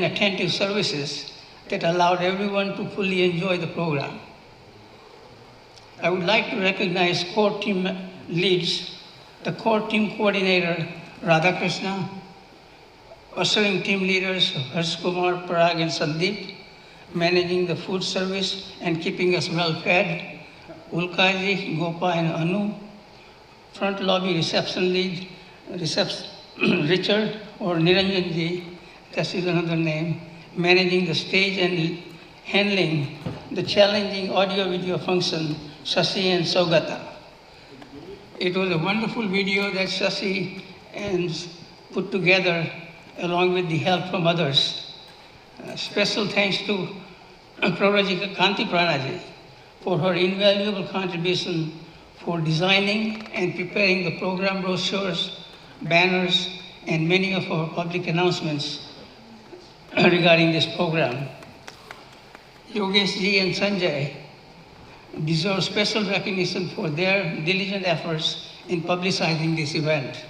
attentive services that allowed everyone to fully enjoy the program. I would like to recognize core team leads, the core team coordinator, Radha, ushering team leaders, Harsh Kumar, Parag, and Sandeep, managing the food service and keeping us well fed, Ulkaji, Gopa, and Anu, front lobby reception lead, Richard or Niranjanji, that is another name, managing the stage and handling the challenging audio-video function, Shashi and Saugata. It was a wonderful video that Shashi put together along with the help from others. Special thanks to Prarajika Kanti Pranaji for her invaluable contribution for designing and preparing the program brochures, banners, and many of our public announcements regarding this program. Yogesh Ji and Sanjay deserve special recognition for their diligent efforts in publicizing this event.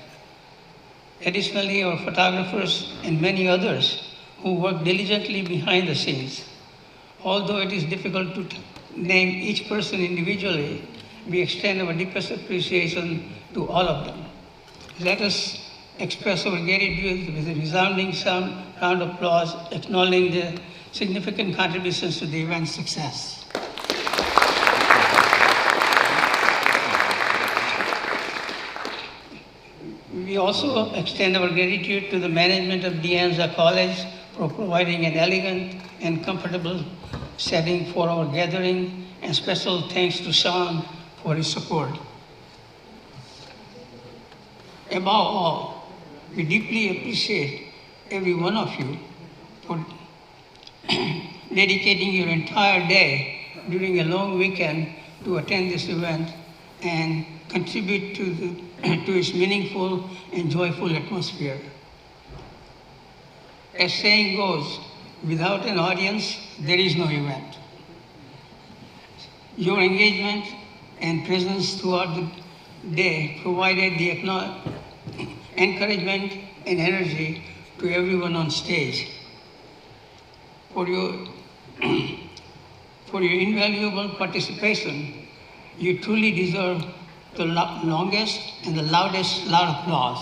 Additionally, our photographers and many others who work diligently behind the scenes. Although it is difficult to name each person individually, we extend our deepest appreciation to all of them. Let us express our gratitude with a resounding round of applause, acknowledging the significant contributions to the event's success. We also extend our gratitude to the management of De Anza College for providing an elegant and comfortable setting for our gathering, and special thanks to Sean for his support. Above all, we deeply appreciate every one of you for dedicating your entire day during a long weekend to attend this event and contribute to its meaningful and joyful atmosphere. As saying goes, without an audience, there is no event. Your engagement and presence throughout the day provided the encouragement and energy to everyone on stage. For your invaluable participation, you truly deserve the longest and the loudest loud applause.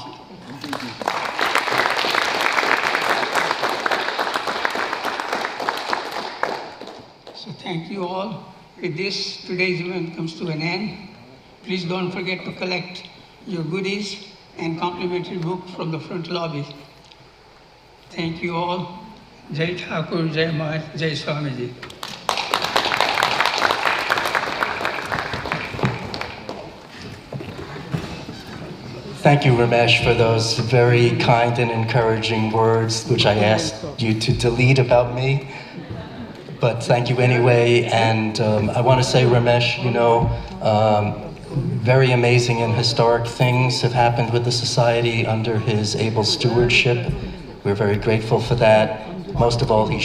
So thank you all. With this, today's event comes to an end. Please don't forget to collect your goodies and complimentary book from the front lobby. Thank you all. Jai Thakur, Jai Maharaj, Jai Swamiji. Thank you, Ramesh, for those very kind and encouraging words, which I asked you to delete about me. But thank you anyway. And I want to say, Ramesh, you know, very amazing and historic things have happened with the Society under his able stewardship. We're very grateful for that. Most of all, he